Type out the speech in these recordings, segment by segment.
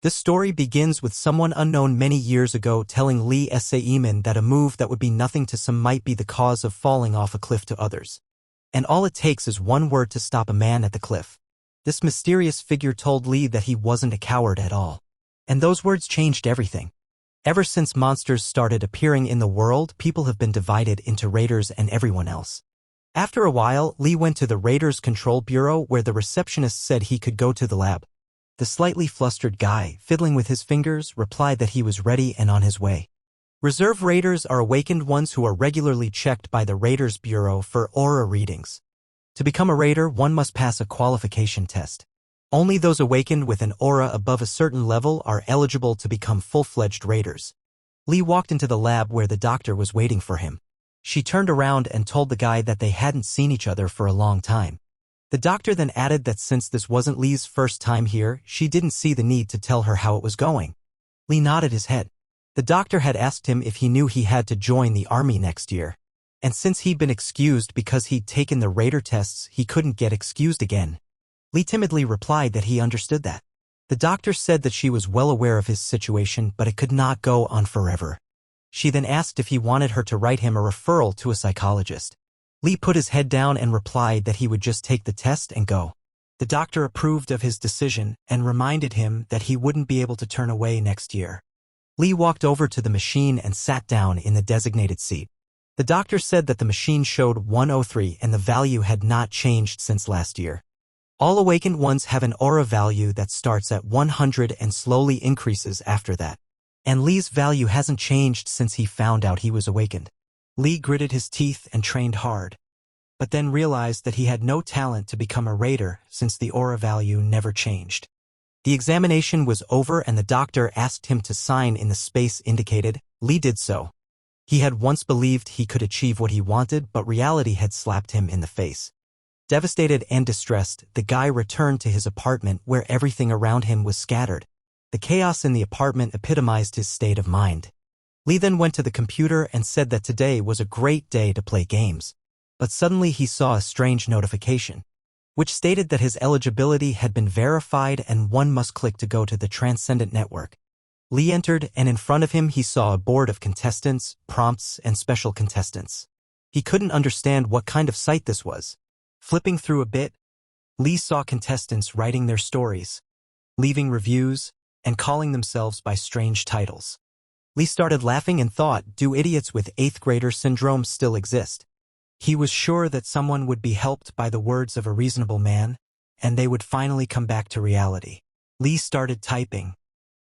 This story begins with someone unknown many years ago telling Lee Saiman that a move that would be nothing to some might be the cause of falling off a cliff to others. And all it takes is one word to stop a man at the cliff. This mysterious figure told Lee that he wasn't a coward at all. And those words changed everything. Ever since monsters started appearing in the world, people have been divided into raiders and everyone else. After a while, Lee went to the Raiders Control Bureau where the receptionist said he could go to the lab. The slightly flustered guy, fiddling with his fingers, replied that he was ready and on his way. Reserve raiders are awakened ones who are regularly checked by the Raiders Bureau for aura readings. To become a raider, one must pass a qualification test. Only those awakened with an aura above a certain level are eligible to become full-fledged raiders. Lee walked into the lab where the doctor was waiting for him. She turned around and told the guy that they hadn't seen each other for a long time. The doctor then added that since this wasn't Lee's first time here, she didn't see the need to tell her how it was going. Lee nodded his head. The doctor had asked him if he knew he had to join the army next year. And since he'd been excused because he'd taken the raider tests, he couldn't get excused again. Lee timidly replied that he understood that. The doctor said that she was well aware of his situation, but it could not go on forever. She then asked if he wanted her to write him a referral to a psychologist. Lee put his head down and replied that he would just take the test and go. The doctor approved of his decision and reminded him that he wouldn't be able to turn away next year. Lee walked over to the machine and sat down in the designated seat. The doctor said that the machine showed 103 and the value had not changed since last year. All awakened ones have an aura value that starts at 100 and slowly increases after that. And Lee's value hasn't changed since he found out he was awakened. Lee gritted his teeth and trained hard, but then realized that he had no talent to become a raider since the aura value never changed. The examination was over and the doctor asked him to sign in the space indicated. Lee did so. He had once believed he could achieve what he wanted, but reality had slapped him in the face. Devastated and distressed, the guy returned to his apartment where everything around him was scattered. The chaos in the apartment epitomized his state of mind. Lee then went to the computer and said that today was a great day to play games. But suddenly he saw a strange notification, which stated that his eligibility had been verified and one must click to go to the Transcendent network. Lee entered and in front of him he saw a board of contestants, prompts, and special contestants. He couldn't understand what kind of site this was. Flipping through a bit, Lee saw contestants writing their stories, leaving reviews, and calling themselves by strange titles. Lee started laughing and thought, do idiots with 8th grader syndrome still exist? He was sure that someone would be helped by the words of a reasonable man, and they would finally come back to reality. Lee started typing.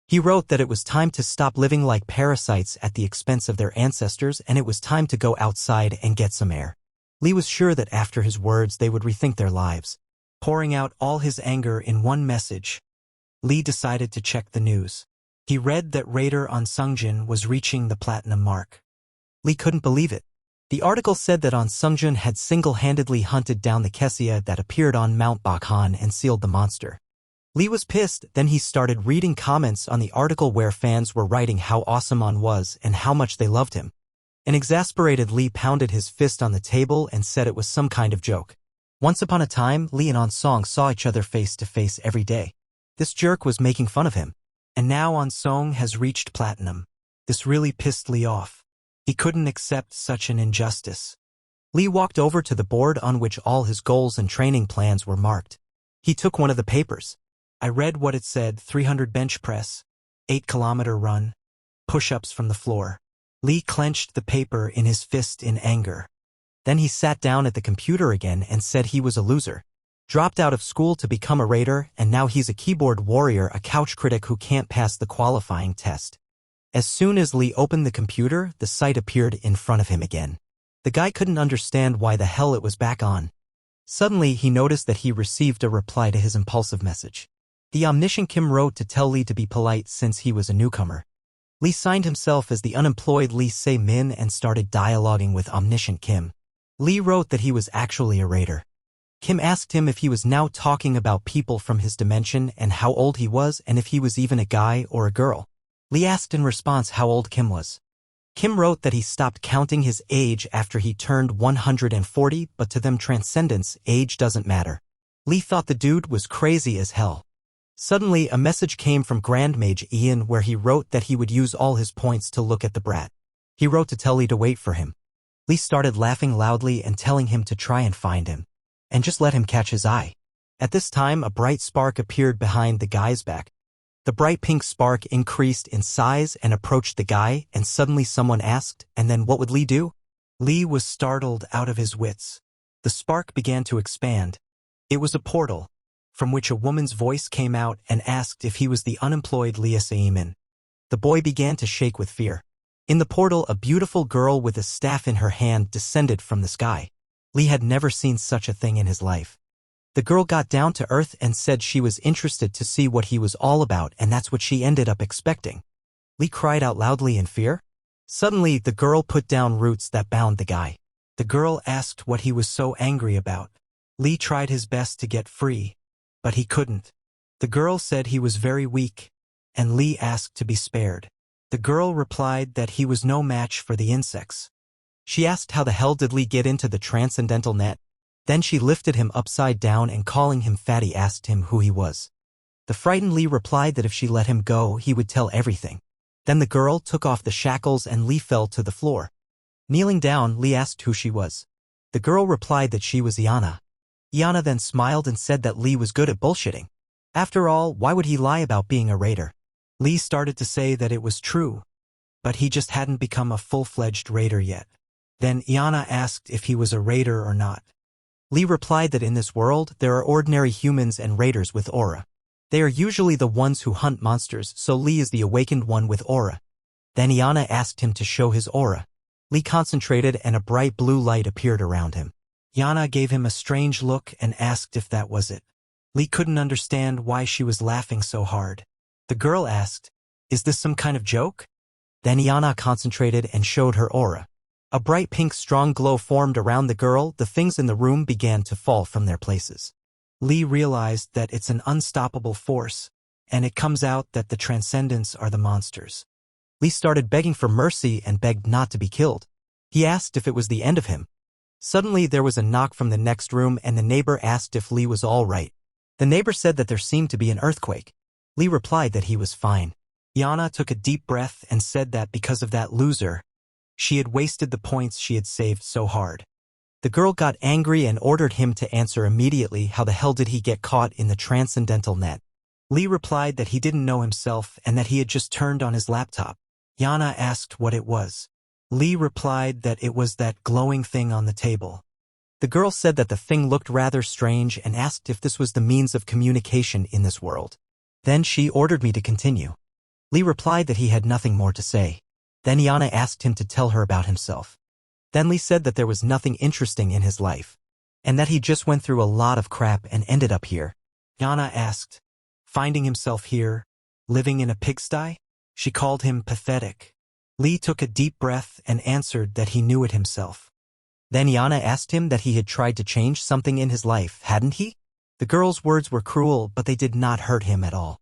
He wrote that it was time to stop living like parasites at the expense of their ancestors and it was time to go outside and get some air. Lee was sure that after his words they would rethink their lives. Pouring out all his anger in one message, Lee decided to check the news. He read that Raider on Sungjin was reaching the platinum mark. Lee couldn't believe it. The article said that On Sungjin had single-handedly hunted down the Kessia that appeared on Mount Bakhan and sealed the monster. Lee was pissed, then he started reading comments on the article where fans were writing how awesome On was and how much they loved him. An exasperated Lee pounded his fist on the table and said it was some kind of joke. Once upon a time, Lee and On Song saw each other face to face every day. This jerk was making fun of him. And now On Song has reached platinum. This really pissed Lee off. He couldn't accept such an injustice. Lee walked over to the board on which all his goals and training plans were marked. He took one of the papers. I read what it said: 300 bench press, 8-kilometer run, push-ups from the floor. Lee clenched the paper in his fist in anger. Then he sat down at the computer again and said he was a loser. Dropped out of school to become a raider, and now he's a keyboard warrior, a couch critic who can't pass the qualifying test. As soon as Lee opened the computer, the site appeared in front of him again. The guy couldn't understand why the hell it was back on. Suddenly, he noticed that he received a reply to his impulsive message. The omniscient Kim wrote to tell Lee to be polite since he was a newcomer. Lee signed himself as the unemployed Lee Se-min and started dialoguing with omniscient Kim. Lee wrote that he was actually a raider. Kim asked him if he was now talking about people from his dimension and how old he was and if he was even a guy or a girl. Lee asked in response how old Kim was. Kim wrote that he stopped counting his age after he turned 140, but to them transcendence, age doesn't matter. Lee thought the dude was crazy as hell. Suddenly, a message came from Grand Mage Ian where he wrote that he would use all his points to look at the brat. He wrote to tell Lee to wait for him. Lee started laughing loudly and telling him to try and find him, and just let him catch his eye. At this time, a bright spark appeared behind the guy's back. The bright pink spark increased in size and approached the guy, and suddenly someone asked, and then what would Lee do? Lee was startled out of his wits. The spark began to expand. It was a portal, from which a woman's voice came out and asked if he was the unemployed Lee Seiman. The boy began to shake with fear. In the portal, a beautiful girl with a staff in her hand descended from the sky. Lee had never seen such a thing in his life. The girl got down to earth and said she was interested to see what he was all about, and that's what she ended up expecting. Lee cried out loudly in fear. Suddenly, the girl put down roots that bound the guy. The girl asked what he was so angry about. Lee tried his best to get free, but he couldn't. The girl said he was very weak, and Lee asked to be spared. The girl replied that he was no match for the insects. She asked how the hell did Lee get into the transcendental net? Then she lifted him upside down and calling him fatty asked him who he was. The frightened Lee replied that if she let him go, he would tell everything. Then the girl took off the shackles and Lee fell to the floor. Kneeling down, Lee asked who she was. The girl replied that she was Jana. Jana then smiled and said that Lee was good at bullshitting. After all, why would he lie about being a raider? Lee started to say that it was true, but he just hadn't become a full-fledged raider yet. Then Jana asked if he was a raider or not. Lee replied that in this world, there are ordinary humans and raiders with aura. They are usually the ones who hunt monsters, so Lee is the awakened one with aura. Then Jana asked him to show his aura. Lee concentrated and a bright blue light appeared around him. Jana gave him a strange look and asked if that was it. Lee couldn't understand why she was laughing so hard. The girl asked, "Is this some kind of joke?" Then Jana concentrated and showed her aura. A bright pink strong glow formed around the girl. The things in the room began to fall from their places. Lee realized that it's an unstoppable force, and it comes out that the transcendents are the monsters. Lee started begging for mercy and begged not to be killed. He asked if it was the end of him. Suddenly there was a knock from the next room and the neighbor asked if Lee was all right. The neighbor said that there seemed to be an earthquake. Lee replied that he was fine. Jana took a deep breath and said that because of that loser, she had wasted the points she had saved so hard. The girl got angry and ordered him to answer immediately how the hell did he get caught in the transcendental net. Lee replied that he didn't know himself and that he had just turned on his laptop. Jana asked what it was. Lee replied that it was that glowing thing on the table. The girl said that the thing looked rather strange and asked if this was the means of communication in this world. Then she ordered me to continue. Lee replied that he had nothing more to say. Then Jana asked him to tell her about himself. Then Lee said that there was nothing interesting in his life, and that he just went through a lot of crap and ended up here. Jana asked, finding himself here, living in a pigsty? She called him pathetic. Lee took a deep breath and answered that he knew it himself. Then Jana asked him that he had tried to change something in his life, hadn't he? The girl's words were cruel, but they did not hurt him at all.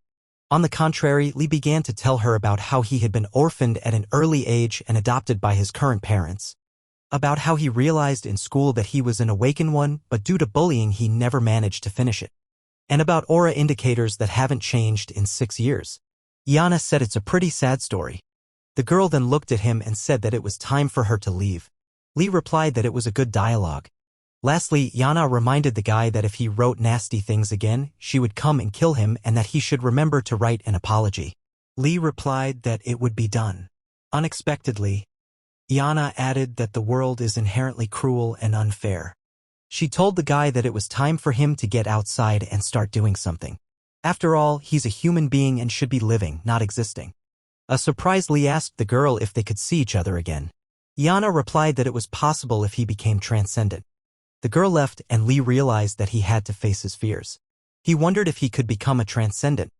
On the contrary, Lee began to tell her about how he had been orphaned at an early age and adopted by his current parents. About how he realized in school that he was an awakened one, but due to bullying he never managed to finish it. And about aura indicators that haven't changed in 6 years. Jana said it's a pretty sad story. The girl then looked at him and said that it was time for her to leave. Lee replied that it was a good dialogue. Lastly, Jana reminded the guy that if he wrote nasty things again, she would come and kill him and that he should remember to write an apology. Lee replied that it would be done. Unexpectedly, Jana added that the world is inherently cruel and unfair. She told the guy that it was time for him to get outside and start doing something. After all, he's a human being and should be living, not existing. A surprised Lee asked the girl if they could see each other again. Jana replied that it was possible if he became transcendent. The girl left and Lee realized that he had to face his fears. He wondered if he could become a transcendent.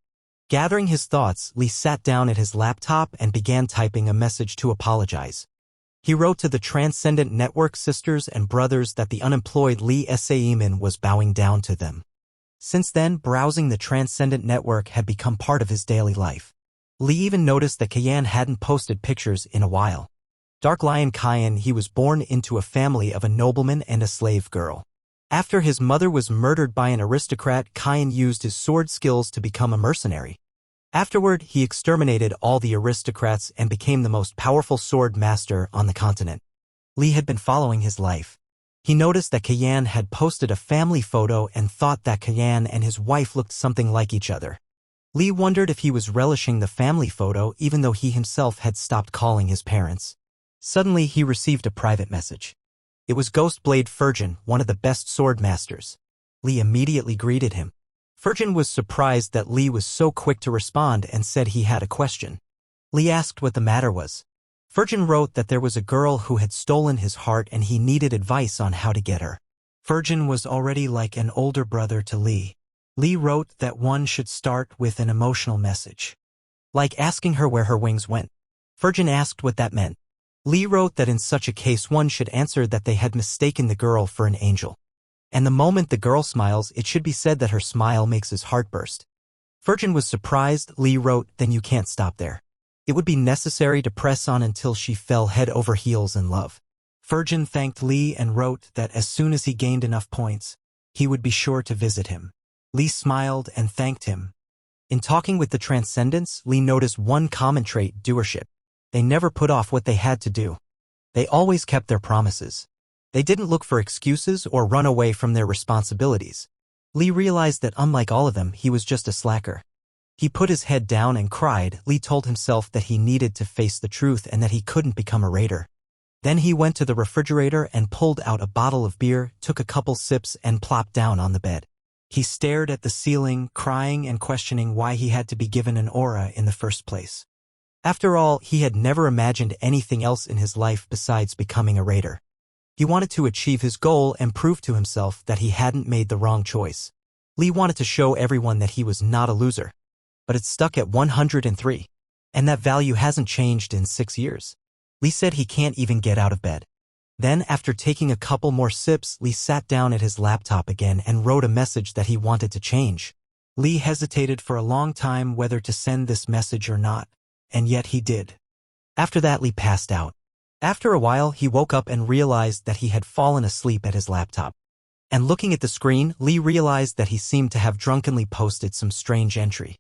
Gathering his thoughts, Lee sat down at his laptop and began typing a message to apologize. He wrote to the Transcendent Network sisters and brothers that the unemployed Lee Seiman was bowing down to them. Since then, browsing the Transcendent Network had become part of his daily life. Lee even noticed that Kayan hadn't posted pictures in a while. Dark Lion Kayan, he was born into a family of a nobleman and a slave girl. After his mother was murdered by an aristocrat, Kyan used his sword skills to become a mercenary. Afterward, he exterminated all the aristocrats and became the most powerful sword master on the continent. Lee had been following his life. He noticed that Kyan had posted a family photo and thought that Kyan and his wife looked something like each other. Lee wondered if he was relishing the family photo even though he himself had stopped calling his parents. Suddenly, he received a private message. It was Ghostblade Furjin, one of the best sword masters. Lee immediately greeted him. Furjin was surprised that Lee was so quick to respond and said he had a question. Lee asked what the matter was. Furjin wrote that there was a girl who had stolen his heart and he needed advice on how to get her. Furjin was already like an older brother to Lee. Lee wrote that one should start with an emotional message, like asking her where her wings went. Furjin asked what that meant. Lee wrote that in such a case one should answer that they had mistaken the girl for an angel. And the moment the girl smiles, it should be said that her smile makes his heart burst. Furjin was surprised. Lee wrote, then you can't stop there. It would be necessary to press on until she fell head over heels in love. Furjin thanked Lee and wrote that as soon as he gained enough points, he would be sure to visit him. Lee smiled and thanked him. In talking with the Transcendents, Lee noticed one common trait: doership. They never put off what they had to do. They always kept their promises. They didn't look for excuses or run away from their responsibilities. Lee realized that unlike all of them, he was just a slacker. He put his head down and cried. Lee told himself that he needed to face the truth and that he couldn't become a raider. Then he went to the refrigerator and pulled out a bottle of beer, took a couple sips, and plopped down on the bed. He stared at the ceiling, crying and questioning why he had to be given an aura in the first place. After all, he had never imagined anything else in his life besides becoming a raider. He wanted to achieve his goal and prove to himself that he hadn't made the wrong choice. Lee wanted to show everyone that he was not a loser. But it stuck at 103. And that value hasn't changed in 6 years. Lee said he can't even get out of bed. Then, after taking a couple more sips, Lee sat down at his laptop again and wrote a message that he wanted to change. Lee hesitated for a long time whether to send this message or not. And yet he did. After that, Lee passed out. After a while, he woke up and realized that he had fallen asleep at his laptop. And looking at the screen, Lee realized that he seemed to have drunkenly posted some strange entry.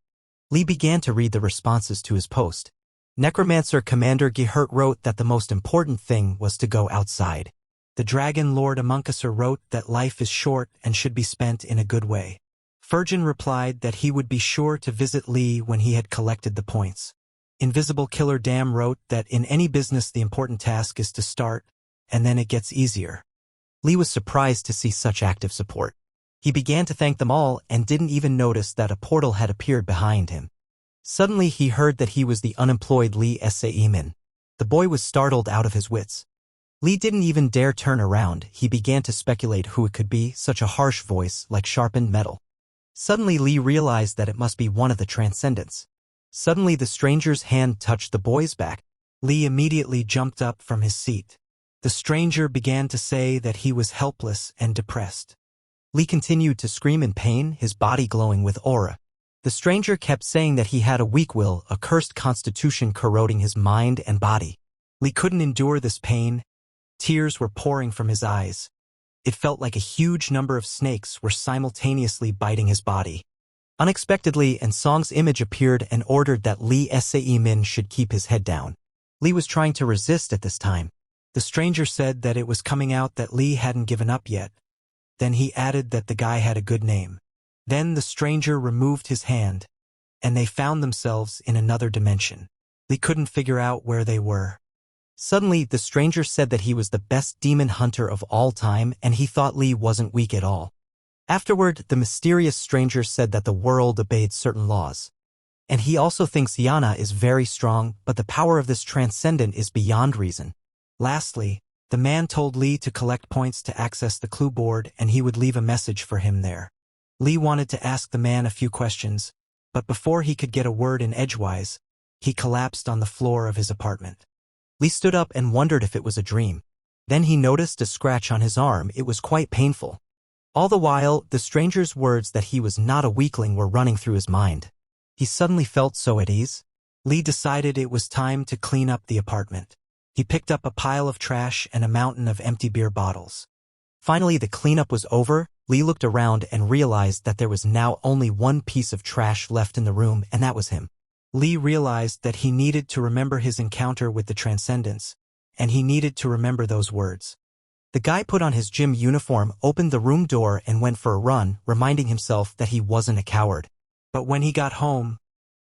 Lee began to read the responses to his post. Necromancer Commander Gehert wrote that the most important thing was to go outside. The Dragon Lord Amunkasser wrote that life is short and should be spent in a good way. Furjin replied that he would be sure to visit Lee when he had collected the points. Invisible Killer Dam wrote that in any business the important task is to start, and then it gets easier. Lee was surprised to see such active support. He began to thank them all and didn't even notice that a portal had appeared behind him. Suddenly he heard that he was the unemployed Lee Saimin. The boy was startled out of his wits. Lee didn't even dare turn around. He began to speculate who it could be, such a harsh voice like sharpened metal. Suddenly Lee realized that it must be one of the Transcendents. Suddenly the stranger's hand touched the boy's back. Lee immediately jumped up from his seat. The stranger began to say that he was helpless and depressed. Lee continued to scream in pain, his body glowing with aura. The stranger kept saying that he had a weak will, a cursed constitution corroding his mind and body. Lee couldn't endure this pain. Tears were pouring from his eyes. It felt like a huge number of snakes were simultaneously biting his body. Unexpectedly, An Song's image appeared and ordered that Lee Saimin should keep his head down. Lee was trying to resist at this time. The stranger said that it was coming out that Lee hadn't given up yet. Then he added that the guy had a good name. Then the stranger removed his hand, and they found themselves in another dimension. Lee couldn't figure out where they were. Suddenly, the stranger said that he was the best demon hunter of all time, and he thought Lee wasn't weak at all. Afterward, the mysterious stranger said that the world obeyed certain laws. And he also thinks Jana is very strong, but the power of this transcendent is beyond reason. Lastly, the man told Lee to collect points to access the clue board and he would leave a message for him there. Lee wanted to ask the man a few questions, but before he could get a word in edgewise, he collapsed on the floor of his apartment. Lee stood up and wondered if it was a dream. Then he noticed a scratch on his arm. It was quite painful. All the while, the stranger's words that he was not a weakling were running through his mind. He suddenly felt so at ease. Lee decided it was time to clean up the apartment. He picked up a pile of trash and a mountain of empty beer bottles. Finally, the cleanup was over. Lee looked around and realized that there was now only one piece of trash left in the room, and that was him. Lee realized that he needed to remember his encounter with the Transcendents, and he needed to remember those words. The guy put on his gym uniform, opened the room door, and went for a run, reminding himself that he wasn't a coward. But when he got home,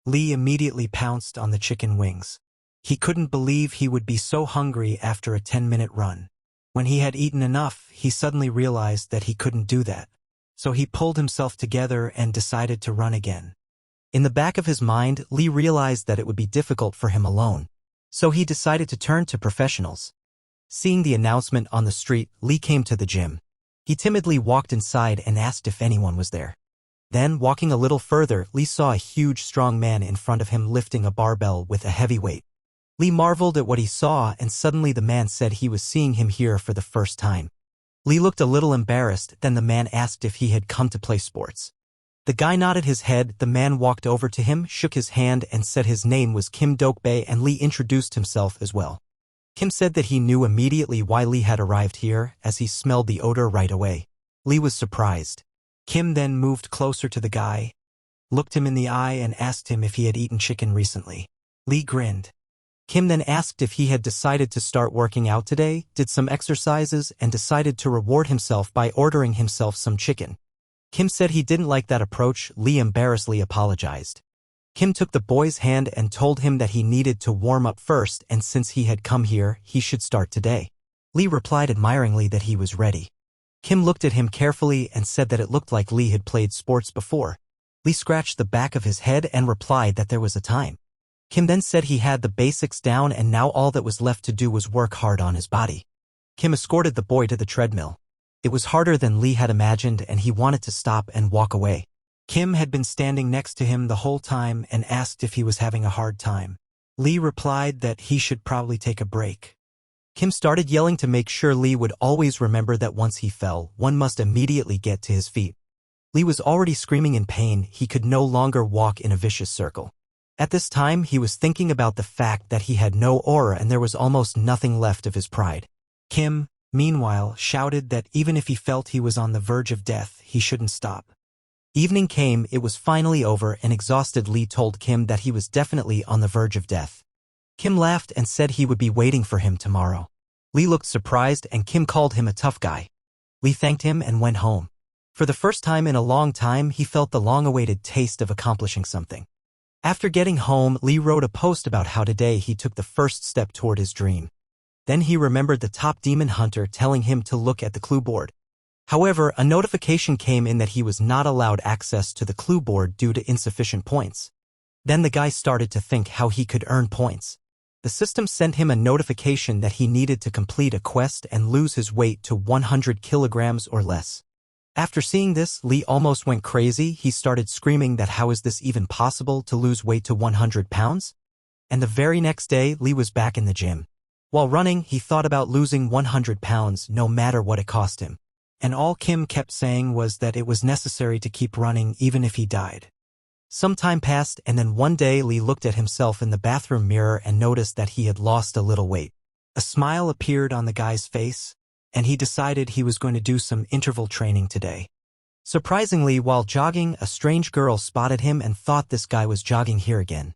Lee immediately pounced on the chicken wings. He couldn't believe he would be so hungry after a 10-minute run. When he had eaten enough, he suddenly realized that he couldn't do that. So he pulled himself together and decided to run again. In the back of his mind, Lee realized that it would be difficult for him alone. So he decided to turn to professionals. Seeing the announcement on the street, Lee came to the gym. He timidly walked inside and asked if anyone was there. Then, walking a little further, Lee saw a huge, strong man in front of him lifting a barbell with a heavy weight. Lee marveled at what he saw, and suddenly the man said he was seeing him here for the first time. Lee looked a little embarrassed, then the man asked if he had come to play sports. The guy nodded his head. The man walked over to him, shook his hand, and said his name was Kim Dokbae, and Lee introduced himself as well. Kim said that he knew immediately why Lee had arrived here, as he smelled the odor right away. Lee was surprised. Kim then moved closer to the guy, looked him in the eye, and asked him if he had eaten chicken recently. Lee grinned. Kim then asked if he had decided to start working out today, did some exercises, and decided to reward himself by ordering himself some chicken. Kim said he didn't like that approach. Lee embarrassedly apologized. Kim took the boy's hand and told him that he needed to warm up first, and since he had come here, he should start today. Lee replied admiringly that he was ready. Kim looked at him carefully and said that it looked like Lee had played sports before. Lee scratched the back of his head and replied that there was a time. Kim then said he had the basics down and now all that was left to do was work hard on his body. Kim escorted the boy to the treadmill. It was harder than Lee had imagined, and he wanted to stop and walk away. Kim had been standing next to him the whole time and asked if he was having a hard time. Lee replied that he should probably take a break. Kim started yelling to make sure Lee would always remember that once he fell, one must immediately get to his feet. Lee was already screaming in pain. He could no longer walk in a vicious circle. At this time, he was thinking about the fact that he had no aura and there was almost nothing left of his pride. Kim, meanwhile, shouted that even if he felt he was on the verge of death, he shouldn't stop. Evening came. It was finally over, and exhausted Lee told Kim that he was definitely on the verge of death. Kim laughed and said he would be waiting for him tomorrow. Lee looked surprised, and Kim called him a tough guy. Lee thanked him and went home. For the first time in a long time, he felt the long-awaited taste of accomplishing something. After getting home, Lee wrote a post about how today he took the first step toward his dream. Then he remembered the top demon hunter telling him to look at the clue board. However, a notification came in that he was not allowed access to the clue board due to insufficient points. Then the guy started to think how he could earn points. The system sent him a notification that he needed to complete a quest and lose his weight to 100 kilograms or less. After seeing this, Lee almost went crazy. He started screaming that how is this even possible to lose weight to 100 pounds? And the very next day, Lee was back in the gym. While running, he thought about losing 100 pounds no matter what it cost him. And all Kim kept saying was that it was necessary to keep running even if he died. Some time passed, and then one day Lee looked at himself in the bathroom mirror and noticed that he had lost a little weight. A smile appeared on the guy's face, and he decided he was going to do some interval training today. Surprisingly, while jogging, a strange girl spotted him and thought this guy was jogging here again.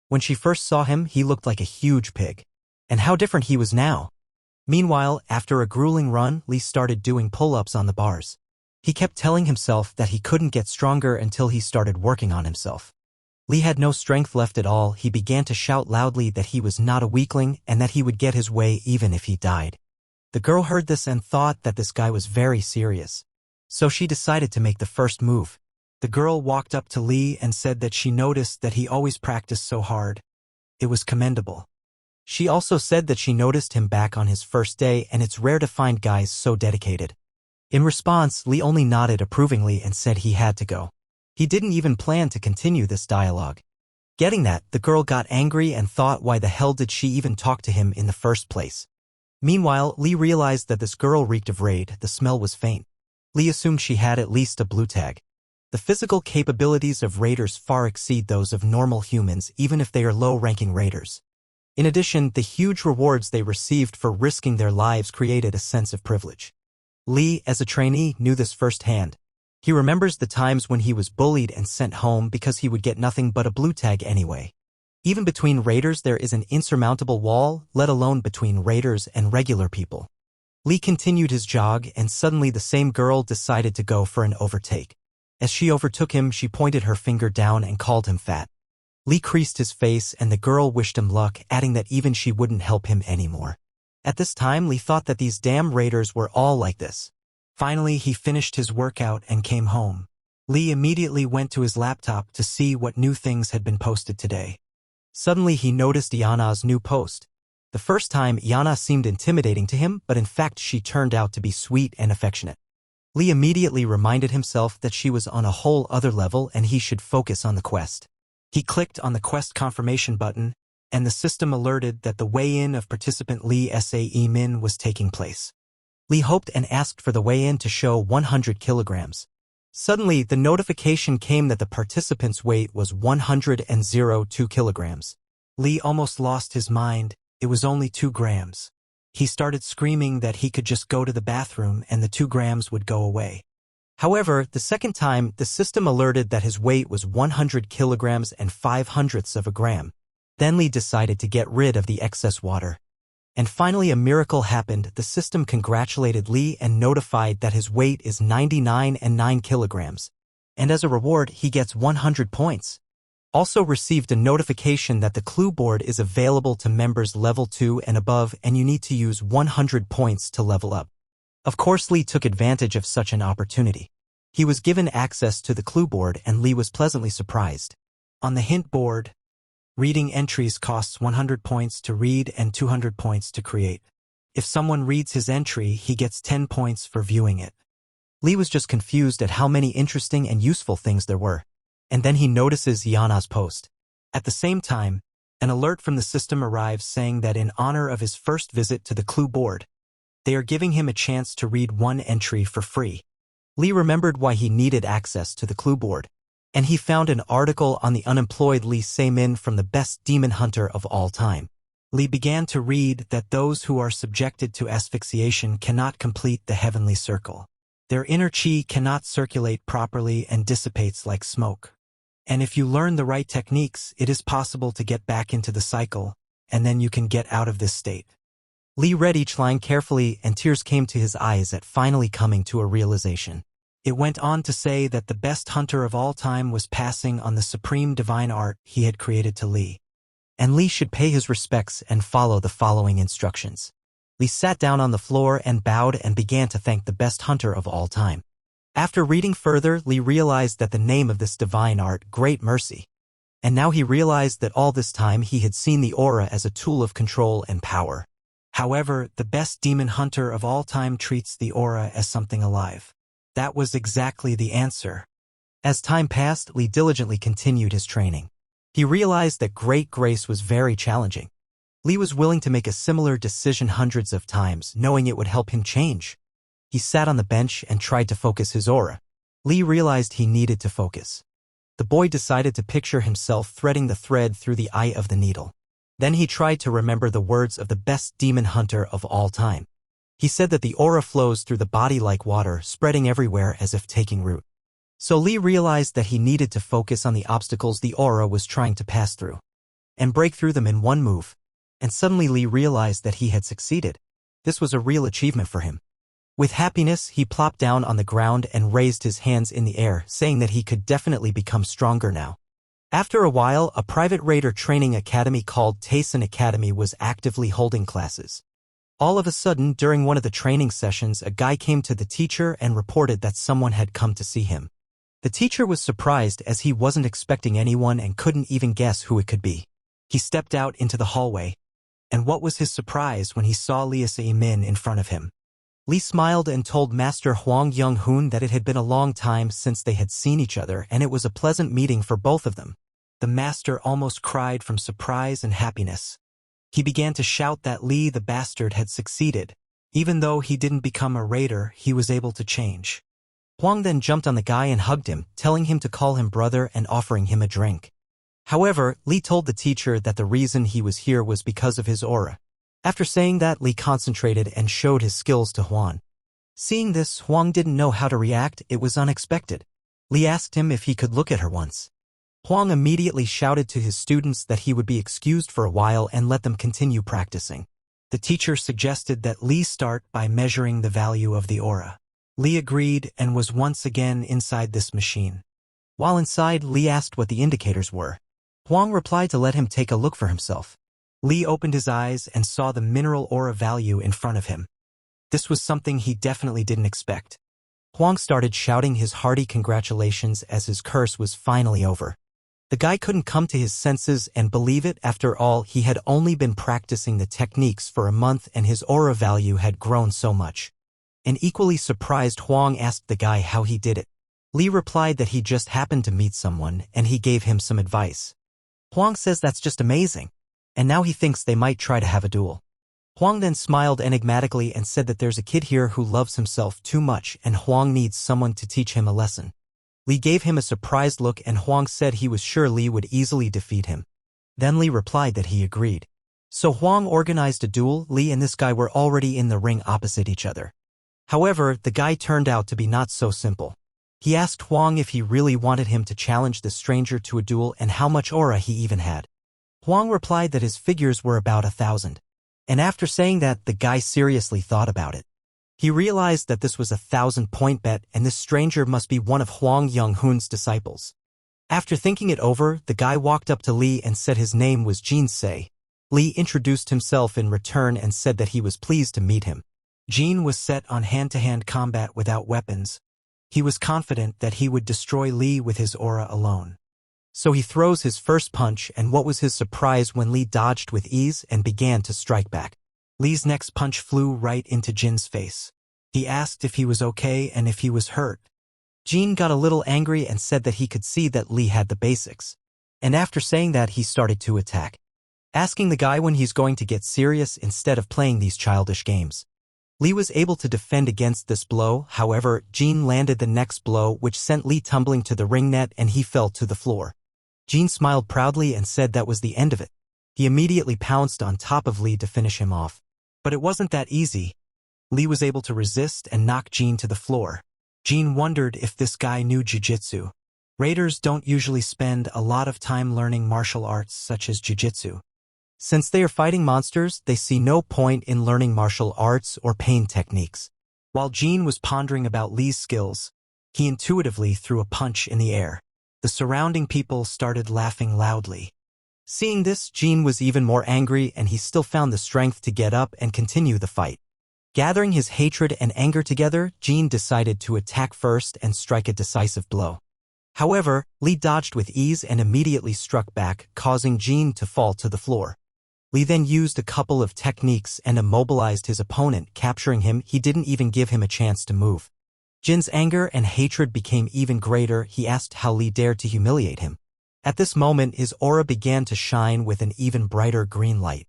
When she first saw him, he looked like a huge pig. And how different he was now. Meanwhile, after a grueling run, Lee started doing pull-ups on the bars. He kept telling himself that he couldn't get stronger until he started working on himself. Lee had no strength left at all. He began to shout loudly that he was not a weakling and that he would get his way even if he died. The girl heard this and thought that this guy was very serious. So she decided to make the first move. The girl walked up to Lee and said that she noticed that he always practiced so hard. It was commendable. She also said that she noticed him back on his first day, and it's rare to find guys so dedicated. In response, Lee only nodded approvingly and said he had to go. He didn't even plan to continue this dialogue. Getting that, the girl got angry and thought why the hell did she even talk to him in the first place. Meanwhile, Lee realized that this girl reeked of raid. The smell was faint. Lee assumed she had at least a blue tag. The physical capabilities of raiders far exceed those of normal humans, even if they are low-ranking raiders. In addition, the huge rewards they received for risking their lives created a sense of privilege. Lee, as a trainee, knew this firsthand. He remembers the times when he was bullied and sent home because he would get nothing but a blue tag anyway. Even between raiders there is an insurmountable wall, let alone between raiders and regular people. Lee continued his jog, and suddenly the same girl decided to go for an overtake. As she overtook him, she pointed her finger down and called him fat. Lee creased his face, and the girl wished him luck, adding that even she wouldn't help him anymore. At this time, Lee thought that these damn raiders were all like this. Finally, he finished his workout and came home. Lee immediately went to his laptop to see what new things had been posted today. Suddenly, he noticed Jana's new post. The first time, Jana seemed intimidating to him, but in fact she turned out to be sweet and affectionate. Lee immediately reminded himself that she was on a whole other level and he should focus on the quest. He clicked on the quest confirmation button, and the system alerted that the weigh-in of participant Lee Sae-min was taking place. Lee hoped and asked for the weigh-in to show 100 kilograms. Suddenly, the notification came that the participant's weight was 102 kilograms. Lee almost lost his mind. It was only 2 grams. He started screaming that he could just go to the bathroom and the 2 grams would go away. However, the second time, the system alerted that his weight was 100 kilograms and 0.05 of a gram. Then Lee decided to get rid of the excess water. And finally a miracle happened. The system congratulated Lee and notified that his weight is 99.9 kilograms. And as a reward, he gets 100 points. Also received a notification that the clue board is available to members level 2 and above, and you need to use 100 points to level up. Of course, Lee took advantage of such an opportunity. He was given access to the clue board and Lee was pleasantly surprised. On the hint board, reading entries costs 100 points to read and 200 points to create. If someone reads his entry, he gets 10 points for viewing it. Lee was just confused at how many interesting and useful things there were. And then he notices Jana's post. At the same time, an alert from the system arrives saying that in honor of his first visit to the clue board, they are giving him a chance to read 1 entry for free. Lee remembered why he needed access to the clue board, and he found an article on the unemployed Lee Sae-min from the best demon hunter of all time. Lee began to read that those who are subjected to asphyxiation cannot complete the heavenly circle. Their inner chi cannot circulate properly and dissipates like smoke. And if you learn the right techniques, it is possible to get back into the cycle, and then you can get out of this state. Lee read each line carefully and tears came to his eyes at finally coming to a realization. It went on to say that the best hunter of all time was passing on the supreme divine art he had created to Lee. And Lee should pay his respects and follow the following instructions. Lee sat down on the floor and bowed and began to thank the best hunter of all time. After reading further, Lee realized that the name of this divine art, Great Mercy. And now he realized that all this time he had seen the aura as a tool of control and power. However, the best demon hunter of all time treats the aura as something alive. That was exactly the answer. As time passed, Lee diligently continued his training. He realized that Great Grace was very challenging. Lee was willing to make a similar decision hundreds of times, knowing it would help him change. He sat on the bench and tried to focus his aura. Lee realized he needed to focus. The boy decided to picture himself threading the thread through the eye of the needle. Then he tried to remember the words of the best demon hunter of all time. He said that the aura flows through the body like water, spreading everywhere as if taking root. So Lee realized that he needed to focus on the obstacles the aura was trying to pass through, and break through them in one move. And suddenly Lee realized that he had succeeded. This was a real achievement for him. With happiness, he plopped down on the ground and raised his hands in the air, saying that he could definitely become stronger now. After a while, a private raider training academy called Tayson Academy was actively holding classes. All of a sudden, during one of the training sessions, a guy came to the teacher and reported that someone had come to see him. The teacher was surprised as he wasn't expecting anyone and couldn't even guess who it could be. He stepped out into the hallway, and what was his surprise when he saw Lee Sae-min in front of him. Lee smiled and told Master Hwang Young-hoon that it had been a long time since they had seen each other and it was a pleasant meeting for both of them. The master almost cried from surprise and happiness. He began to shout that Lee the bastard had succeeded. Even though he didn't become a raider, he was able to change. Hwang then jumped on the guy and hugged him, telling him to call him brother and offering him a drink. However, Lee told the teacher that the reason he was here was because of his aura. After saying that, Lee concentrated and showed his skills to Hwan. Seeing this, Huang didn't know how to react. It was unexpected. Li asked him if he could look at her once. Huang immediately shouted to his students that he would be excused for a while and let them continue practicing. The teacher suggested that Li start by measuring the value of the aura. Li agreed and was once again inside this machine. While inside, Li asked what the indicators were. Huang replied to let him take a look for himself. Li opened his eyes and saw the mineral aura value in front of him. This was something he definitely didn't expect. Huang started shouting his hearty congratulations as his curse was finally over. The guy couldn't come to his senses and believe it. After all, he had only been practicing the techniques for a month and his aura value had grown so much. An equally surprised Huang asked the guy how he did it. Li replied that he just happened to meet someone and he gave him some advice. Huang says that's just amazing. And now he thinks they might try to have a duel. Huang then smiled enigmatically and said that there's a kid here who loves himself too much and Huang needs someone to teach him a lesson. Li gave him a surprised look and Huang said he was sure Li would easily defeat him. Then Li replied that he agreed. So Huang organized a duel. Li and this guy were already in the ring opposite each other. However, the guy turned out to be not so simple. He asked Huang if he really wanted him to challenge the stranger to a duel and how much aura he even had. Huang replied that his figures were about 1,000. And after saying that, the guy seriously thought about it. He realized that this was a 1,000-point bet and this stranger must be one of Huang Yonghun's disciples. After thinking it over, the guy walked up to Li and said his name was Jin Se. Li introduced himself in return and said that he was pleased to meet him. Jin was set on hand-to-hand combat without weapons. He was confident that he would destroy Li with his aura alone. So he throws his first punch and what was his surprise when Li dodged with ease and began to strike back. Li's next punch flew right into Jin's face. He asked if he was okay and if he was hurt. Jin got a little angry and said that he could see that Li had the basics. And after saying that, he started to attack, asking the guy when he's going to get serious instead of playing these childish games. Li was able to defend against this blow. However, Jin landed the next blow which sent Li tumbling to the ring net and he fell to the floor. Jin smiled proudly and said that was the end of it. He immediately pounced on top of Li to finish him off. But it wasn't that easy. Li was able to resist and knock Jin to the floor. Jin wondered if this guy knew jiu-jitsu. Raiders don't usually spend a lot of time learning martial arts such as jiu-jitsu. Since they are fighting monsters, they see no point in learning martial arts or pain techniques. While Jin was pondering about Li's skills, he intuitively threw a punch in the air. The surrounding people started laughing loudly. Seeing this, Jin was even more angry and he still found the strength to get up and continue the fight. Gathering his hatred and anger together, Jin decided to attack first and strike a decisive blow. However, Li dodged with ease and immediately struck back, causing Jin to fall to the floor. Li then used a couple of techniques and immobilized his opponent, capturing him. He didn't even give him a chance to move. Jin's anger and hatred became even greater. He asked how Li dared to humiliate him. At this moment, his aura began to shine with an even brighter green light.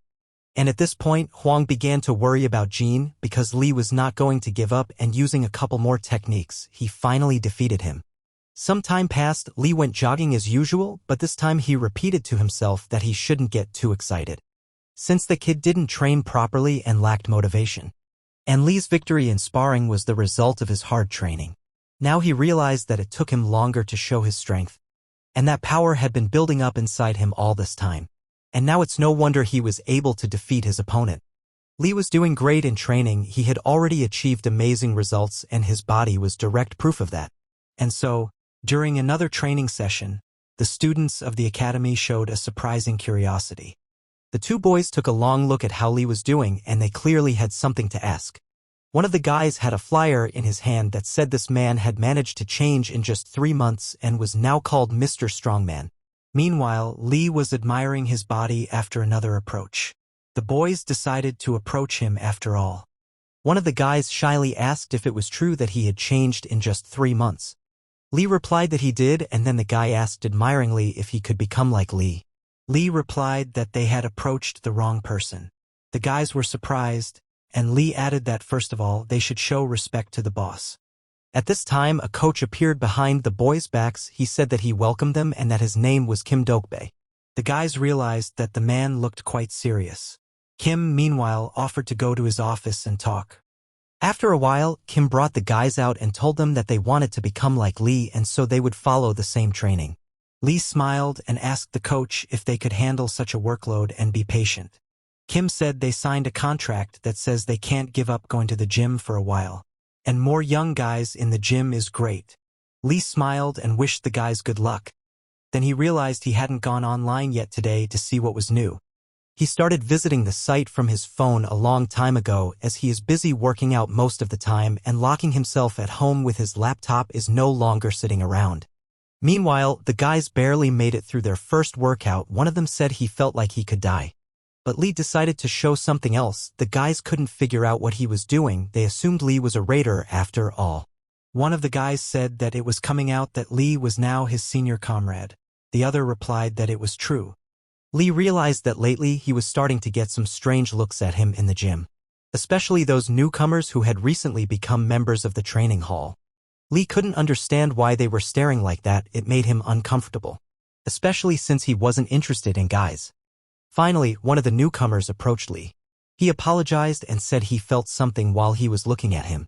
And at this point, Huang began to worry about Jin because Li was not going to give up, and using a couple more techniques, he finally defeated him. Some time passed. Li went jogging as usual, but this time he repeated to himself that he shouldn't get too excited, since the kid didn't train properly and lacked motivation. And Li's victory in sparring was the result of his hard training. Now he realized that it took him longer to show his strength, and that power had been building up inside him all this time. And now it's no wonder he was able to defeat his opponent. Li was doing great in training. He had already achieved amazing results and his body was direct proof of that. And so, during another training session, the students of the academy showed a surprising curiosity. The two boys took a long look at how Li was doing and they clearly had something to ask. One of the guys had a flyer in his hand that said this man had managed to change in just 3 months and was now called Mr. Strongman. Meanwhile, Li was admiring his body after another approach. The boys decided to approach him after all. One of the guys shyly asked if it was true that he had changed in just 3 months. Li replied that he did, and then the guy asked admiringly if he could become like Li. Li replied that they had approached the wrong person. The guys were surprised, and Li added that first of all, they should show respect to the boss. At this time, a coach appeared behind the boys' backs. He said that he welcomed them and that his name was Kim Dokbae. The guys realized that the man looked quite serious. Kim, meanwhile, offered to go to his office and talk. After a while, Kim brought the guys out and told them that they wanted to become like Lee and so they would follow the same training. Lee smiled and asked the coach if they could handle such a workload and be patient. Kim said they signed a contract that says they can't give up going to the gym for a while. And more young guys in the gym is great. Lee smiled and wished the guys good luck. Then he realized he hadn't gone online yet today to see what was new. He started visiting the site from his phone a long time ago as he is busy working out most of the time and locking himself at home with his laptop is no longer sitting around. Meanwhile, the guys barely made it through their first workout. One of them said he felt like he could die. But Lee decided to show something else. The guys couldn't figure out what he was doing. They assumed Lee was a raider after all. One of the guys said that it was coming out that Lee was now his senior comrade. The other replied that it was true. Lee realized that lately he was starting to get some strange looks at him in the gym. Especially those newcomers who had recently become members of the training hall. Lee couldn't understand why they were staring like that. It made him uncomfortable. Especially since he wasn't interested in guys. Finally, one of the newcomers approached Lee. He apologized and said he felt something while he was looking at him.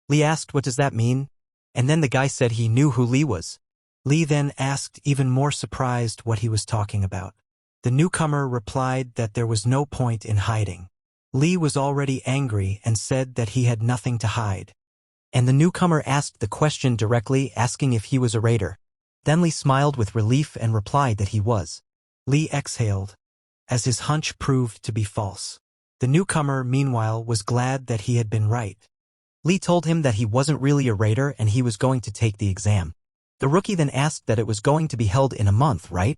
Lee asked, "What does that mean?" And then the guy said he knew who Lee was. Lee then asked, even more surprised, what he was talking about. The newcomer replied that there was no point in hiding. Lee was already angry and said that he had nothing to hide. And the newcomer asked the question directly, asking if he was a raider. Then Lee smiled with relief and replied that he was. Lee exhaled, as his hunch proved to be false. The newcomer, meanwhile, was glad that he had been right. Lee told him that he wasn't really a raider and he was going to take the exam. The rookie then asked that it was going to be held in a month, right?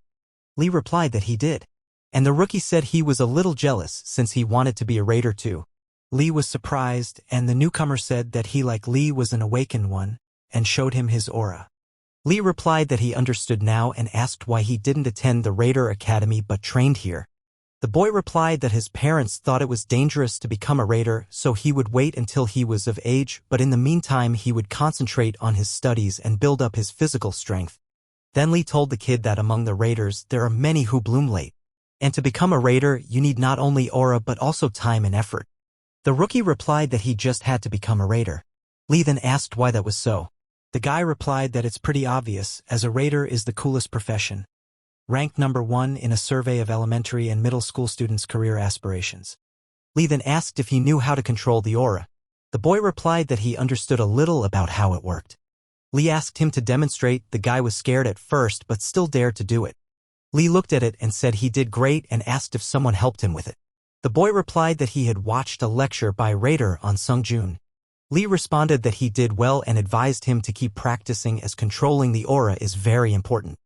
Lee replied that he did. And the rookie said he was a little jealous since he wanted to be a raider too. Lee was surprised and the newcomer said that he, like Lee, was an awakened one and showed him his aura. Lee replied that he understood now and asked why he didn't attend the Raider Academy but trained here. The boy replied that his parents thought it was dangerous to become a raider, so he would wait until he was of age, but in the meantime he would concentrate on his studies and build up his physical strength. Then Lee told the kid that among the raiders there are many who bloom late. And to become a raider you need not only aura but also time and effort. The rookie replied that he just had to become a raider. Lee then asked why that was so. The guy replied that it's pretty obvious, as a raider is the coolest profession. Ranked number 1 in a survey of elementary and middle school students' career aspirations. Lee then asked if he knew how to control the aura. The boy replied that he understood a little about how it worked. Lee asked him to demonstrate. The guy was scared at first but still dared to do it. Lee looked at it and said he did great and asked if someone helped him with it. The boy replied that he had watched a lecture by Raider on Sungjun. Lee responded that he did well and advised him to keep practicing as controlling the aura is very important.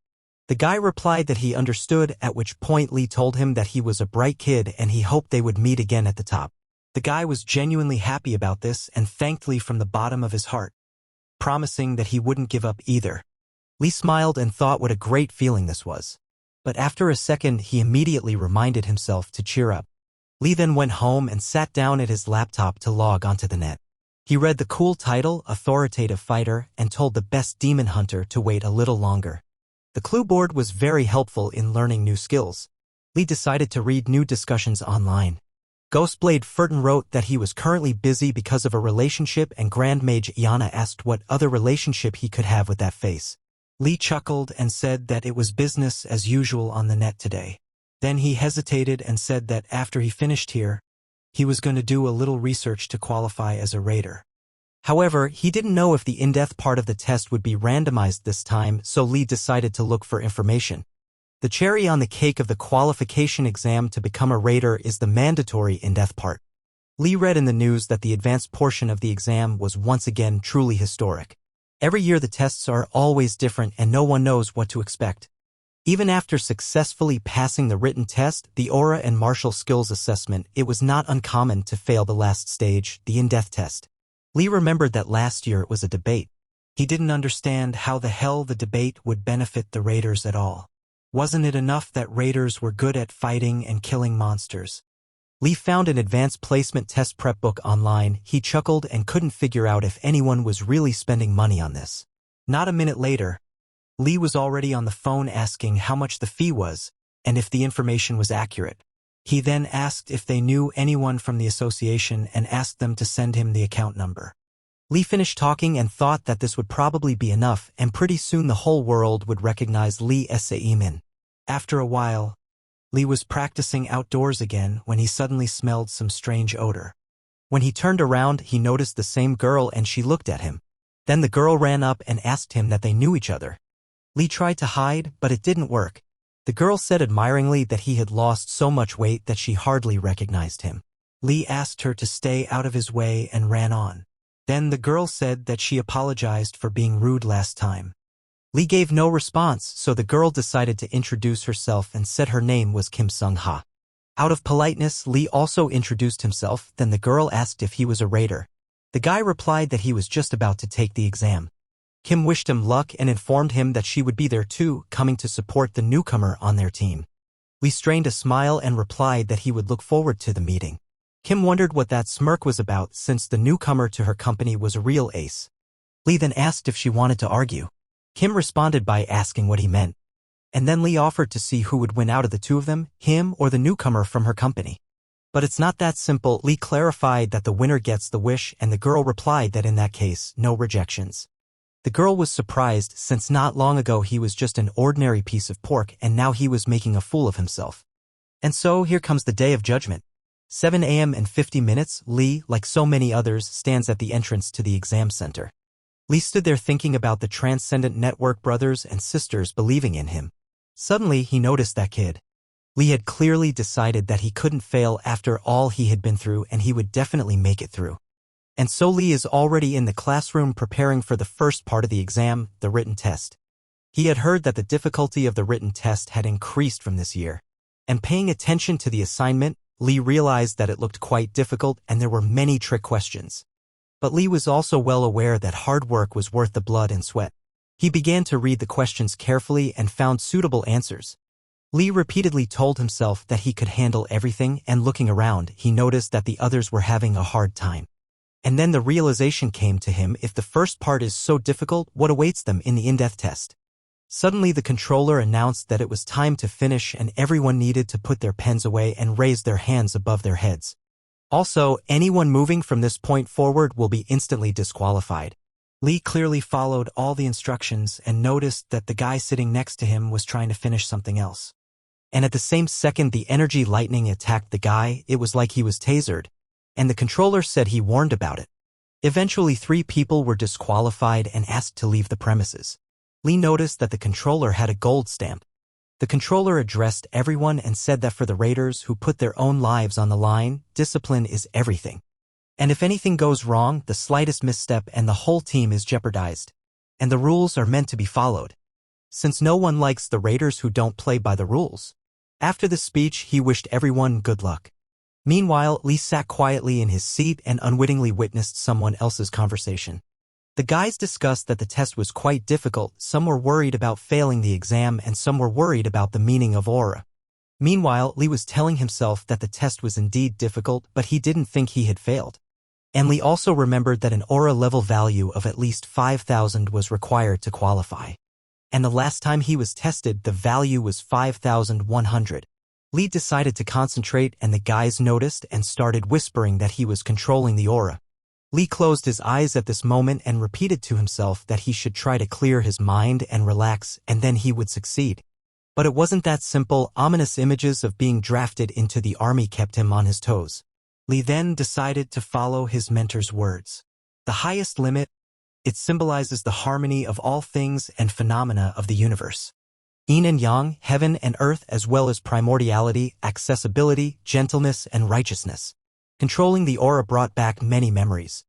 The guy replied that he understood, at which point Lee told him that he was a bright kid and he hoped they would meet again at the top. The guy was genuinely happy about this and thanked Lee from the bottom of his heart, promising that he wouldn't give up either. Lee smiled and thought what a great feeling this was. But after a second he immediately reminded himself to cheer up. Lee then went home and sat down at his laptop to log onto the net. He read the cool title, Authoritative Fighter, and told the best demon hunter to wait a little longer. The clue board was very helpful in learning new skills. Lee decided to read new discussions online. Ghostblade Furton wrote that he was currently busy because of a relationship and Grand Mage Jana asked what other relationship he could have with that face. Lee chuckled and said that it was business as usual on the net today. Then he hesitated and said that after he finished here, he was going to do a little research to qualify as a raider. However, he didn't know if the in-depth part of the test would be randomized this time, so Lee decided to look for information. The cherry on the cake of the qualification exam to become a raider is the mandatory in-depth part. Lee read in the news that the advanced portion of the exam was once again truly historic. Every year the tests are always different and no one knows what to expect. Even after successfully passing the written test, the aura and martial skills assessment, it was not uncommon to fail the last stage, the in-depth test. Lee remembered that last year it was a debate. He didn't understand how the hell the debate would benefit the raiders at all. Wasn't it enough that raiders were good at fighting and killing monsters? Lee found an advanced placement test prep book online. He chuckled and couldn't figure out if anyone was really spending money on this. Not a minute later, Lee was already on the phone asking how much the fee was and if the information was accurate. He then asked if they knew anyone from the association and asked them to send him the account number. Lee finished talking and thought that this would probably be enough, and pretty soon the whole world would recognize Lee Saemin. After a while, Lee was practicing outdoors again when he suddenly smelled some strange odor. When he turned around, he noticed the same girl and she looked at him. Then the girl ran up and asked him that they knew each other. Lee tried to hide, but it didn't work. The girl said admiringly that he had lost so much weight that she hardly recognized him. Lee asked her to stay out of his way and ran on. Then the girl said that she apologized for being rude last time. Lee gave no response, so the girl decided to introduce herself and said her name was Kim Sung-ha. Out of politeness, Lee also introduced himself, then the girl asked if he was a raider. The guy replied that he was just about to take the exam. Kim wished him luck and informed him that she would be there too, coming to support the newcomer on their team. Lee strained a smile and replied that he would look forward to the meeting. Kim wondered what that smirk was about since the newcomer to her company was a real ace. Lee then asked if she wanted to argue. Kim responded by asking what he meant. And then Lee offered to see who would win out of the two of them, him or the newcomer from her company. But it's not that simple. Lee clarified that the winner gets the wish, and the girl replied that in that case, no rejections. The girl was surprised since not long ago he was just an ordinary piece of pork and now he was making a fool of himself. And so here comes the day of judgment. 7 a.m. and 50 minutes, Lee, like so many others, stands at the entrance to the exam center. Lee stood there thinking about the transcendent network brothers and sisters believing in him. Suddenly, he noticed that kid. Lee had clearly decided that he couldn't fail after all he had been through and he would definitely make it through. And so Lee is already in the classroom preparing for the first part of the exam, the written test. He had heard that the difficulty of the written test had increased from this year. And paying attention to the assignment, Lee realized that it looked quite difficult and there were many trick questions. But Lee was also well aware that hard work was worth the blood and sweat. He began to read the questions carefully and found suitable answers. Lee repeatedly told himself that he could handle everything, and looking around, he noticed that the others were having a hard time. And then the realization came to him: if the first part is so difficult, what awaits them in the in-depth test? Suddenly the controller announced that it was time to finish and everyone needed to put their pens away and raise their hands above their heads. Also, anyone moving from this point forward will be instantly disqualified. Lee clearly followed all the instructions and noticed that the guy sitting next to him was trying to finish something else. And at the same second the energy lightning attacked the guy, it was like he was tasered. And the controller said he warned about it. Eventually 3 people were disqualified and asked to leave the premises. Lee noticed that the controller had a gold stamp. The controller addressed everyone and said that for the raiders who put their own lives on the line, discipline is everything. And if anything goes wrong, the slightest misstep and the whole team is jeopardized. And the rules are meant to be followed. Since no one likes the raiders who don't play by the rules. After the speech, he wished everyone good luck. Meanwhile, Lee sat quietly in his seat and unwittingly witnessed someone else's conversation. The guys discussed that the test was quite difficult, some were worried about failing the exam and some were worried about the meaning of aura. Meanwhile, Lee was telling himself that the test was indeed difficult, but he didn't think he had failed. And Lee also remembered that an aura level value of at least 5,000 was required to qualify. And the last time he was tested, the value was 5,100. Lee decided to concentrate and the guys noticed and started whispering that he was controlling the aura. Lee closed his eyes at this moment and repeated to himself that he should try to clear his mind and relax, and then he would succeed. But it wasn't that simple. Ominous images of being drafted into the army kept him on his toes. Lee then decided to follow his mentor's words. The highest limit, it symbolizes the harmony of all things and phenomena of the universe. Yin and yang, heaven and earth, as well as primordiality, accessibility, gentleness, and righteousness. Controlling the aura brought back many memories.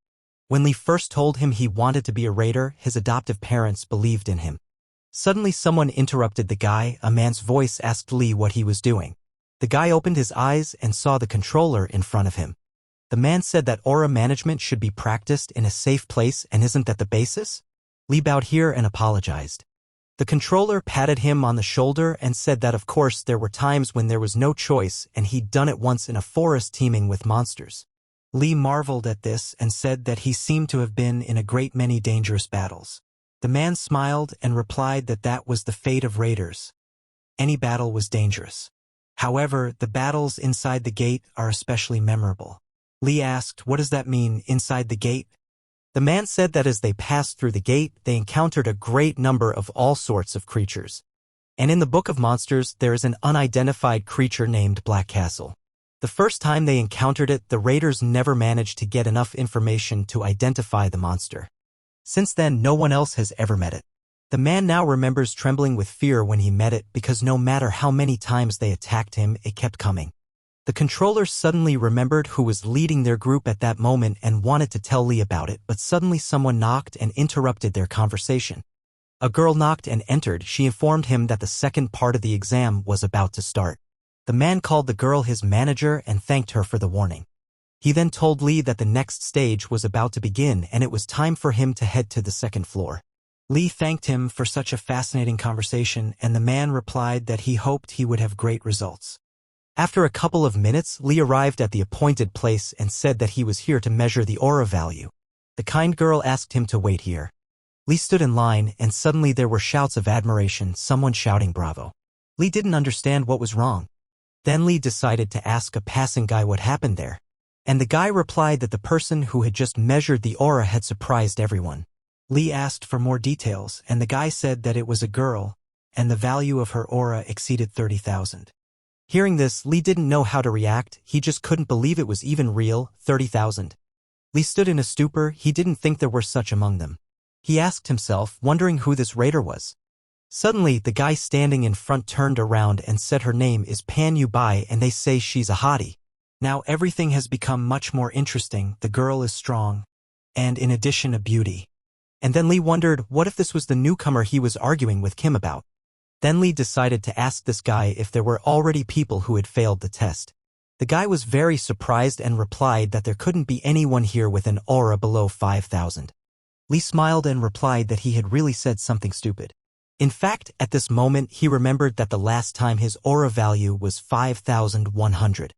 When Lee first told him he wanted to be a raider, his adoptive parents believed in him. Suddenly someone interrupted the guy. A man's voice asked Lee what he was doing. The guy opened his eyes and saw the controller in front of him. The man said that aura management should be practiced in a safe place, and isn't that the basis? Lee bowed here and apologized. The controller patted him on the shoulder and said that of course there were times when there was no choice and he'd done it once in a forest teeming with monsters. Lee marveled at this and said that he seemed to have been in a great many dangerous battles. The man smiled and replied that that was the fate of raiders. Any battle was dangerous. However, the battles inside the gate are especially memorable. Lee asked, "What does that mean, inside the gate?" The man said that as they passed through the gate, they encountered a great number of all sorts of creatures. And in the Book of Monsters, there is an unidentified creature named Black Castle. The first time they encountered it, the raiders never managed to get enough information to identify the monster. Since then, no one else has ever met it. The man now remembers trembling with fear when he met it because no matter how many times they attacked him, it kept coming. The controller suddenly remembered who was leading their group at that moment and wanted to tell Lee about it, but suddenly someone knocked and interrupted their conversation. A girl knocked and entered. She informed him that the second part of the exam was about to start. The man called the girl his manager and thanked her for the warning. He then told Lee that the next stage was about to begin and it was time for him to head to the second floor. Lee thanked him for such a fascinating conversation, and the man replied that he hoped he would have great results. After a couple of minutes, Lee arrived at the appointed place and said that he was here to measure the aura value. The kind girl asked him to wait here. Lee stood in line, and suddenly there were shouts of admiration, someone shouting bravo. Lee didn't understand what was wrong. Then Lee decided to ask a passing guy what happened there. And the guy replied that the person who had just measured the aura had surprised everyone. Lee asked for more details, and the guy said that it was a girl, and the value of her aura exceeded 30,000. Hearing this, Lee didn't know how to react. He just couldn't believe it was even real, 30,000. Lee stood in a stupor. He didn't think there were such among them. He asked himself, wondering who this raider was. Suddenly, the guy standing in front turned around and said her name is Pan Yubai and they say she's a hottie. Now everything has become much more interesting. The girl is strong, and in addition a beauty. And then Lee wondered, what if this was the newcomer he was arguing with Kim about? Then Lee decided to ask this guy if there were already people who had failed the test. The guy was very surprised and replied that there couldn't be anyone here with an aura below 5,000. Lee smiled and replied that he had really said something stupid. In fact, at this moment he remembered that the last time his aura value was 5,100.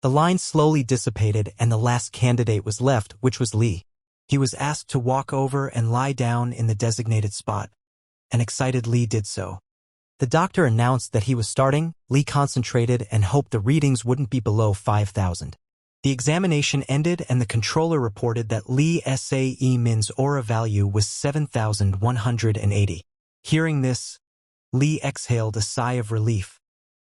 The line slowly dissipated and the last candidate was left, which was Lee. He was asked to walk over and lie down in the designated spot. An excited Lee did so. The doctor announced that he was starting. Lee concentrated and hoped the readings wouldn't be below 5,000. The examination ended and the controller reported that Lee Sae-min's aura value was 7,180. Hearing this, Lee exhaled a sigh of relief.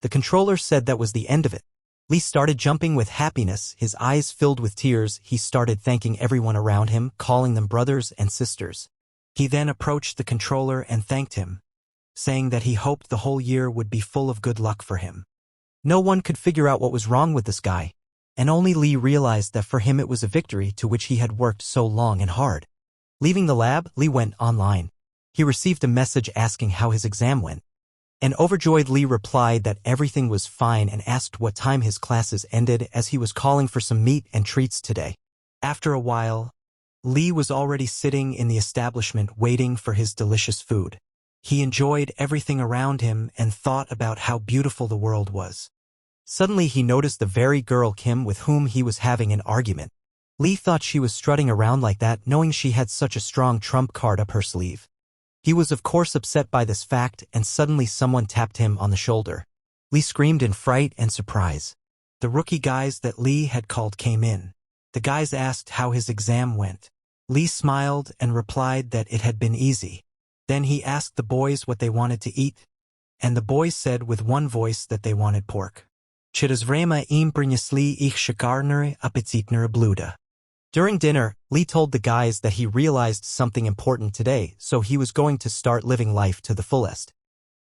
The controller said that was the end of it. Lee started jumping with happiness, his eyes filled with tears. He started thanking everyone around him, calling them brothers and sisters. He then approached the controller and thanked him, saying that he hoped the whole year would be full of good luck for him. No one could figure out what was wrong with this guy, and only Lee realized that for him it was a victory to which he had worked so long and hard. Leaving the lab, Lee went online. He received a message asking how his exam went. An overjoyed Lee replied that everything was fine and asked what time his classes ended as he was calling for some meat and treats today. After a while, Lee was already sitting in the establishment waiting for his delicious food. He enjoyed everything around him and thought about how beautiful the world was. Suddenly he noticed the very girl Kim with whom he was having an argument. Lee thought she was strutting around like that, knowing she had such a strong trump card up her sleeve. He was of course upset by this fact, and suddenly someone tapped him on the shoulder. Lee screamed in fright and surprise. The rookie guys that Lee had called came in. The guys asked how his exam went. Lee smiled and replied that it had been easy. Then he asked the boys what they wanted to eat, and the boys said with one voice that they wanted pork. Через время им принесли их шикарные аппетитные блюда. During dinner, Lee told the guys that he realized something important today, so he was going to start living life to the fullest.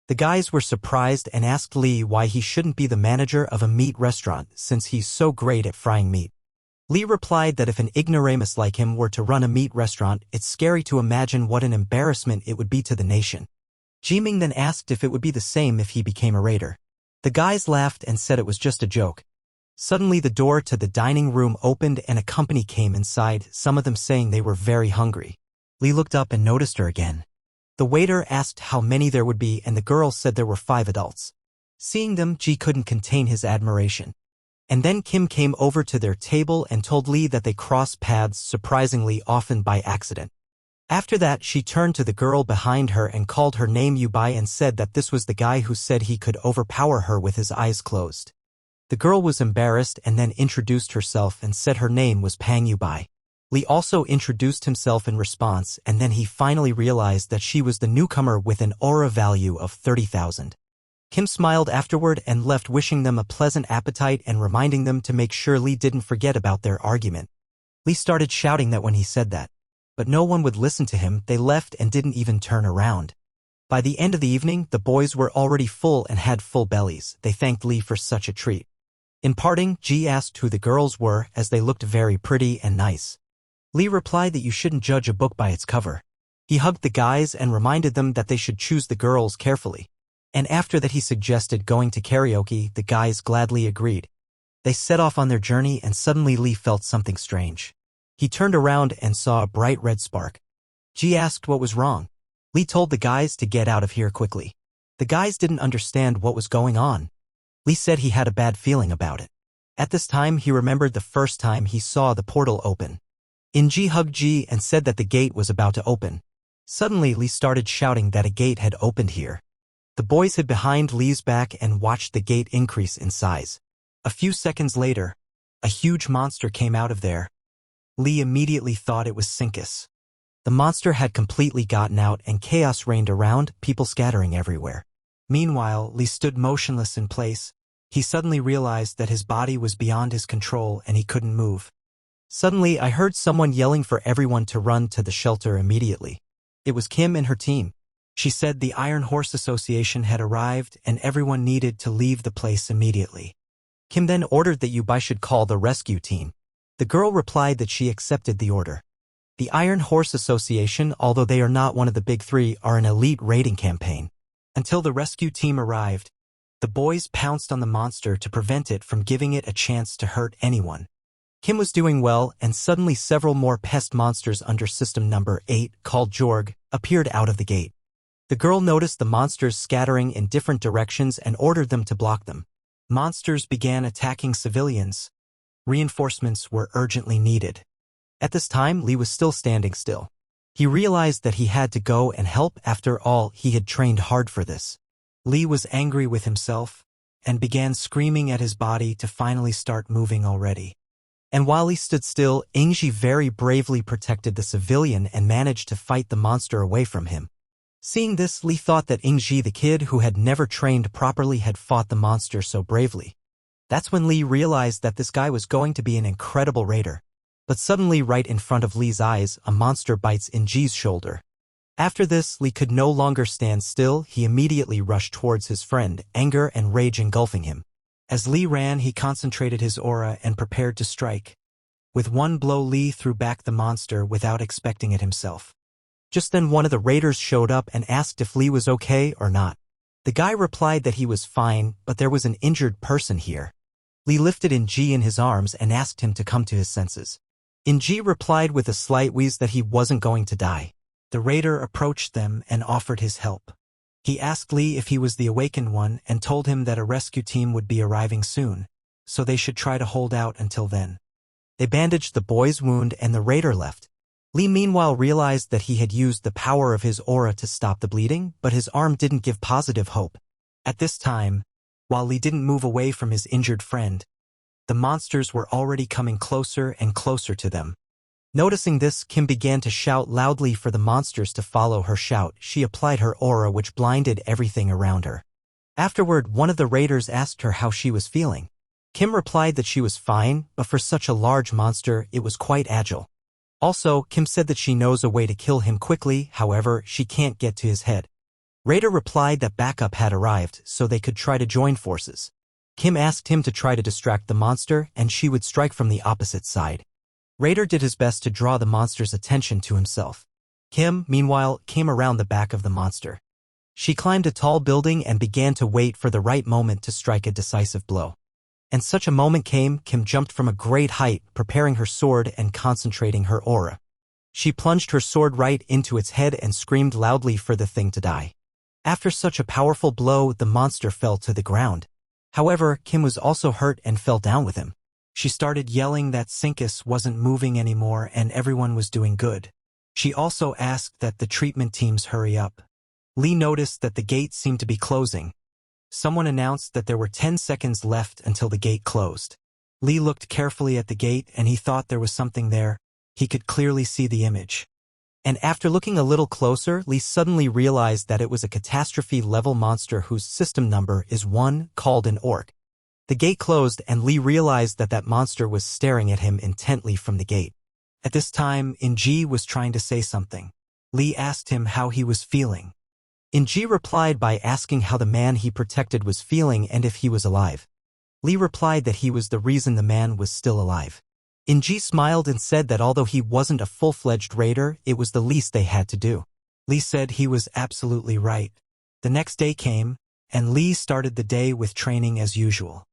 The guys were surprised and asked Lee why he shouldn't be the manager of a meat restaurant since he's so great at frying meat. Lee replied that if an ignoramus like him were to run a meat restaurant, it's scary to imagine what an embarrassment it would be to the nation. Jiming then asked if it would be the same if he became a raider. The guys laughed and said it was just a joke. Suddenly the door to the dining room opened and a company came inside, some of them saying they were very hungry. Lee looked up and noticed her again. The waiter asked how many there would be and the girl said there were 5 adults. Seeing them, Ji couldn't contain his admiration. And then Kim came over to their table and told Lee that they crossed paths surprisingly often by accident. After that, she turned to the girl behind her and called her name Yubai and said that this was the guy who said he could overpower her with his eyes closed. The girl was embarrassed and then introduced herself and said her name was Pang Yubai. Lee also introduced himself in response, and then he finally realized that she was the newcomer with an aura value of 30,000. Kim smiled afterward and left, wishing them a pleasant appetite and reminding them to make sure Lee didn't forget about their argument. Lee started shouting that when he said that, but no one would listen to him. They left and didn't even turn around. By the end of the evening, the boys were already full and had full bellies. They thanked Lee for such a treat. In parting, Ji asked who the girls were, as they looked very pretty and nice. Lee replied that you shouldn't judge a book by its cover. He hugged the guys and reminded them that they should choose the girls carefully. And after that he suggested going to karaoke. The guys gladly agreed. They set off on their journey, and suddenly Lee felt something strange. He turned around and saw a bright red spark. Ji asked what was wrong. Lee told the guys to get out of here quickly. The guys didn't understand what was going on. Lee said he had a bad feeling about it. At this time he remembered the first time he saw the portal open. Ji hugged Ji and said that the gate was about to open. Suddenly Lee started shouting that a gate had opened here. The boys hid behind Lee's back and watched the gate increase in size. A few seconds later, a huge monster came out of there. Lee immediately thought it was Sinkus. The monster had completely gotten out and chaos reigned around, people scattering everywhere. Meanwhile, Lee stood motionless in place. He suddenly realized that his body was beyond his control and he couldn't move. Suddenly, I heard someone yelling for everyone to run to the shelter immediately. It was Kim and her team. She said the Iron Horse Association had arrived and everyone needed to leave the place immediately. Kim then ordered that Yubai should call the rescue team. The girl replied that she accepted the order. The Iron Horse Association, although they are not one of the big three, are an elite raiding campaign. Until the rescue team arrived, the boys pounced on the monster to prevent it from giving it a chance to hurt anyone. Kim was doing well, and suddenly several more pest monsters under system number 8, called Jorg, appeared out of the gate. The girl noticed the monsters scattering in different directions and ordered them to block them. Monsters began attacking civilians. Reinforcements were urgently needed. At this time, Lee was still standing still. He realized that he had to go and help. After all, he had trained hard for this. Lee was angry with himself and began screaming at his body to finally start moving already. And while he stood still, Ingji very bravely protected the civilian and managed to fight the monster away from him. Seeing this, Lee thought that Ingji, the kid who had never trained properly, had fought the monster so bravely. That's when Lee realized that this guy was going to be an incredible raider. But suddenly, right in front of Lee's eyes, a monster bites Ingji's shoulder. After this, Lee could no longer stand still. He immediately rushed towards his friend, anger and rage engulfing him. As Lee ran, he concentrated his aura and prepared to strike. With one blow, Lee threw back the monster without expecting it himself. Just then one of the raiders showed up and asked if Lee was okay or not. The guy replied that he was fine, but there was an injured person here. Lee lifted Ingji in his arms and asked him to come to his senses. Ingji replied with a slight wheeze that he wasn't going to die. The raider approached them and offered his help. He asked Lee if he was the awakened one and told him that a rescue team would be arriving soon, so they should try to hold out until then. They bandaged the boy's wound and the raider left. Lee meanwhile realized that he had used the power of his aura to stop the bleeding, but his arm didn't give positive hope. At this time, while Lee didn't move away from his injured friend, the monsters were already coming closer and closer to them. Noticing this, Kim began to shout loudly for the monsters to follow her shout. She applied her aura, which blinded everything around her. Afterward, one of the raiders asked her how she was feeling. Kim replied that she was fine, but for such a large monster, it was quite agile. Also, Kim said that she knows a way to kill him quickly, however, she can't get to his head. Raider replied that backup had arrived, so they could try to join forces. Kim asked him to try to distract the monster, and she would strike from the opposite side. Raider did his best to draw the monster's attention to himself. Kim, meanwhile, came around the back of the monster. She climbed a tall building and began to wait for the right moment to strike a decisive blow. And such a moment came. Kim jumped from a great height, preparing her sword and concentrating her aura. She plunged her sword right into its head and screamed loudly for the thing to die. After such a powerful blow, the monster fell to the ground. However, Kim was also hurt and fell down with him. She started yelling that Sinkus wasn't moving anymore and everyone was doing good. She also asked that the treatment teams hurry up. Lee noticed that the gate seemed to be closing. Someone announced that there were 10 seconds left until the gate closed. Lee looked carefully at the gate and he thought there was something there. He could clearly see the image. And after looking a little closer, Lee suddenly realized that it was a catastrophe-level monster whose system number is 1, called an orc. The gate closed and Lee realized that that monster was staring at him intently from the gate. At this time, In-ji was trying to say something. Lee asked him how he was feeling. In-ji replied by asking how the man he protected was feeling and if he was alive. Lee replied that he was the reason the man was still alive. In-ji smiled and said that although he wasn't a full-fledged raider, it was the least they had to do. Lee said he was absolutely right. The next day came, and Lee started the day with training as usual.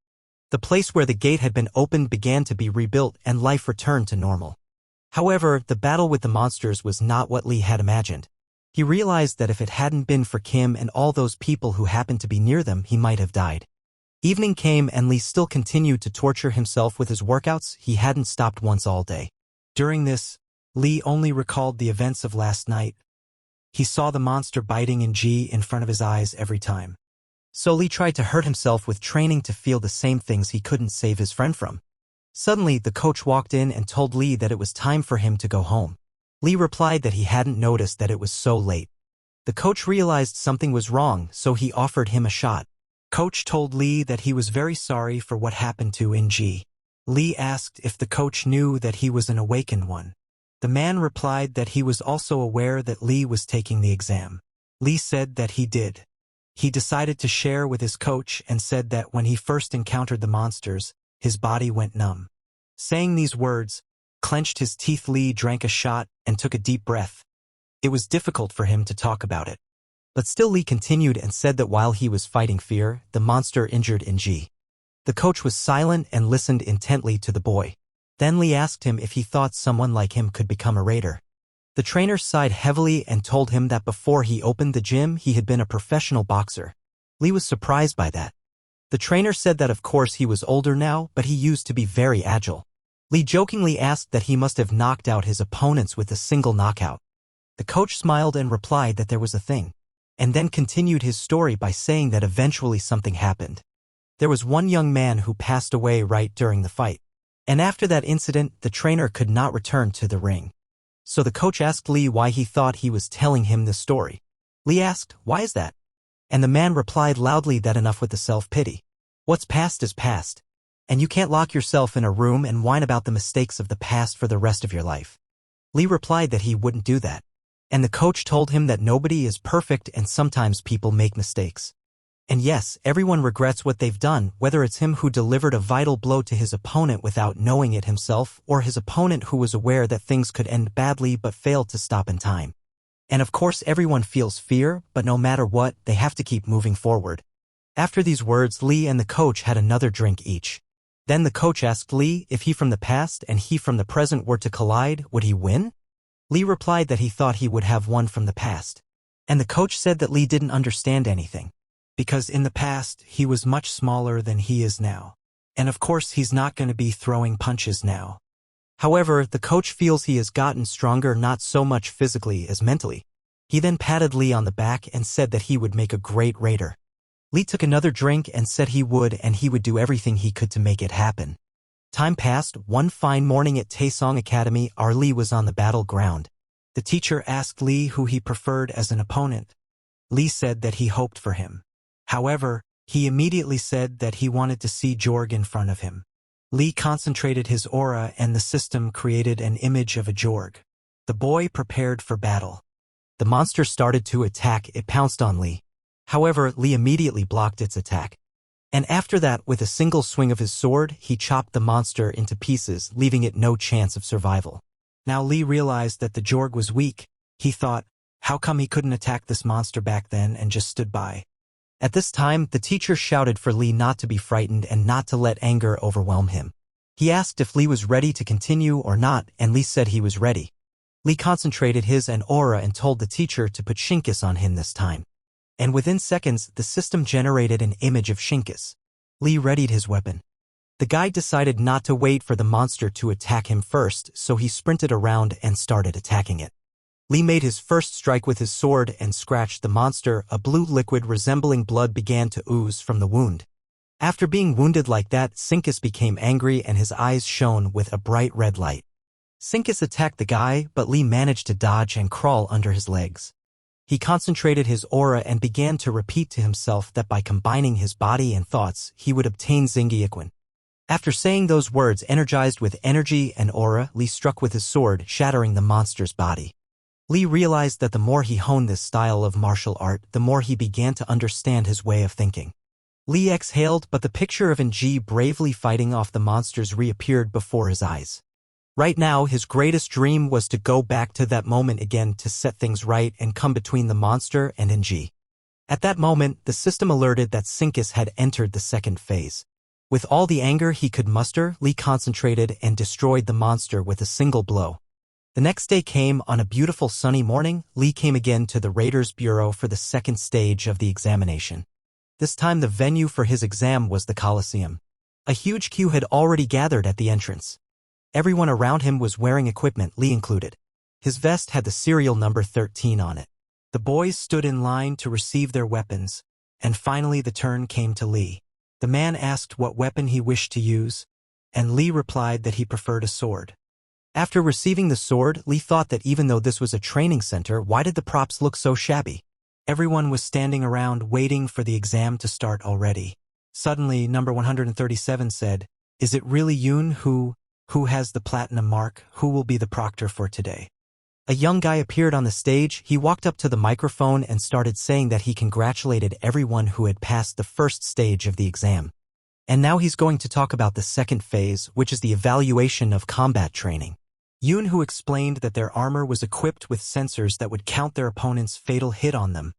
The place where the gate had been opened began to be rebuilt and life returned to normal. However, the battle with the monsters was not what Lee had imagined. He realized that if it hadn't been for Kim and all those people who happened to be near them, he might have died. Evening came and Lee still continued to torture himself with his workouts. He hadn't stopped once all day. During this, Lee only recalled the events of last night. He saw the monster biting In-ji in front of his eyes every time. So Lee tried to hurt himself with training to feel the same things he couldn't save his friend from. Suddenly, the coach walked in and told Lee that it was time for him to go home. Lee replied that he hadn't noticed that it was so late. The coach realized something was wrong, so he offered him a shot. Coach told Lee that he was very sorry for what happened to In-ji. Lee asked if the coach knew that he was an awakened one. The man replied that he was also aware that Lee was taking the exam. Lee said that he did. He decided to share with his coach and said that when he first encountered the monsters, his body went numb. Saying these words, clenched his teeth, Lee drank a shot and took a deep breath. It was difficult for him to talk about it. But still Lee continued and said that while he was fighting fear, the monster injured In-ji. The coach was silent and listened intently to the boy. Then Lee asked him if he thought someone like him could become a raider. The trainer sighed heavily and told him that before he opened the gym, he had been a professional boxer. Lee was surprised by that. The trainer said that of course he was older now, but he used to be very agile. Lee jokingly asked that he must have knocked out his opponents with a single knockout. The coach smiled and replied that there was a thing, and then continued his story by saying that eventually something happened. There was one young man who passed away right during the fight. And after that incident, the trainer could not return to the ring. So the coach asked Lee why he thought he was telling him this story. Lee asked, "Why is that?" And the man replied loudly that enough with the self-pity. What's past is past. And you can't lock yourself in a room and whine about the mistakes of the past for the rest of your life. Lee replied that he wouldn't do that. And the coach told him that nobody is perfect and sometimes people make mistakes. And yes, everyone regrets what they've done, whether it's him who delivered a vital blow to his opponent without knowing it himself, or his opponent who was aware that things could end badly but failed to stop in time. And of course everyone feels fear, but no matter what, they have to keep moving forward. After these words, Lee and the coach had another drink each. Then the coach asked Lee if he from the past and he from the present were to collide, would he win? Lee replied that he thought he would have won from the past. And the coach said that Lee didn't understand anything. Because in the past, he was much smaller than he is now. And of course he's not going to be throwing punches now. However, the coach feels he has gotten stronger not so much physically as mentally. He then patted Lee on the back and said that he would make a great raider. Lee took another drink and said he would do everything he could to make it happen. Time passed. One fine morning at Taesong Academy, our Lee was on the battleground. The teacher asked Lee who he preferred as an opponent. Lee said that he hoped for him. However, he immediately said that he wanted to see Jorg in front of him. Lee concentrated his aura and the system created an image of a Jorg. The boy prepared for battle. The monster started to attack. It pounced on Lee. However, Lee immediately blocked its attack. And after that, with a single swing of his sword, he chopped the monster into pieces, leaving it no chance of survival. Now Lee realized that the Jorg was weak. He thought, how come he couldn't attack this monster back then and just stood by? At this time, the teacher shouted for Lee not to be frightened and not to let anger overwhelm him. He asked if Lee was ready to continue or not, and Lee said he was ready. Lee concentrated his aura and told the teacher to put Shinkus on him this time. And within seconds, the system generated an image of Shinkus. Lee readied his weapon. The guy decided not to wait for the monster to attack him first, so he sprinted around and started attacking it. Lee made his first strike with his sword and scratched the monster. A blue liquid resembling blood began to ooze from the wound. After being wounded like that, Sincus became angry and his eyes shone with a bright red light. Sincus attacked the guy, but Lee managed to dodge and crawl under his legs. He concentrated his aura and began to repeat to himself that by combining his body and thoughts, he would obtain Zingiaquin. After saying those words energized with energy and aura, Lee struck with his sword, shattering the monster's body. Lee realized that the more he honed this style of martial art, the more he began to understand his way of thinking. Lee exhaled, but the picture of Ng bravely fighting off the monsters reappeared before his eyes. Right now, his greatest dream was to go back to that moment again to set things right and come between the monster and Ng. At that moment, the system alerted that Sincus had entered the second phase. With all the anger he could muster, Lee concentrated and destroyed the monster with a single blow. The next day came. On a beautiful sunny morning, Lee came again to the Raiders' Bureau for the second stage of the examination. This time the venue for his exam was the Coliseum. A huge queue had already gathered at the entrance. Everyone around him was wearing equipment, Lee included. His vest had the serial number 13 on it. The boys stood in line to receive their weapons, and finally the turn came to Lee. The man asked what weapon he wished to use, and Lee replied that he preferred a sword. After receiving the sword, Lee thought that even though this was a training center, why did the props look so shabby? Everyone was standing around waiting for the exam to start already. Suddenly, number 137 said, "Is it really Yoon who has the platinum mark? Who will be the proctor for today?" A young guy appeared on the stage. He walked up to the microphone and started saying that he congratulated everyone who had passed the first stage of the exam. And now he's going to talk about the second phase, which is the evaluation of combat training. Yoon who explained that their armor was equipped with sensors that would count their opponent's fatal hit on them,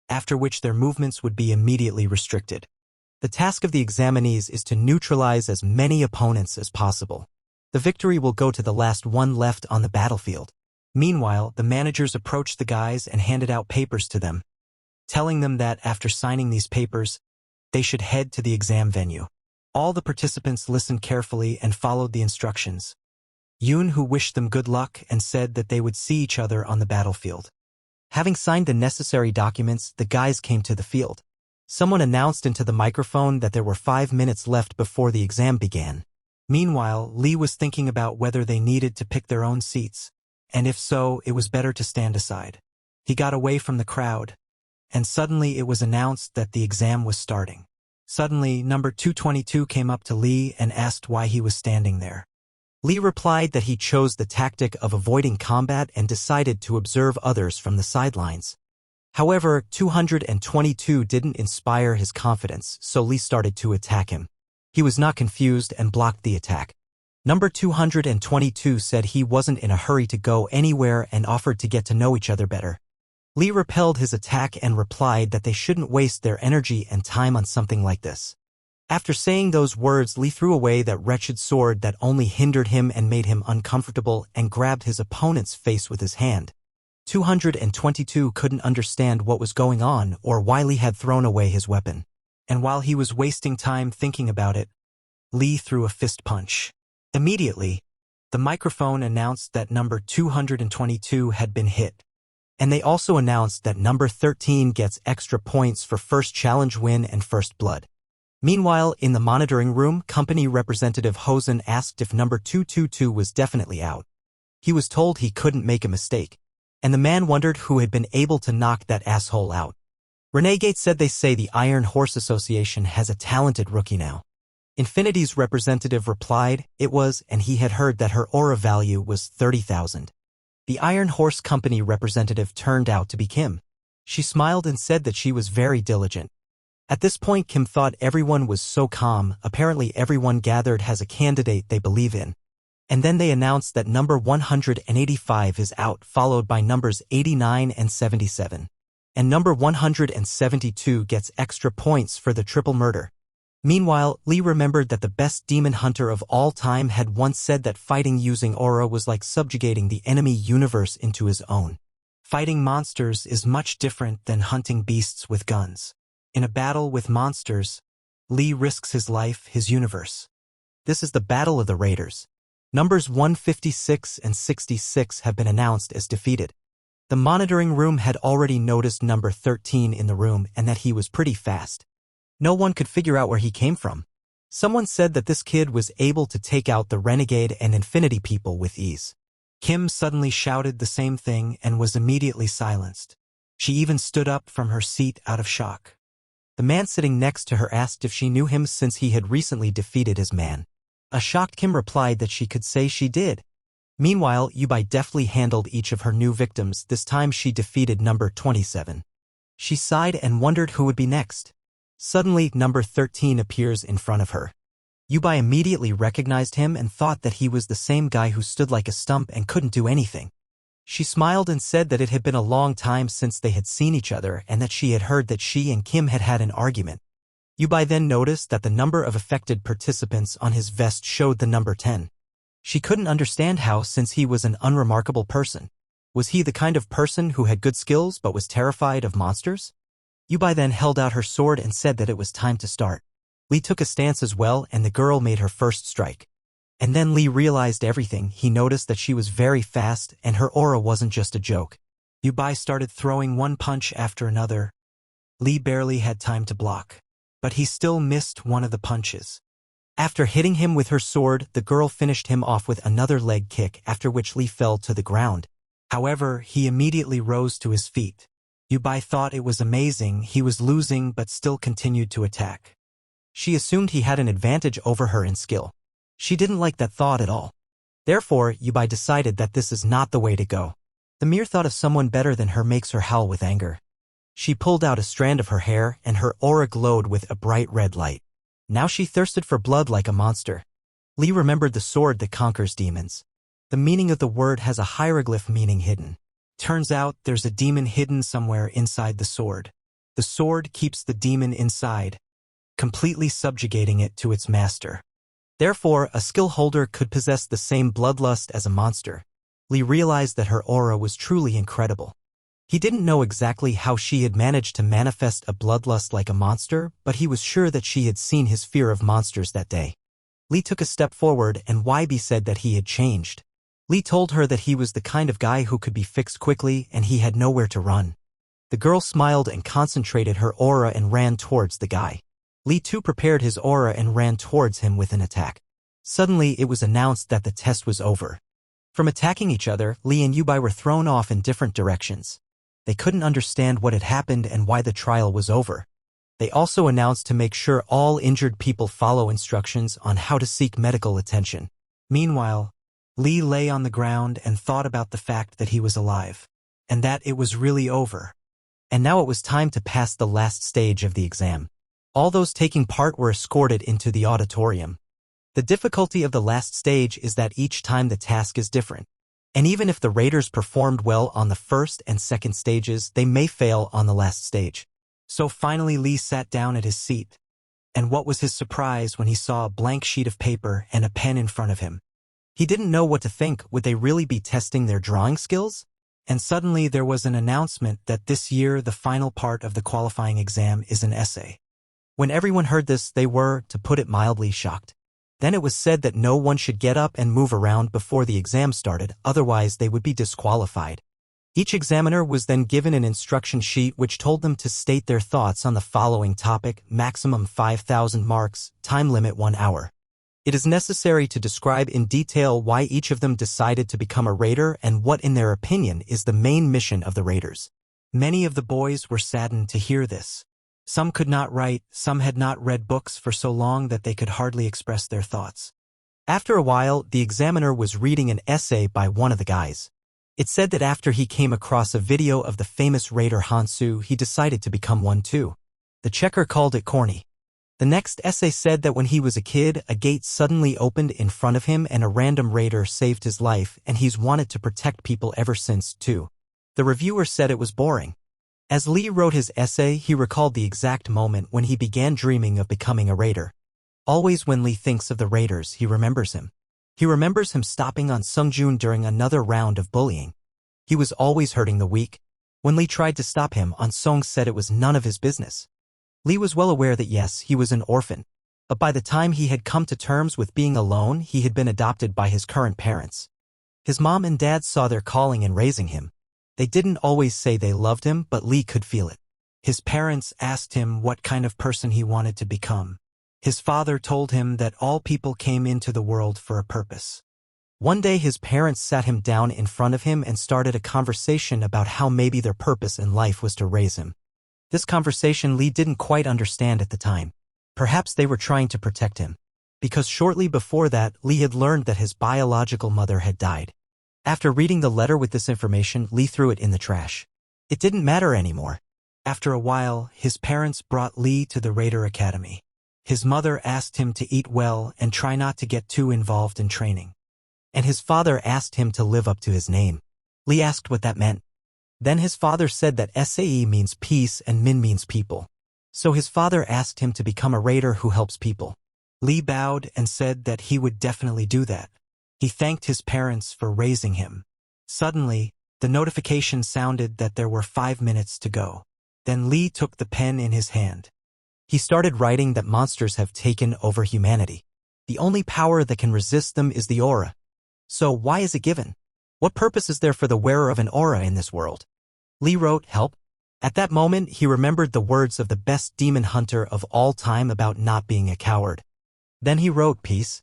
after which their movements would be immediately restricted. The task of the examinees is to neutralize as many opponents as possible. The victory will go to the last one left on the battlefield. Meanwhile, the managers approached the guys and handed out papers to them, telling them that after signing these papers, they should head to the exam venue. All the participants listened carefully and followed the instructions. Yoon who wished them good luck and said that they would see each other on the battlefield. Having signed the necessary documents, the guys came to the field. Someone announced into the microphone that there were 5 minutes left before the exam began. Meanwhile, Lee was thinking about whether they needed to pick their own seats, and if so, it was better to stand aside. He got away from the crowd, and suddenly it was announced that the exam was starting. Suddenly, number 222 came up to Lee and asked why he was standing there. Lee replied that he chose the tactic of avoiding combat and decided to observe others from the sidelines. However, 222 didn't inspire his confidence, so Lee started to attack him. He was not confused and blocked the attack. Number 222 said he wasn't in a hurry to go anywhere and offered to get to know each other better. Lee repelled his attack and replied that they shouldn't waste their energy and time on something like this. After saying those words, Lee threw away that wretched sword that only hindered him and made him uncomfortable and grabbed his opponent's face with his hand. 222 couldn't understand what was going on or why Lee had thrown away his weapon. And while he was wasting time thinking about it, Lee threw a fist punch. Immediately, the microphone announced that number 222 had been hit. And they also announced that number 13 gets extra points for first challenge win and first blood. Meanwhile, in the monitoring room, company representative Hosen asked if number 222 was definitely out. He was told he couldn't make a mistake, and the man wondered who had been able to knock that asshole out. Renegade said they say the Iron Horse Association has a talented rookie now. Infinity's representative replied it was, and he had heard that her aura value was 30,000. The Iron Horse Company representative turned out to be Kim. She smiled and said that she was very diligent. At this point, Kim thought everyone was so calm. Apparently everyone gathered has a candidate they believe in. And then they announced that number 185 is out, followed by numbers 89 and 77. And number 172 gets extra points for the triple murder. Meanwhile, Lee remembered that the best demon hunter of all time had once said that fighting using aura was like subjugating the enemy universe into his own. Fighting monsters is much different than hunting beasts with guns. In a battle with monsters, Lee risks his life, his universe. This is the Battle of the Raiders. Numbers 156 and 66 have been announced as defeated. The monitoring room had already noticed number 13 in the room and that he was pretty fast. No one could figure out where he came from. Someone said that this kid was able to take out the renegade and infinity people with ease. Kim suddenly shouted the same thing and was immediately silenced. She even stood up from her seat out of shock. The man sitting next to her asked if she knew him since he had recently defeated his man. A shocked Kim replied that she could say she did. Meanwhile, Yubai deftly handled each of her new victims. This time she defeated number 27. She sighed and wondered who would be next. Suddenly, number 13 appears in front of her. Yubai immediately recognized him and thought that he was the same guy who stood like a stump and couldn't do anything. She smiled and said that it had been a long time since they had seen each other and that she had heard that she and Kim had had an argument. Yubai then noticed that the number of affected participants on his vest showed the number 10. She couldn't understand how, since he was an unremarkable person. Was he the kind of person who had good skills but was terrified of monsters? Yubai then held out her sword and said that it was time to start. Lee took a stance as well and the girl made her first strike. And then Lee realized everything. He noticed that she was very fast and her aura wasn't just a joke. Yubai started throwing one punch after another. Lee barely had time to block. But he still missed one of the punches. After hitting him with her sword, the girl finished him off with another leg kick, after which Lee fell to the ground. However, he immediately rose to his feet. Yubai thought it was amazing. He was losing but still continued to attack. She assumed he had an advantage over her in skill. She didn't like that thought at all. Therefore, Yubai decided that this is not the way to go. The mere thought of someone better than her makes her howl with anger. She pulled out a strand of her hair and her aura glowed with a bright red light. Now she thirsted for blood like a monster. Lee remembered the sword that conquers demons. The meaning of the word has a hieroglyph meaning hidden. Turns out there's a demon hidden somewhere inside the sword. The sword keeps the demon inside, completely subjugating it to its master. Therefore, a skill holder could possess the same bloodlust as a monster. Lee realized that her aura was truly incredible. He didn't know exactly how she had managed to manifest a bloodlust like a monster, but he was sure that she had seen his fear of monsters that day. Lee took a step forward and YB said that he had changed. Lee told her that he was the kind of guy who could be fixed quickly and he had nowhere to run. The girl smiled and concentrated her aura and ran towards the guy. Lee too prepared his aura and ran towards him with an attack. Suddenly it was announced that the test was over. From attacking each other, Lee and Yubai were thrown off in different directions. They couldn't understand what had happened and why the trial was over. They also announced to make sure all injured people follow instructions on how to seek medical attention. Meanwhile, Lee lay on the ground and thought about the fact that he was alive, and that it was really over. And now it was time to pass the last stage of the exam. All those taking part were escorted into the auditorium. The difficulty of the last stage is that each time the task is different. And even if the raiders performed well on the first and second stages, they may fail on the last stage. So finally Lee sat down at his seat. And what was his surprise when he saw a blank sheet of paper and a pen in front of him. He didn't know what to think. Would they really be testing their drawing skills? And suddenly there was an announcement that this year the final part of the qualifying exam is an essay. When everyone heard this, they were, to put it mildly, shocked. Then it was said that no one should get up and move around before the exam started, otherwise they would be disqualified. Each examiner was then given an instruction sheet which told them to state their thoughts on the following topic: maximum 5,000 marks, time limit 1 hour. It is necessary to describe in detail why each of them decided to become a raider and what in their opinion is the main mission of the raiders. Many of the boys were saddened to hear this. Some could not write, some had not read books for so long that they could hardly express their thoughts. After a while, the examiner was reading an essay by one of the guys. It said that after he came across a video of the famous raider Hansu, he decided to become one too. The checker called it corny. The next essay said that when he was a kid, a gate suddenly opened in front of him and a random raider saved his life, and he's wanted to protect people ever since too. The reviewer said it was boring. As Lee wrote his essay, he recalled the exact moment when he began dreaming of becoming a raider. Always when Lee thinks of the raiders, he remembers him. He remembers him stopping on Sungjun during another round of bullying. He was always hurting the weak. When Lee tried to stop him, An Song said it was none of his business. Lee was well aware that yes, he was an orphan. But by the time he had come to terms with being alone, he had been adopted by his current parents. His mom and dad saw their calling in raising him. They didn't always say they loved him, but Lee could feel it. His parents asked him what kind of person he wanted to become. His father told him that all people came into the world for a purpose. One day his parents sat him down in front of him and started a conversation about how maybe their purpose in life was to raise him. This conversation Lee didn't quite understand at the time. Perhaps they were trying to protect him. Because shortly before that, Lee had learned that his biological mother had died. After reading the letter with this information, Lee threw it in the trash. It didn't matter anymore. After a while, his parents brought Lee to the Raider Academy. His mother asked him to eat well and try not to get too involved in training. And his father asked him to live up to his name. Lee asked what that meant. Then his father said that SAE means peace and Min means people. So his father asked him to become a raider who helps people. Lee bowed and said that he would definitely do that. He thanked his parents for raising him. Suddenly, the notification sounded that there were 5 minutes to go. Then Lee took the pen in his hand. He started writing that monsters have taken over humanity. The only power that can resist them is the aura. So why is it given? What purpose is there for the wearer of an aura in this world? Lee wrote, "Help." At that moment, he remembered the words of the best demon hunter of all time about not being a coward. Then he wrote, "Peace."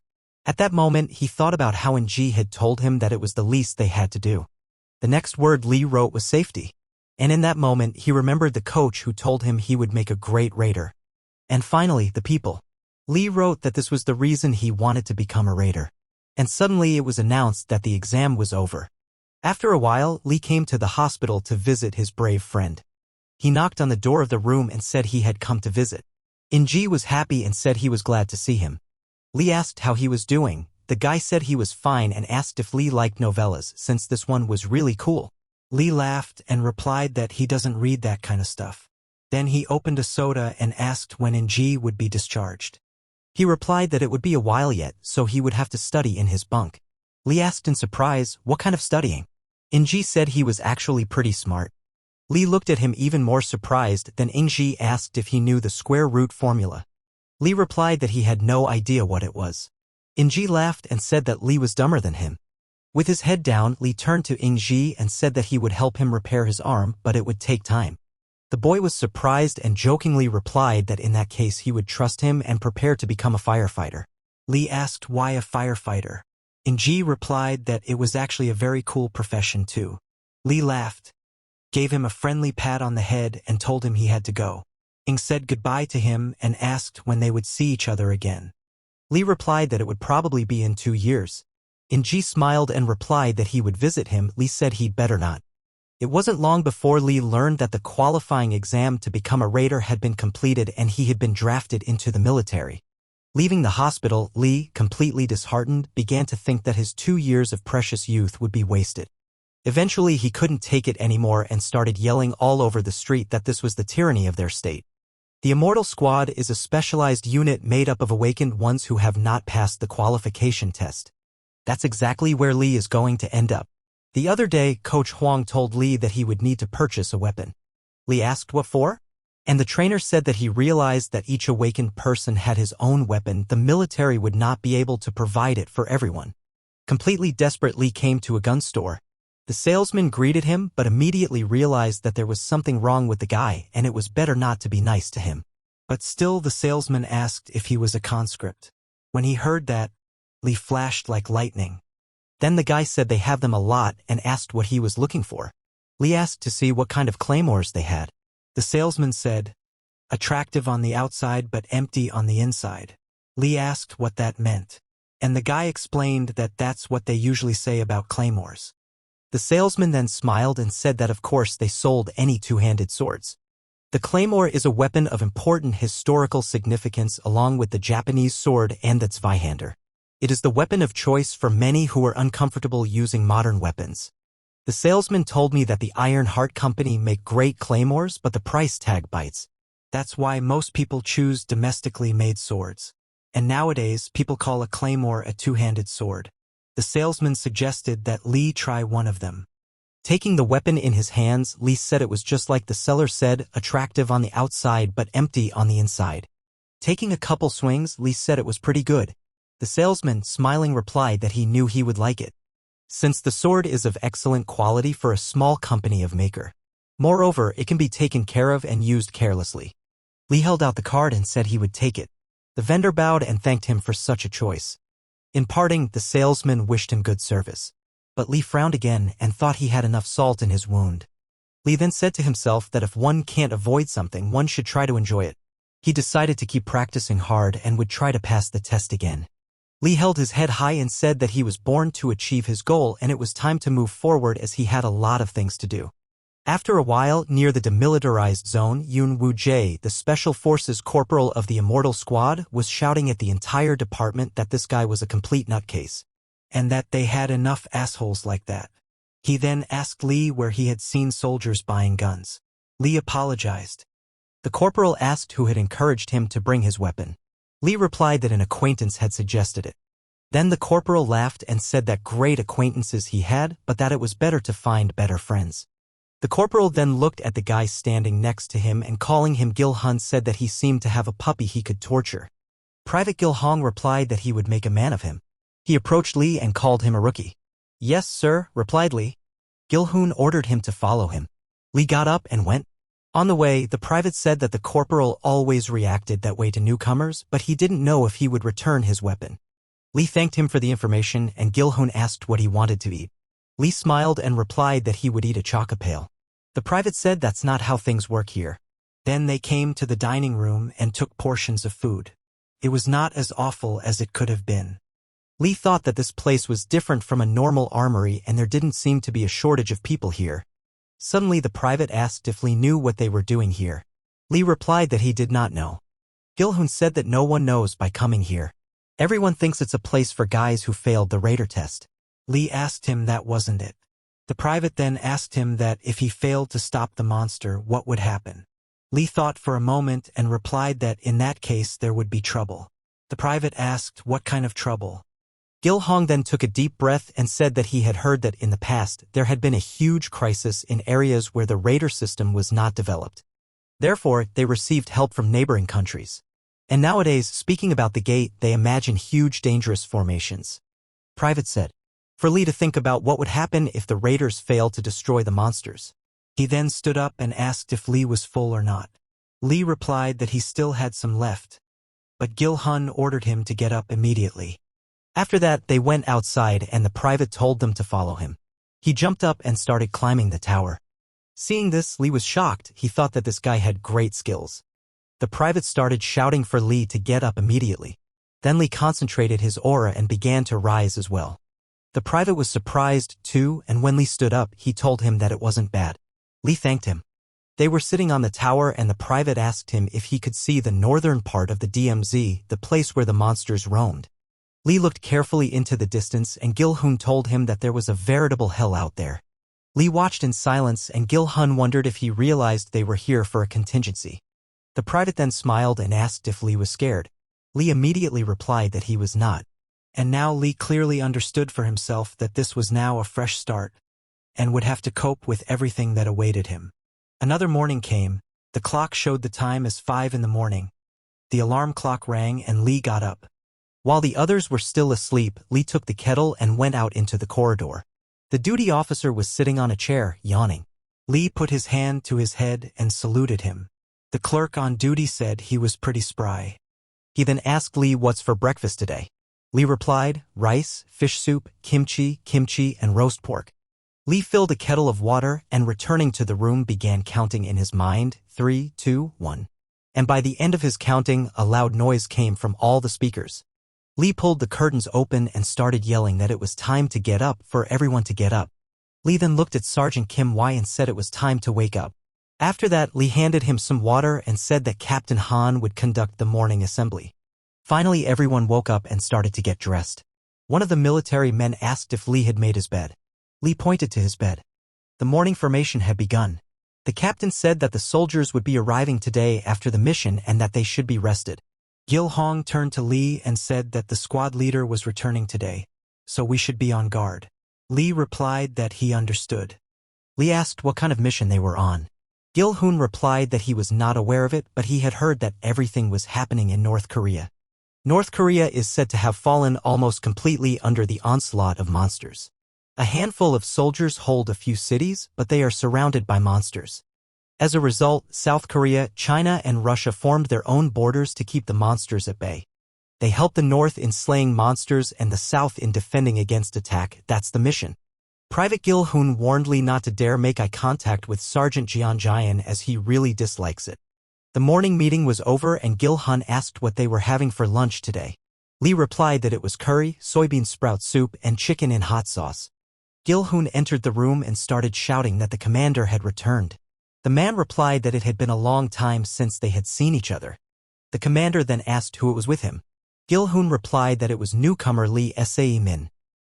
At that moment, he thought about how NG had told him that it was the least they had to do. The next word Lee wrote was safety. And in that moment, he remembered the coach who told him he would make a great raider. And finally, the people. Lee wrote that this was the reason he wanted to become a raider. And suddenly it was announced that the exam was over. After a while, Lee came to the hospital to visit his brave friend. He knocked on the door of the room and said he had come to visit. NG was happy and said he was glad to see him. Lee asked how he was doing. The guy said he was fine and asked if Lee liked novellas since this one was really cool. Lee laughed and replied that he doesn't read that kind of stuff. Then he opened a soda and asked when NG would be discharged. He replied that it would be a while yet, so he would have to study in his bunk. Lee asked in surprise, what kind of studying? NG said he was actually pretty smart. Lee looked at him even more surprised. Then NG asked if he knew the square root formula. Lee replied that he had no idea what it was. NG laughed and said that Lee was dumber than him. With his head down, Lee turned to NG and said that he would help him repair his arm, but it would take time. The boy was surprised and jokingly replied that in that case he would trust him and prepare to become a firefighter. Lee asked why a firefighter. NG replied that it was actually a very cool profession too. Lee laughed, gave him a friendly pat on the head and told him he had to go. Ing said goodbye to him and asked when they would see each other again. Lee replied that it would probably be in 2 years. NG smiled and replied that he would visit him. Lee said he'd better not. It wasn't long before Lee learned that the qualifying exam to become a raider had been completed and he had been drafted into the military. Leaving the hospital, Lee, completely disheartened, began to think that his 2 years of precious youth would be wasted. Eventually, he couldn't take it anymore and started yelling all over the street that this was the tyranny of their state. The Immortal Squad is a specialized unit made up of awakened ones who have not passed the qualification test. That's exactly where Lee is going to end up. The other day, Coach Huang told Lee that he would need to purchase a weapon. Lee asked what for? And the trainer said that he realized that each awakened person had his own weapon. The military would not be able to provide it for everyone. Completely desperate, Lee came to a gun store. The salesman greeted him but immediately realized that there was something wrong with the guy and it was better not to be nice to him. But still the salesman asked if he was a conscript. When he heard that, Lee flashed like lightning. Then the guy said they have them a lot and asked what he was looking for. Lee asked to see what kind of claymores they had. The salesman said, attractive on the outside but empty on the inside. Lee asked what that meant. And the guy explained that that's what they usually say about claymores. The salesman then smiled and said that of course they sold any two-handed swords. The claymore is a weapon of important historical significance along with the Japanese sword and the Zweihander. It is the weapon of choice for many who are uncomfortable using modern weapons. The salesman told me that the Iron Heart Company make great claymores but the price tag bites. That's why most people choose domestically made swords. And nowadays people call a claymore a two-handed sword. The salesman suggested that Lee try one of them. Taking the weapon in his hands, Lee said it was just like the seller said, attractive on the outside but empty on the inside. Taking a couple swings, Lee said it was pretty good. The salesman, smiling, replied that he knew he would like it. since the sword is of excellent quality for a small company of maker. Moreover, it can be taken care of and used carelessly. Lee held out the card and said he would take it. The vendor bowed and thanked him for such a choice. In parting, the salesman wished him good service. But Lee frowned again and thought he had enough salt in his wound. Lee then said to himself that if one can't avoid something, one should try to enjoy it. He decided to keep practicing hard and would try to pass the test again. Lee held his head high and said that he was born to achieve his goal and it was time to move forward as he had a lot of things to do. After a while, near the demilitarized zone, Yoon Woo-jae, the Special Forces corporal of the Immortal Squad, was shouting at the entire department that this guy was a complete nutcase, and that they had enough assholes like that. He then asked Lee where he had seen soldiers buying guns. Lee apologized. The corporal asked who had encouraged him to bring his weapon. Lee replied that an acquaintance had suggested it. Then the corporal laughed and said that great acquaintances he had, but that it was better to find better friends. The corporal then looked at the guy standing next to him and calling him Gil-hun said that he seemed to have a puppy he could torture. Private Gil-hong replied that he would make a man of him. He approached Lee and called him a rookie. Yes, sir, replied Lee. Gil-hun ordered him to follow him. Lee got up and went. On the way, the private said that the corporal always reacted that way to newcomers, but he didn't know if he would return his weapon. Lee thanked him for the information and Gil-hun asked what he wanted to eat. Lee smiled and replied that he would eat a chocopale. The private said that's not how things work here. Then they came to the dining room and took portions of food. It was not as awful as it could have been. Lee thought that this place was different from a normal armory and there didn't seem to be a shortage of people here. Suddenly the private asked if Lee knew what they were doing here. Lee replied that he did not know. Gil-hun said that no one knows by coming here. Everyone thinks it's a place for guys who failed the raider test. Lee asked him that wasn't it. The private then asked him that if he failed to stop the monster, what would happen. Lee thought for a moment and replied that in that case there would be trouble. The private asked what kind of trouble. Gil-hong then took a deep breath and said that he had heard that in the past there had been a huge crisis in areas where the raider system was not developed. Therefore, they received help from neighboring countries. And nowadays, speaking about the gate, they imagine huge dangerous formations. Private said. For Lee to think about what would happen if the raiders failed to destroy the monsters. He then stood up and asked if Lee was full or not. Lee replied that he still had some left. But Gil-hun ordered him to get up immediately. After that, they went outside and the private told them to follow him. He jumped up and started climbing the tower. Seeing this, Lee was shocked. He thought that this guy had great skills. The private started shouting for Lee to get up immediately. Then Lee concentrated his aura and began to rise as well. The private was surprised too, and when Lee stood up, he told him that it wasn't bad. Lee thanked him. They were sitting on the tower and the private asked him if he could see the northern part of the DMZ, the place where the monsters roamed. Lee looked carefully into the distance and Gil-hun told him that there was a veritable hell out there. Lee watched in silence and Gil-hun wondered if he realized they were here for a contingency. The private then smiled and asked if Lee was scared. Lee immediately replied that he was not. And now Lee clearly understood for himself that this was now a fresh start, and would have to cope with everything that awaited him. Another morning came. The clock showed the time as 5 in the morning. The alarm clock rang and Lee got up. While the others were still asleep, Lee took the kettle and went out into the corridor. The duty officer was sitting on a chair, yawning. Lee put his hand to his head and saluted him. The clerk on duty said he was pretty spry. He then asked Lee what's for breakfast today. Lee replied, rice, fish soup, kimchi, and roast pork. Lee filled a kettle of water and returning to the room began counting in his mind, 3, 2, 1. And by the end of his counting, a loud noise came from all the speakers. Lee pulled the curtains open and started yelling that it was time to get up for everyone to get up. Lee then looked at Sergeant Kim Wai and said it was time to wake up. After that, Lee handed him some water and said that Captain Han would conduct the morning assembly. Finally, everyone woke up and started to get dressed. One of the military men asked if Lee had made his bed. Lee pointed to his bed. The morning formation had begun. The captain said that the soldiers would be arriving today after the mission and that they should be rested. Gil-hong turned to Lee and said that the squad leader was returning today, so we should be on guard. Lee replied that he understood. Lee asked what kind of mission they were on. Gil-hun replied that he was not aware of it, but he had heard that everything was happening in North Korea. North Korea is said to have fallen almost completely under the onslaught of monsters. A handful of soldiers hold a few cities, but they are surrounded by monsters. As a result, South Korea, China, and Russia formed their own borders to keep the monsters at bay. They help the North in slaying monsters and the South in defending against attack. That's the mission. Private Gil-hoon warned Lee not to dare make eye contact with Sergeant Jeon-jaen as he really dislikes it. The morning meeting was over and Gil-hun asked what they were having for lunch today. Lee replied that it was curry, soybean sprout soup, and chicken in hot sauce. Gil-hoon entered the room and started shouting that the commander had returned. The man replied that it had been a long time since they had seen each other. The commander then asked who it was with him. Gil-hoon replied that it was newcomer Lee Sae-min.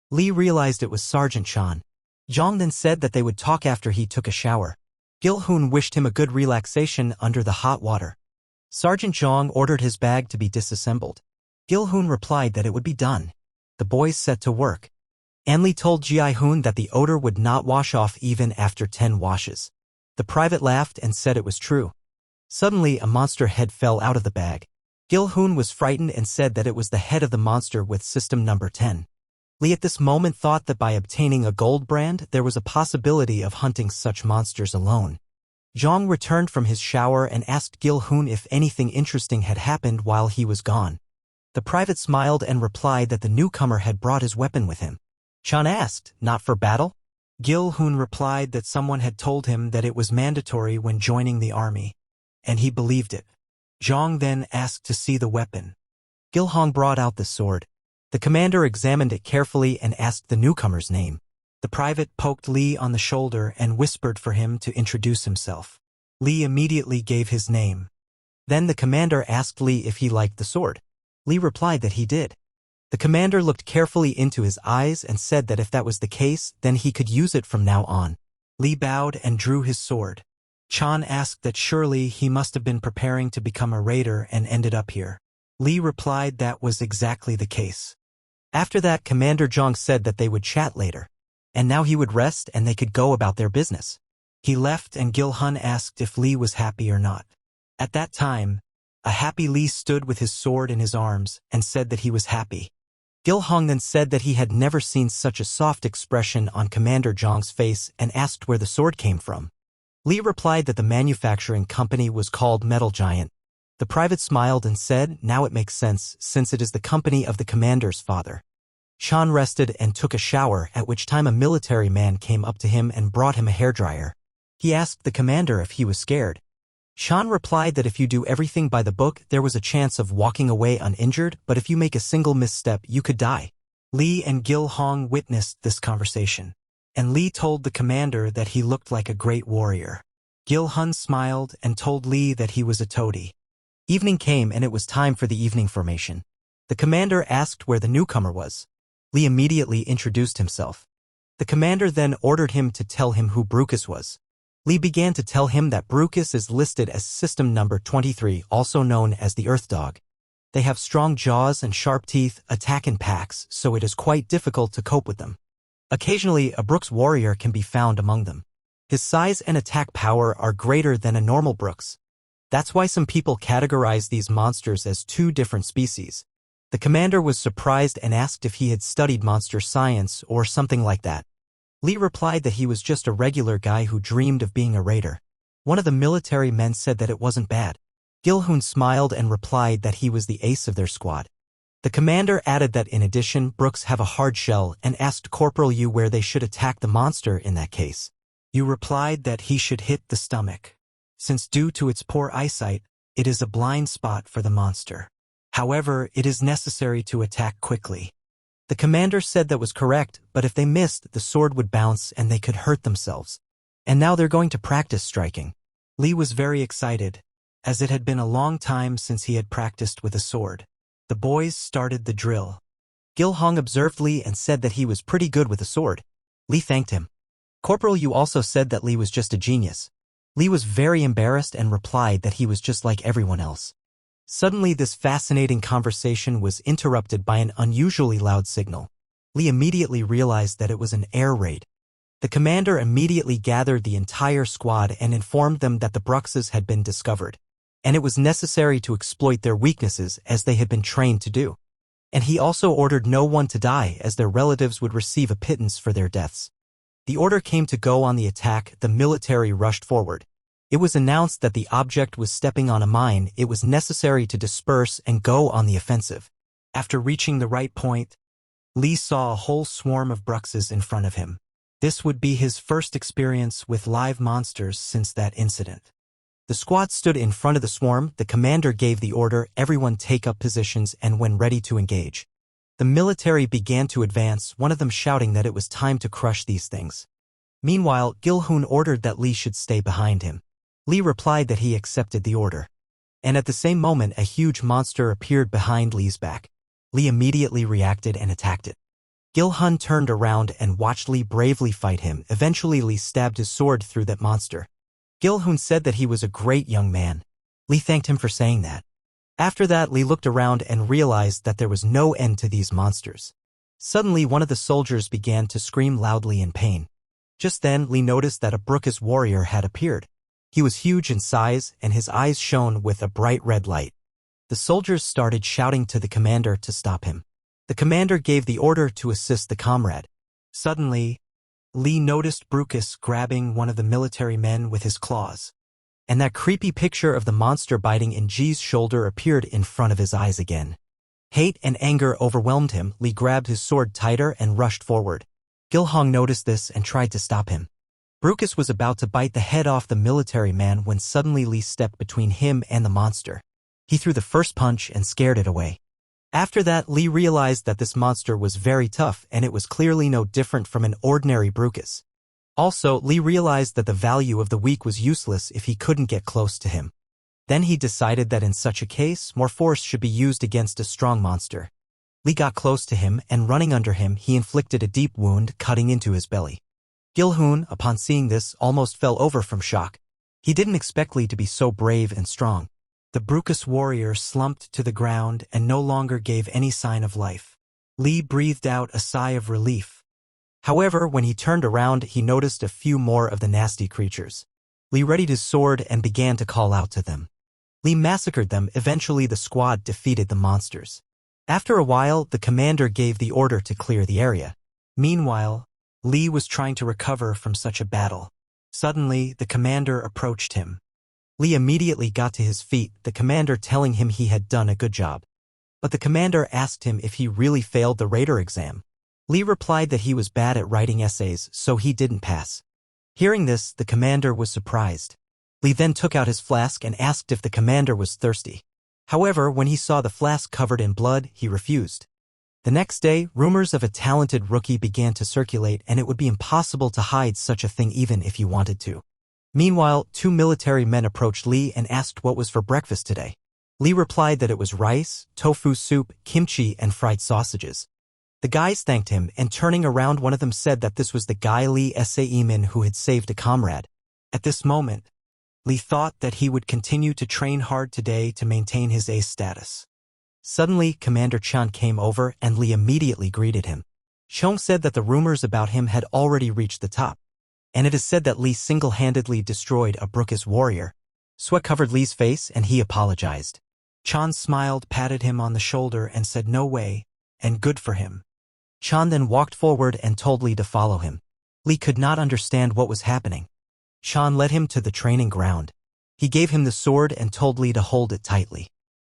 Lee realized it was Sergeant Chan. Jong then said that they would talk after he took a shower. Gil-hoon wished him a good relaxation under the hot water. Sergeant Jong ordered his bag to be disassembled. Gil-hoon replied that it would be done. The boys set to work. Lee told Ji-hoon that the odor would not wash off even after 10 washes. The private laughed and said it was true. Suddenly, a monster head fell out of the bag. Gil-hoon was frightened and said that it was the head of the monster with system number 10. Lee at this moment thought that by obtaining a gold brand, there was a possibility of hunting such monsters alone. Jong returned from his shower and asked Gil-hoon if anything interesting had happened while he was gone. The private smiled and replied that the newcomer had brought his weapon with him. Chan asked, "Not for battle?" Gil-hoon replied that someone had told him that it was mandatory when joining the army, and he believed it. Jong then asked to see the weapon. Gil-hoon brought out the sword. The commander examined it carefully and asked the newcomer's name. The private poked Lee on the shoulder and whispered for him to introduce himself. Lee immediately gave his name. Then the commander asked Lee if he liked the sword. Lee replied that he did. The commander looked carefully into his eyes and said that if that was the case, then he could use it from now on. Lee bowed and drew his sword. Chan asked that surely he must have been preparing to become a raider and ended up here. Lee replied that was exactly the case. After that, Commander Jong said that they would chat later. And now he would rest and they could go about their business. He left and Gil-hun asked if Lee was happy or not. At that time, a happy Lee stood with his sword in his arms and said that he was happy. Gil-hong then said that he had never seen such a soft expression on Commander Jong's face and asked where the sword came from. Lee replied that the manufacturing company was called Metal Giant. The private smiled and said, "Now it makes sense, since it is the company of the commander's father." Chan rested and took a shower, at which time a military man came up to him and brought him a hairdryer. He asked the commander if he was scared. Chan replied that if you do everything by the book, there was a chance of walking away uninjured, but if you make a single misstep, you could die. Lee and Gil-hong witnessed this conversation. And Lee told the commander that he looked like a great warrior. Gil-hun smiled and told Lee that he was a toady. Evening came and it was time for the evening formation. The commander asked where the newcomer was. Lee immediately introduced himself. The commander then ordered him to tell him who Brucus was. Lee began to tell him that Brucus is listed as system number 23, also known as the Earth Dog. They have strong jaws and sharp teeth, attack in packs, so it is quite difficult to cope with them. Occasionally, a Brucus warrior can be found among them. His size and attack power are greater than a normal Brucus. That's why some people categorize these monsters as two different species. The commander was surprised and asked if he had studied monster science or something like that. Lee replied that he was just a regular guy who dreamed of being a raider. One of the military men said that it wasn't bad. Gil-hoon smiled and replied that he was the ace of their squad. The commander added that in addition, Brucus have a hard shell and asked Corporal Yu where they should attack the monster in that case. Yu replied that he should hit the stomach, since due to its poor eyesight, it is a blind spot for the monster. However, it is necessary to attack quickly. The commander said that was correct, but if they missed, the sword would bounce and they could hurt themselves. And now they're going to practice striking. Lee was very excited, as it had been a long time since he had practiced with a sword. The boys started the drill. Gil-hong observed Lee and said that he was pretty good with a sword. Lee thanked him. Corporal Yu also said that Lee was just a genius. Lee was very embarrassed and replied that he was just like everyone else. Suddenly, this fascinating conversation was interrupted by an unusually loud signal. Lee immediately realized that it was an air raid. The commander immediately gathered the entire squad and informed them that the Brucuses had been discovered, and it was necessary to exploit their weaknesses as they had been trained to do. And he also ordered no one to die as their relatives would receive a pittance for their deaths. The order came to go on the attack. The military rushed forward. It was announced that the object was stepping on a mine. It was necessary to disperse and go on the offensive. After reaching the right point, Lee saw a whole swarm of Brucuses in front of him. This would be his first experience with live monsters since that incident. The squad stood in front of the swarm. The commander gave the order, everyone take up positions, and when ready to engage. The military began to advance, one of them shouting that it was time to crush these things. Meanwhile, Gil-hoon ordered that Lee should stay behind him. Lee replied that he accepted the order. And at the same moment a huge monster appeared behind Lee's back. Lee immediately reacted and attacked it. Gil-hoon turned around and watched Lee bravely fight him. Eventually Lee stabbed his sword through that monster. Gil-hoon said that he was a great young man. Lee thanked him for saying that. After that Lee looked around and realized that there was no end to these monsters. Suddenly one of the soldiers began to scream loudly in pain. Just then Lee noticed that a Brucus warrior had appeared. He was huge in size and his eyes shone with a bright red light. The soldiers started shouting to the commander to stop him. The commander gave the order to assist the comrade. Suddenly, Lee noticed Brucus grabbing one of the military men with his claws. And that creepy picture of the monster biting in Ji's shoulder appeared in front of his eyes again. Hate and anger overwhelmed him. Lee grabbed his sword tighter and rushed forward. Gil-hoon noticed this and tried to stop him. Brucus was about to bite the head off the military man when suddenly Lee stepped between him and the monster. He threw the first punch and scared it away. After that, Lee realized that this monster was very tough and it was clearly no different from an ordinary Brucus. Also, Lee realized that the value of the weak was useless if he couldn't get close to him. Then he decided that in such a case, more force should be used against a strong monster. Lee got close to him and running under him, he inflicted a deep wound cutting into his belly. Gil-hoon, upon seeing this, almost fell over from shock. He didn't expect Lee to be so brave and strong. The Brucus warrior slumped to the ground and no longer gave any sign of life. Lee breathed out a sigh of relief. However, when he turned around, he noticed a few more of the nasty creatures. Lee readied his sword and began to call out to them. Lee massacred them. Eventually the squad defeated the monsters. After a while, the commander gave the order to clear the area. Meanwhile, Lee was trying to recover from such a battle. Suddenly, the commander approached him. Lee immediately got to his feet, the commander telling him he had done a good job. But the commander asked him if he really failed the Raider exam. Lee replied that he was bad at writing essays, so he didn't pass. Hearing this, the commander was surprised. Lee then took out his flask and asked if the commander was thirsty. However, when he saw the flask covered in blood, he refused. The next day, rumors of a talented rookie began to circulate and it would be impossible to hide such a thing even if you wanted to. Meanwhile, two military men approached Lee and asked what was for breakfast today. Lee replied that it was rice, tofu soup, kimchi, and fried sausages. The guys thanked him and turning around one of them said that this was the guy Lee Saemin who had saved a comrade. At this moment, Lee thought that he would continue to train hard today to maintain his ace status. Suddenly, Commander Chan came over and Lee immediately greeted him. Chong said that the rumors about him had already reached the top, and it is said that Lee single-handedly destroyed a Brucus warrior. Sweat covered Lee's face and he apologized. Chan smiled, patted him on the shoulder and said no way, and good for him. Chan then walked forward and told Lee to follow him. Lee could not understand what was happening. Chan led him to the training ground. He gave him the sword and told Lee to hold it tightly.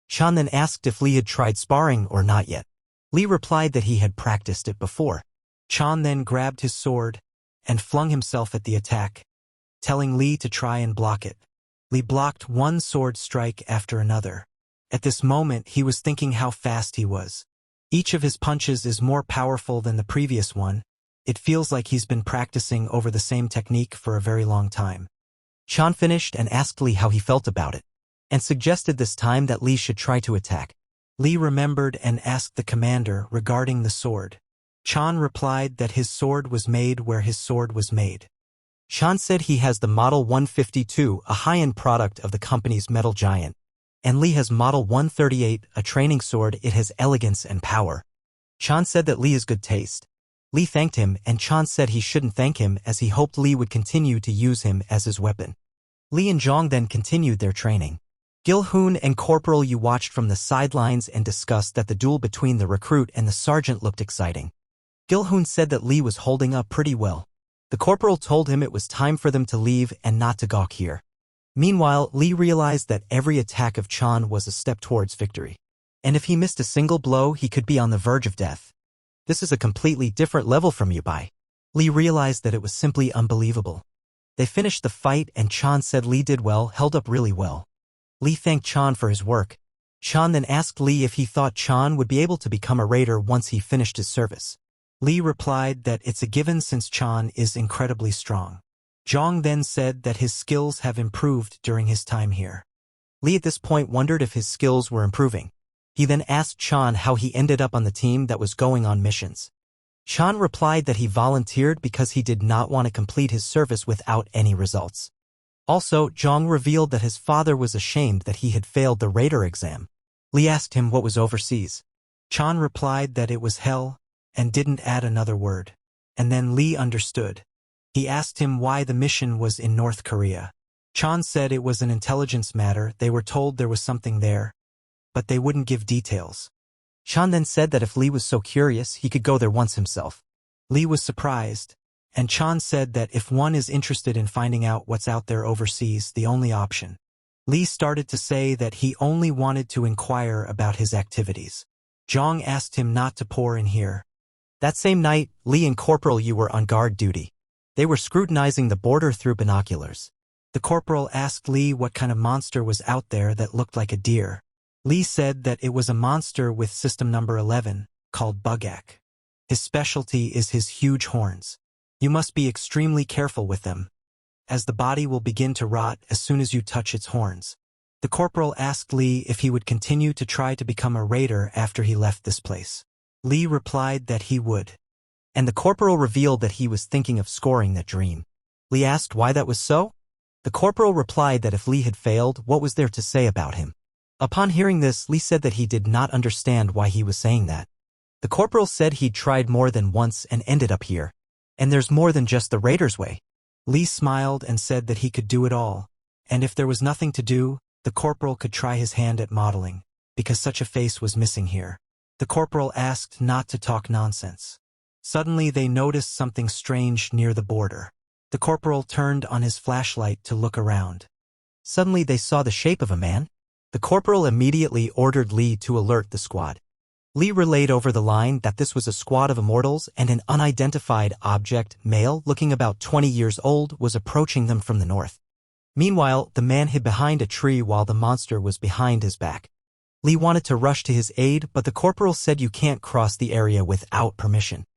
Chan then asked if Lee had tried sparring or not yet. Lee replied that he had practiced it before. Chan then grabbed his sword and flung himself at the attack, telling Lee to try and block it. Lee blocked one sword strike after another. At this moment, he was thinking how fast he was. Each of his punches is more powerful than the previous one. It feels like he's been practicing over the same technique for a very long time. Chan finished and asked Lee how he felt about it, and suggested this time that Lee should try to attack. Lee remembered and asked the commander regarding the sword. Chan replied that his sword was made where his sword was made. Chan said he has the Model 152, a high-end product of the company's metal giant, and Lee has Model 138, a training sword. It has elegance and power. Chan said that Lee has good taste. Lee thanked him and Chan said he shouldn't thank him as he hoped Lee would continue to use him as his weapon. Lee and Zhang then continued their training. Gil-hoon and Corporal Yu watched from the sidelines and discussed that the duel between the recruit and the sergeant looked exciting. Gil-hoon said that Lee was holding up pretty well. The corporal told him it was time for them to leave and not to gawk here. Meanwhile, Lee realized that every attack of Chan was a step towards victory. And if he missed a single blow, he could be on the verge of death. This is a completely different level from Yubai. Lee realized that it was simply unbelievable. They finished the fight and Chan said Lee did well, held up really well. Lee thanked Chan for his work. Chan then asked Lee if he thought Chan would be able to become a raider once he finished his service. Lee replied that it's a given since Chan is incredibly strong. Zhang then said that his skills have improved during his time here. Lee at this point wondered if his skills were improving. He then asked Chan how he ended up on the team that was going on missions. Chan replied that he volunteered because he did not want to complete his service without any results. Also, Zhang revealed that his father was ashamed that he had failed the raider exam. Lee asked him what was overseas. Chan replied that it was hell, and didn't add another word. And then Lee understood. He asked him why the mission was in North Korea. Chan said it was an intelligence matter, they were told there was something there, but they wouldn't give details. Chan then said that if Lee was so curious, he could go there once himself. Lee was surprised, and Chan said that if one is interested in finding out what's out there overseas, the only option. Lee started to say that he only wanted to inquire about his activities. Zhang asked him not to pour in here. That same night, Lee and Corporal Yu were on guard duty. They were scrutinizing the border through binoculars. The corporal asked Lee what kind of monster was out there that looked like a deer. Lee said that it was a monster with system number 11, called Bugak. His specialty is his huge horns. You must be extremely careful with them, as the body will begin to rot as soon as you touch its horns. The corporal asked Lee if he would continue to try to become a raider after he left this place. Lee replied that he would. And the corporal revealed that he was thinking of scoring that dream. Lee asked why that was so? The corporal replied that if Lee had failed, what was there to say about him? Upon hearing this, Lee said that he did not understand why he was saying that. The corporal said he'd tried more than once and ended up here. And there's more than just the raider's way. Lee smiled and said that he could do it all. And if there was nothing to do, the corporal could try his hand at modeling, because such a face was missing here. The corporal asked not to talk nonsense. Suddenly they noticed something strange near the border. The corporal turned on his flashlight to look around. Suddenly they saw the shape of a man. The corporal immediately ordered Lee to alert the squad. Lee relayed over the line that this was a squad of immortals and an unidentified object, male looking about 20 years old, was approaching them from the north. Meanwhile, the man hid behind a tree while the monster was behind his back. Lee wanted to rush to his aid, but the corporal said you can't cross the area without permission.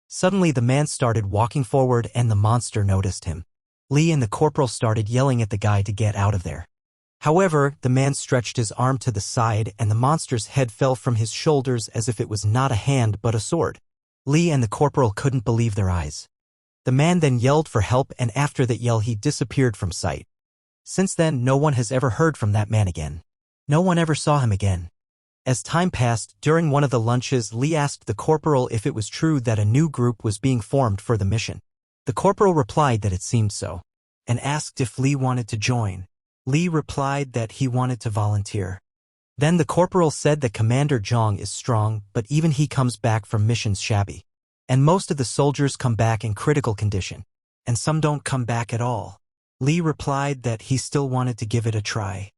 Suddenly the man started walking forward and the monster noticed him. Lee and the corporal started yelling at the guy to get out of there. However, the man stretched his arm to the side and the monster's head fell from his shoulders as if it was not a hand but a sword. Lee and the corporal couldn't believe their eyes. The man then yelled for help and after that yell he disappeared from sight. Since then, no one has ever heard from that man again. No one ever saw him again. As time passed, during one of the lunches, Lee asked the corporal if it was true that a new group was being formed for the mission. The corporal replied that it seemed so, and asked if Lee wanted to join. Lee replied that he wanted to volunteer. Then the corporal said that Commander Zhang is strong, but even he comes back from missions shabby. And most of the soldiers come back in critical condition, and some don't come back at all. Lee replied that he still wanted to give it a try.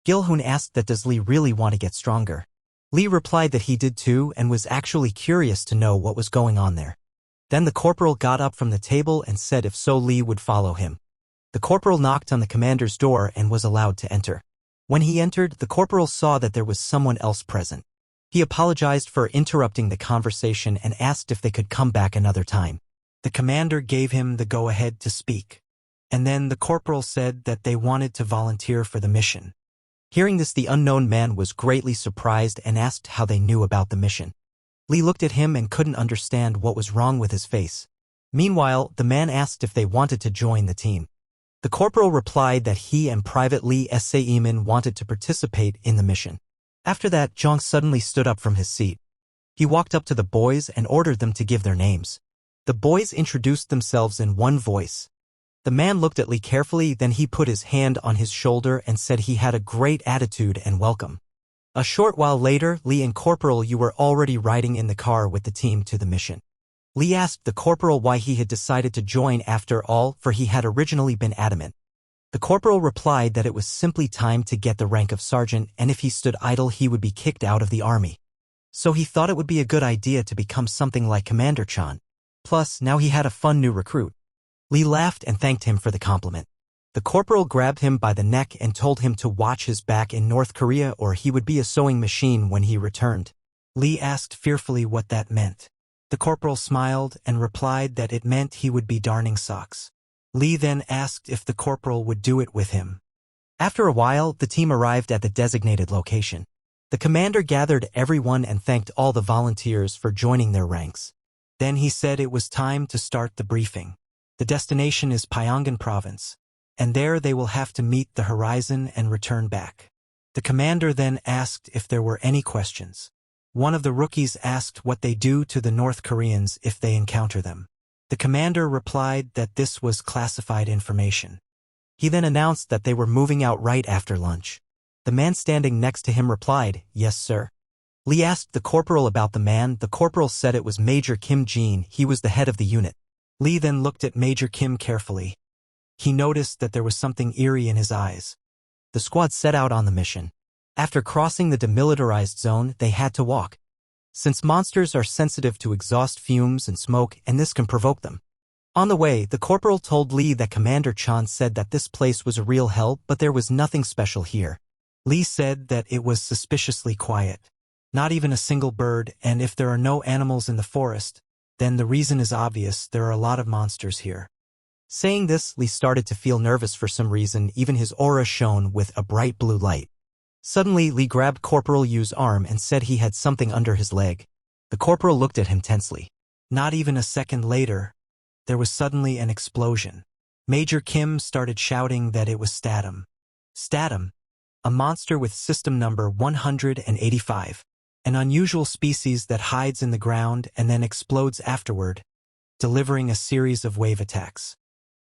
Gil-hoon asked that does Lee really want to get stronger? Lee replied that he did too and was actually curious to know what was going on there. Then the corporal got up from the table and said if so Lee would follow him. The corporal knocked on the commander's door and was allowed to enter. When he entered, the corporal saw that there was someone else present. He apologized for interrupting the conversation and asked if they could come back another time. The commander gave him the go-ahead to speak. And then the corporal said that they wanted to volunteer for the mission. Hearing this, the unknown man was greatly surprised and asked how they knew about the mission. Lee looked at him and couldn't understand what was wrong with his face. Meanwhile, the man asked if they wanted to join the team. The corporal replied that he and Private Lee Saiman wanted to participate in the mission. After that, Zhang suddenly stood up from his seat. He walked up to the boys and ordered them to give their names. The boys introduced themselves in one voice. The man looked at Lee carefully, then he put his hand on his shoulder and said he had a great attitude and welcome. A short while later, Lee and Corporal Yu were already riding in the car with the team to the mission. Lee asked the corporal why he had decided to join after all, for he had originally been adamant. The corporal replied that it was simply time to get the rank of sergeant, and if he stood idle he would be kicked out of the army. So he thought it would be a good idea to become something like Commander Chan. Plus, now he had a fun new recruit. Lee laughed and thanked him for the compliment. The corporal grabbed him by the neck and told him to watch his back in North Korea or he would be a sewing machine when he returned. Lee asked fearfully what that meant. The corporal smiled and replied that it meant he would be darning socks. Lee then asked if the corporal would do it with him. After a while, the team arrived at the designated location. The commander gathered everyone and thanked all the volunteers for joining their ranks. Then he said it was time to start the briefing. The destination is Pyongan province, and there they will have to meet the horizon and return back. The commander then asked if there were any questions. One of the rookies asked what they do to the North Koreans if they encounter them. The commander replied that this was classified information. He then announced that they were moving out right after lunch. The man standing next to him replied, "Yes, sir." Lee asked the corporal about the man. The corporal said it was Major Kim Jin. He was the head of the unit. Lee then looked at Major Kim carefully. He noticed that there was something eerie in his eyes. The squad set out on the mission. After crossing the demilitarized zone, they had to walk. Since monsters are sensitive to exhaust fumes and smoke, and this can provoke them. On the way, the corporal told Lee that Commander Chan said that this place was a real hell, but there was nothing special here. Lee said that it was suspiciously quiet. Not even a single bird, and if there are no animals in the forest, then the reason is obvious, there are a lot of monsters here. Saying this, Lee started to feel nervous for some reason, even his aura shone with a bright blue light. Suddenly, Lee grabbed Corporal Yu's arm and said he had something under his leg. The corporal looked at him tensely. Not even a second later, there was suddenly an explosion. Major Kim started shouting that it was Statum. Statum, a monster with system number 185. An unusual species that hides in the ground and then explodes afterward, delivering a series of wave attacks.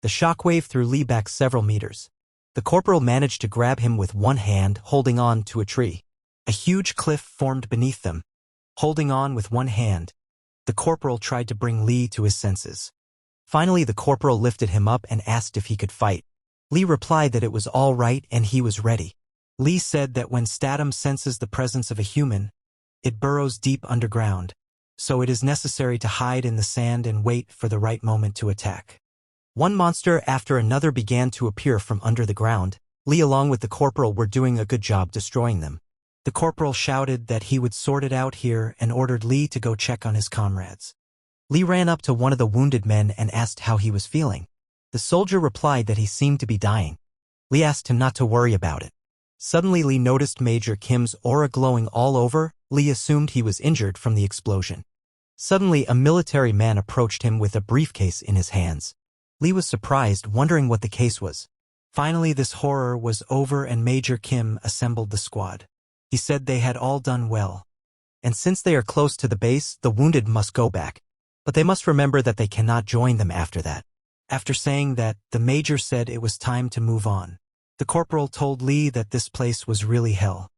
The shockwave threw Lee back several meters. The corporal managed to grab him with one hand, holding on to a tree. A huge cliff formed beneath them. Holding on with one hand, the corporal tried to bring Lee to his senses. Finally, the corporal lifted him up and asked if he could fight. Lee replied that it was all right and he was ready. Lee said that when Statum senses the presence of a human, it burrows deep underground, so it is necessary to hide in the sand and wait for the right moment to attack. One monster after another began to appear from under the ground. Lee along with the corporal were doing a good job destroying them. The corporal shouted that he would sort it out here and ordered Lee to go check on his comrades. Lee ran up to one of the wounded men and asked how he was feeling. The soldier replied that he seemed to be dying. Lee asked him not to worry about it. Suddenly Lee noticed Major Kim's aura glowing all over. Lee assumed he was injured from the explosion. Suddenly a military man approached him with a briefcase in his hands. Lee was surprised, wondering what the case was. Finally this horror was over and Major Kim assembled the squad. He said they had all done well. And since they are close to the base, the wounded must go back. But they must remember that they cannot join them after that. After saying that, the major said it was time to move on. The corporal told Lee that this place was really hell,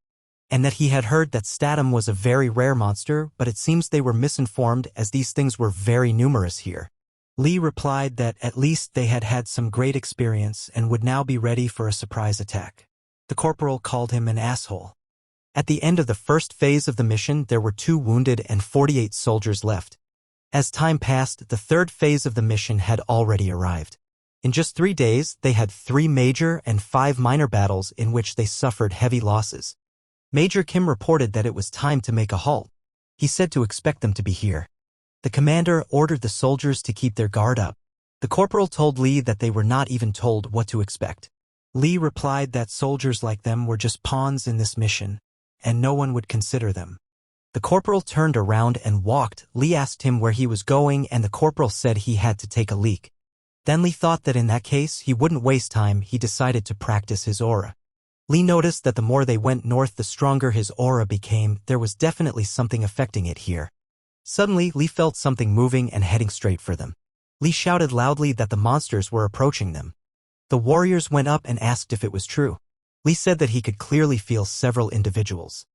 and that he had heard that Statum was a very rare monster, but it seems they were misinformed as these things were very numerous here. Lee replied that at least they had had some great experience and would now be ready for a surprise attack. The corporal called him an asshole. At the end of the first phase of the mission, there were 2 wounded and 48 soldiers left. As time passed, the third phase of the mission had already arrived. In just 3 days, they had 3 major and 5 minor battles in which they suffered heavy losses. Major Kim reported that it was time to make a halt. He said to expect them to be here. The commander ordered the soldiers to keep their guard up. The corporal told Lee that they were not even told what to expect. Lee replied that soldiers like them were just pawns in this mission, and no one would consider them. The corporal turned around and walked. Lee asked him where he was going, and the corporal said he had to take a leak. Then Lee thought that in that case, he wouldn't waste time. He decided to practice his aura. Lee noticed that the more they went north, the stronger his aura became. There was definitely something affecting it here. Suddenly, Lee felt something moving and heading straight for them. Lee shouted loudly that the monsters were approaching them. The warriors went up and asked if it was true. Lee said that he could clearly feel several individuals.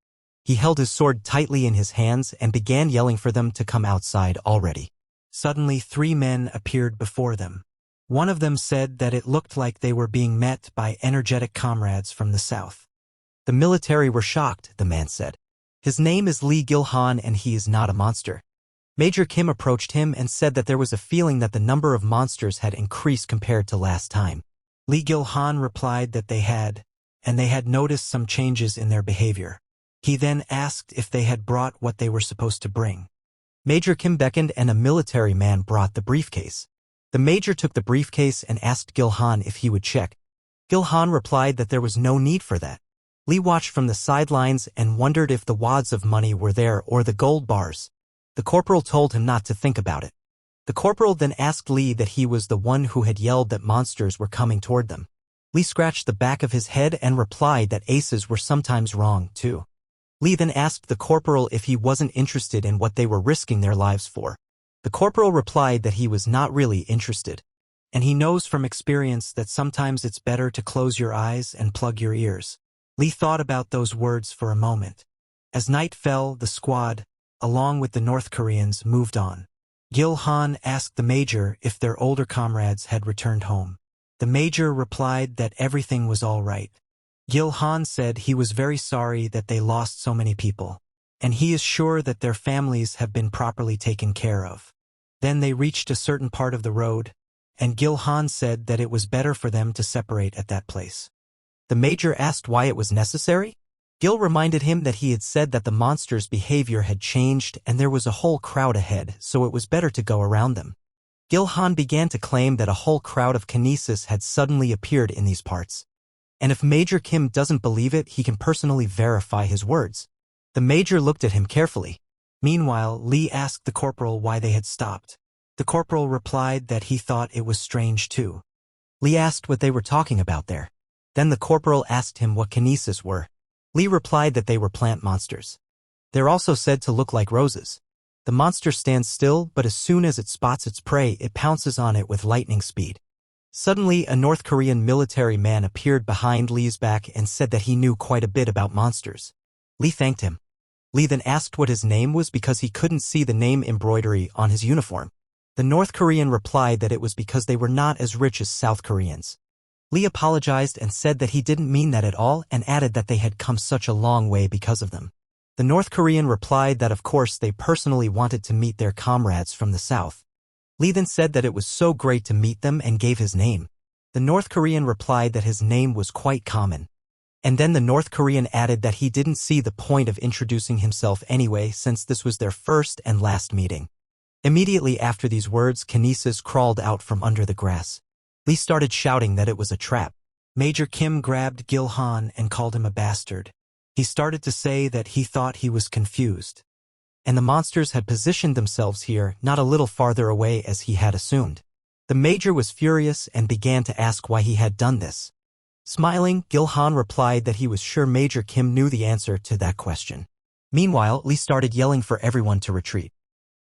He held his sword tightly in his hands and began yelling for them to come outside already. Suddenly 3 men appeared before them. One of them said that it looked like they were being met by energetic comrades from the south. The military were shocked, the man said. His name is Lee Gil-han and he is not a monster. Major Kim approached him and said that there was a feeling that the number of monsters had increased compared to last time. Lee Gil-han replied that they had noticed some changes in their behavior. He then asked if they had brought what they were supposed to bring. Major Kim beckoned and a military man brought the briefcase. The major took the briefcase and asked Gil-han if he would check. Gil-han replied that there was no need for that. Lee watched from the sidelines and wondered if the wads of money were there or the gold bars. The corporal told him not to think about it. The corporal then asked Lee that he was the one who had yelled that monsters were coming toward them. Lee scratched the back of his head and replied that aces were sometimes wrong, too. Lee then asked the corporal if he wasn't interested in what they were risking their lives for. The corporal replied that he was not really interested, and he knows from experience that sometimes it's better to close your eyes and plug your ears. Lee thought about those words for a moment. As night fell, the squad, along with the North Koreans, moved on. Gil-han asked the major if their older comrades had returned home. The major replied that everything was all right. Gil-han said he was very sorry that they lost so many people, and he is sure that their families have been properly taken care of. Then they reached a certain part of the road, and Gil-han said that it was better for them to separate at that place. The major asked why it was necessary. Gil reminded him that he had said that the monster's behavior had changed and there was a whole crowd ahead, so it was better to go around them. Gil-han began to claim that a whole crowd of kinesis had suddenly appeared in these parts. And if Major Kim doesn't believe it, he can personally verify his words. The major looked at him carefully. Meanwhile, Lee asked the corporal why they had stopped. The corporal replied that he thought it was strange too. Lee asked what they were talking about there. Then the corporal asked him what kinesis were. Lee replied that they were plant monsters. They're also said to look like roses. The monster stands still, but as soon as it spots its prey, it pounces on it with lightning speed. Suddenly, a North Korean military man appeared behind Lee's back and said that he knew quite a bit about monsters. Lee thanked him. Lee then asked what his name was because he couldn't see the name embroidery on his uniform. The North Korean replied that it was because they were not as rich as South Koreans. Lee apologized and said that he didn't mean that at all and added that they had come such a long way because of them. The North Korean replied that of course they personally wanted to meet their comrades from the South. Lee then said that it was so great to meet them and gave his name. The North Korean replied that his name was quite common. And then the North Korean added that he didn't see the point of introducing himself anyway since this was their first and last meeting. Immediately after these words, kinesis crawled out from under the grass. Lee started shouting that it was a trap. Major Kim grabbed Gil-han and called him a bastard. He started to say that he thought he was confused. And the monsters had positioned themselves here, not a little farther away as he had assumed. The major was furious and began to ask why he had done this. Smiling, Gil-han replied that he was sure Major Kim knew the answer to that question. Meanwhile, Lee started yelling for everyone to retreat.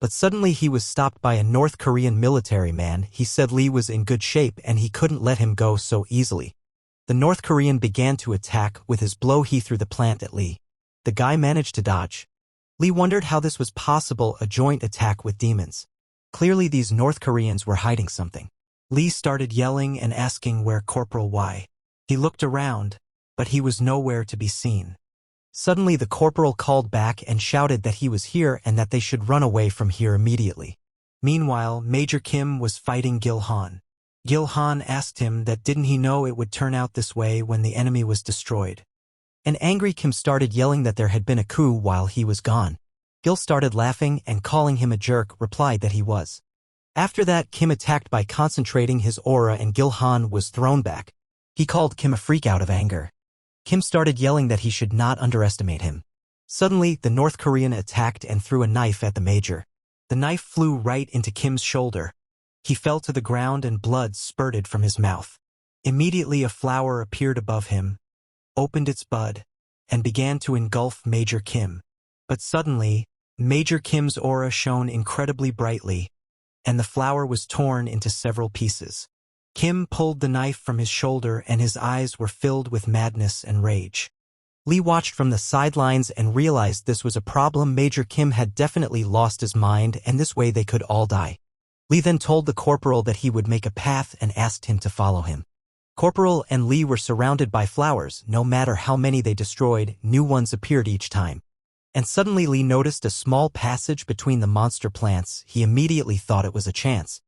But suddenly he was stopped by a North Korean military man. He said Lee was in good shape and he couldn't let him go so easily. The North Korean began to attack. With his blow he threw the plant at Lee. The guy managed to dodge. Lee wondered how this was possible, a joint attack with demons. Clearly these North Koreans were hiding something. Lee started yelling and asking where Corporal Y. He looked around, but he was nowhere to be seen. Suddenly the corporal called back and shouted that he was here and that they should run away from here immediately. Meanwhile, Major Kim was fighting Gil-han. Gil-han asked him that didn't he know it would turn out this way when the enemy was destroyed. An angry Kim started yelling that there had been a coup while he was gone. Gil started laughing and calling him a jerk replied that he was. After that, Kim attacked by concentrating his aura and Gil-han was thrown back. He called Kim a freak out of anger. Kim started yelling that he should not underestimate him. Suddenly, the North Korean attacked and threw a knife at the major. The knife flew right into Kim's shoulder. He fell to the ground and blood spurted from his mouth. Immediately a flower appeared above him, opened its bud, and began to engulf Major Kim. But suddenly, Major Kim's aura shone incredibly brightly, and the flower was torn into several pieces. Kim pulled the knife from his shoulder and his eyes were filled with madness and rage. Lee watched from the sidelines and realized this was a problem. Major Kim had definitely lost his mind and this way they could all die. Lee then told the corporal that he would make a path and asked him to follow him. Corporal and Lee were surrounded by flowers. No matter how many they destroyed, new ones appeared each time. And suddenly Lee noticed a small passage between the monster plants. He immediately thought it was a chance.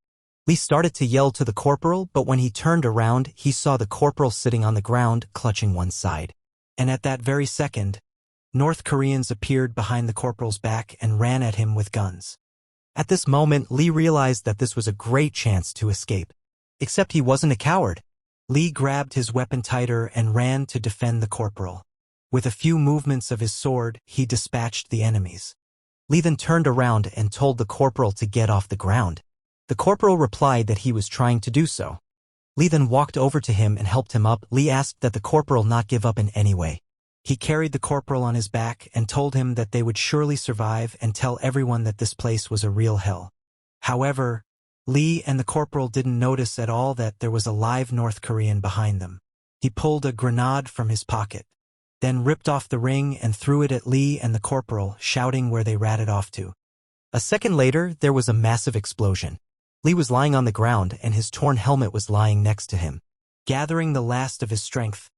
Lee started to yell to the corporal, but when he turned around, he saw the corporal sitting on the ground, clutching one side. And at that very second, North Koreans appeared behind the corporal's back and ran at him with guns. At this moment, Lee realized that this was a great chance to escape. Except he wasn't a coward. Lee grabbed his weapon tighter and ran to defend the corporal. With a few movements of his sword, he dispatched the enemies. Lee then turned around and told the corporal to get off the ground. The corporal replied that he was trying to do so. Lee then walked over to him and helped him up. Lee asked that the corporal not give up in any way. He carried the corporal on his back and told him that they would surely survive and tell everyone that this place was a real hell. However, Lee and the corporal didn't notice at all that there was a live North Korean behind them. He pulled a grenade from his pocket, then ripped off the ring and threw it at Lee and the corporal, shouting where they ratted off to. A second later, there was a massive explosion. Lee was lying on the ground and his torn helmet was lying next to him. Gathering the last of his strength,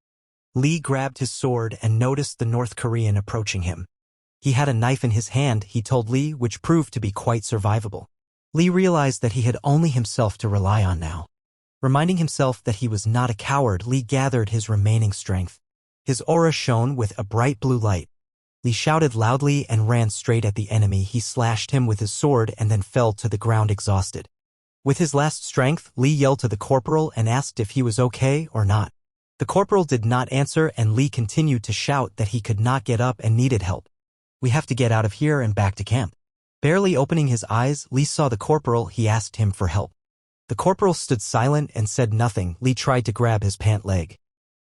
Lee grabbed his sword and noticed the North Korean approaching him. He had a knife in his hand, he told Lee, which proved to be quite survivable. Lee realized that he had only himself to rely on now. Reminding himself that he was not a coward, Lee gathered his remaining strength. His aura shone with a bright blue light. Lee shouted loudly and ran straight at the enemy. He slashed him with his sword and then fell to the ground exhausted. With his last strength, Lee yelled to the corporal and asked if he was okay or not. The corporal did not answer and Lee continued to shout that he could not get up and needed help. "We have to get out of here and back to camp." Barely opening his eyes, Lee saw the corporal. He asked him for help. The corporal stood silent and said nothing. Lee tried to grab his pant leg.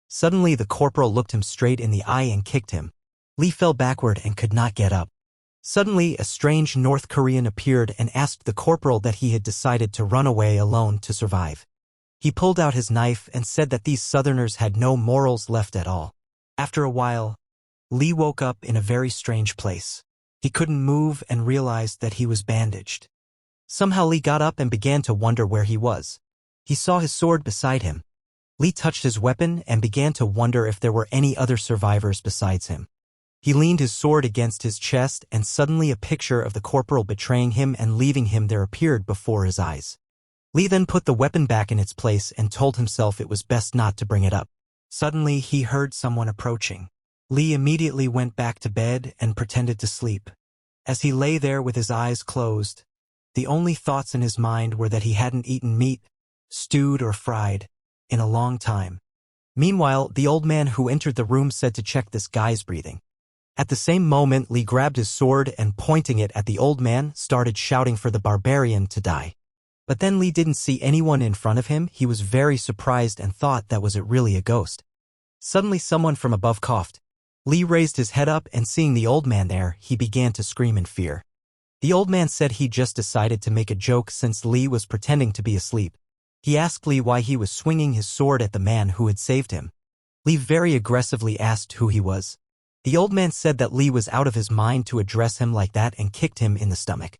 Suddenly the corporal looked him straight in the eye and kicked him. Lee fell backward and could not get up. Suddenly, a strange North Korean appeared and asked the corporal that he had decided to run away alone to survive. He pulled out his knife and said that these Southerners had no morals left at all. After a while, Lee woke up in a very strange place. He couldn't move and realized that he was bandaged. Somehow Lee got up and began to wonder where he was. He saw his sword beside him. Lee touched his weapon and began to wonder if there were any other survivors besides him. He leaned his sword against his chest and suddenly a picture of the corporal betraying him and leaving him there appeared before his eyes. Lee then put the weapon back in its place and told himself it was best not to bring it up. Suddenly he heard someone approaching. Lee immediately went back to bed and pretended to sleep. As he lay there with his eyes closed, the only thoughts in his mind were that he hadn't eaten meat, stewed or fried, in a long time. Meanwhile, the old man who entered the room said to check this guy's breathing. At the same moment, Lee grabbed his sword and pointing it at the old man, started shouting for the barbarian to die. But then Lee didn't see anyone in front of him. He was very surprised and thought that was it really a ghost. Suddenly someone from above coughed. Lee raised his head up and seeing the old man there, he began to scream in fear. The old man said he just decided to make a joke since Lee was pretending to be asleep. He asked Lee why he was swinging his sword at the man who had saved him. Lee very aggressively asked who he was. The old man said that Lee was out of his mind to address him like that and kicked him in the stomach.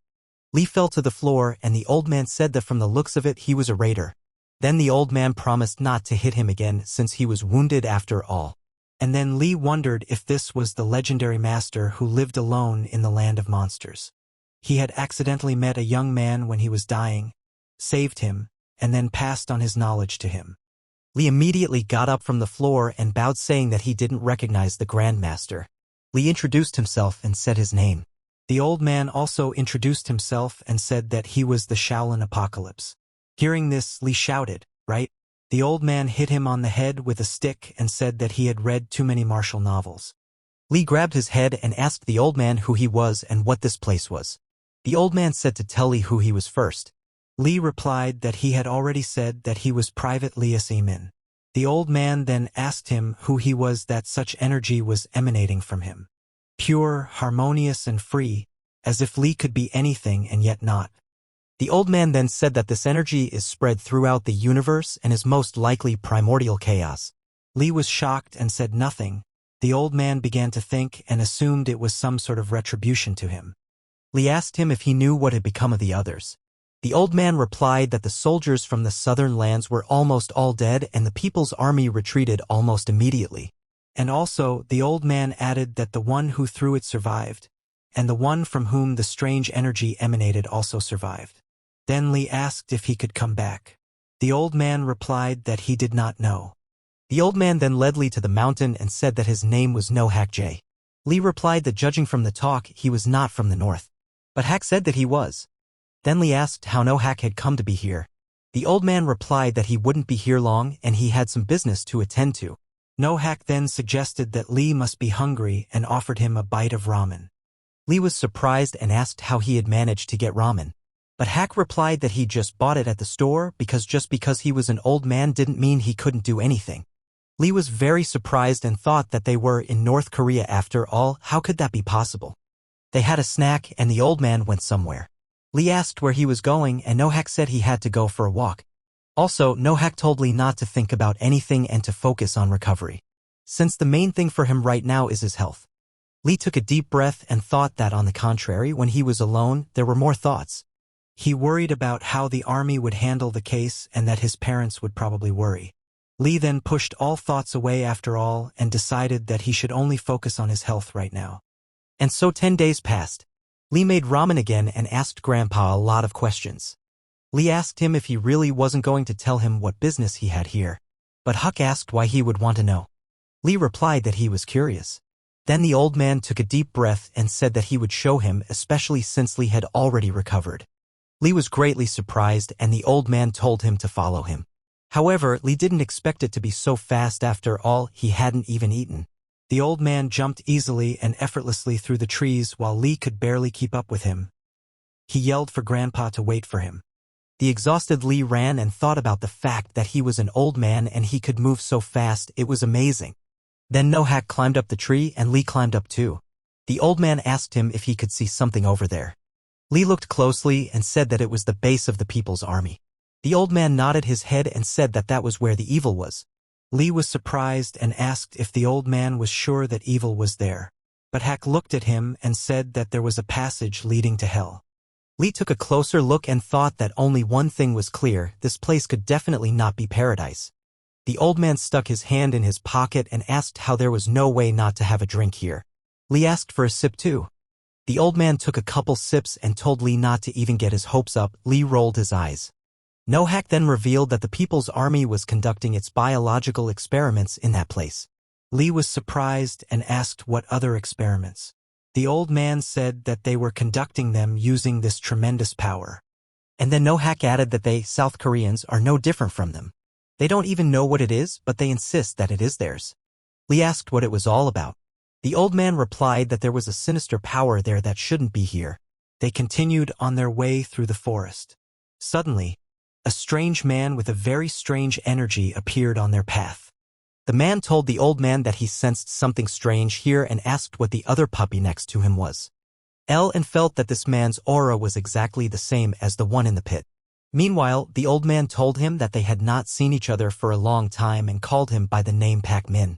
Lee fell to the floor and the old man said that from the looks of it he was a raider. Then the old man promised not to hit him again since he was wounded after all. And then Lee wondered if this was the legendary master who lived alone in the land of monsters. He had accidentally met a young man when he was dying, saved him, and then passed on his knowledge to him. Lee immediately got up from the floor and bowed saying that he didn't recognize the Grandmaster. Lee introduced himself and said his name. The old man also introduced himself and said that he was the Shaolin Apocalypse. Hearing this, Lee shouted, "Right?" The old man hit him on the head with a stick and said that he had read too many martial novels. Lee grabbed his head and asked the old man who he was and what this place was. The old man said to tell Lee who he was first. Lee replied that he had already said that he was Private Lee Seaman. The old man then asked him who he was, that such energy was emanating from him. Pure, harmonious and free, as if Lee could be anything and yet not. The old man then said that this energy is spread throughout the universe and is most likely primordial chaos. Lee was shocked and said nothing. The old man began to think and assumed it was some sort of retribution to him. Lee asked him if he knew what had become of the others. The old man replied that the soldiers from the southern lands were almost all dead and the people's army retreated almost immediately. And also, the old man added that the one who threw it survived, and the one from whom the strange energy emanated also survived. Then Lee asked if he could come back. The old man replied that he did not know. The old man then led Lee to the mountain and said that his name was No Hak J. Lee replied that judging from the talk, he was not from the north. But Hak said that he was. Then Lee asked how No Hak had come to be here. The old man replied that he wouldn't be here long and he had some business to attend to. No Hak then suggested that Lee must be hungry and offered him a bite of ramen. Lee was surprised and asked how he had managed to get ramen. But Hak replied that he just bought it at the store just because he was an old man didn't mean he couldn't do anything. Lee was very surprised and thought that they were in North Korea after all. How could that be possible? They had a snack and the old man went somewhere. Lee asked where he was going and No Hak said he had to go for a walk. Also, No Hak told Lee not to think about anything and to focus on recovery, since the main thing for him right now is his health. Lee took a deep breath and thought that on the contrary, when he was alone, there were more thoughts. He worried about how the army would handle the case and that his parents would probably worry. Lee then pushed all thoughts away after all and decided that he should only focus on his health right now. And so 10 days passed. Lee made ramen again and asked Grandpa a lot of questions. Lee asked him if he really wasn't going to tell him what business he had here. But Huck asked why he would want to know. Lee replied that he was curious. Then the old man took a deep breath and said that he would show him, especially since Lee had already recovered. Lee was greatly surprised and the old man told him to follow him. However, Lee didn't expect it to be so fast after all, he hadn't even eaten. The old man jumped easily and effortlessly through the trees while Lee could barely keep up with him. He yelled for Grandpa to wait for him. The exhausted Lee ran and thought about the fact that he was an old man and he could move so fast, it was amazing. Then No Hak climbed up the tree and Lee climbed up too. The old man asked him if he could see something over there. Lee looked closely and said that it was the base of the people's army. The old man nodded his head and said that that was where the evil was. Lee was surprised and asked if the old man was sure that evil was there. But Hak looked at him and said that there was a passage leading to hell. Lee took a closer look and thought that only one thing was clear, this place could definitely not be paradise. The old man stuck his hand in his pocket and asked how there was no way not to have a drink here. Lee asked for a sip too. The old man took a couple sips and told Lee not to even get his hopes up. Lee rolled his eyes. No Hak then revealed that the People's Army was conducting its biological experiments in that place. Lee was surprised and asked what other experiments. The old man said that they were conducting them using this tremendous power. And then No Hak added that they, South Koreans, are no different from them. They don't even know what it is, but they insist that it is theirs. Lee asked what it was all about. The old man replied that there was a sinister power there that shouldn't be here. They continued on their way through the forest. Suddenly, a strange man with a very strange energy appeared on their path. The man told the old man that he sensed something strange here and asked what the other puppy next to him was. And felt that this man's aura was exactly the same as the one in the pit. Meanwhile, the old man told him that they had not seen each other for a long time and called him by the name Pak Min.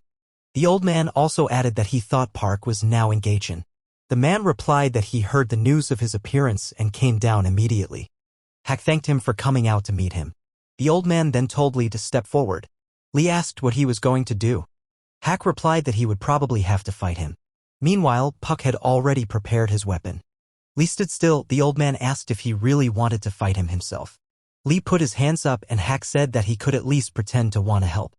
The old man also added that he thought Park was now engaged. The man replied that he heard the news of his appearance and came down immediately. Hak thanked him for coming out to meet him. The old man then told Lee to step forward. Lee asked what he was going to do. Hak replied that he would probably have to fight him. Meanwhile, Puck had already prepared his weapon. Lee stood still. The old man asked if he really wanted to fight him himself. Lee put his hands up and Hak said that he could at least pretend to want to help.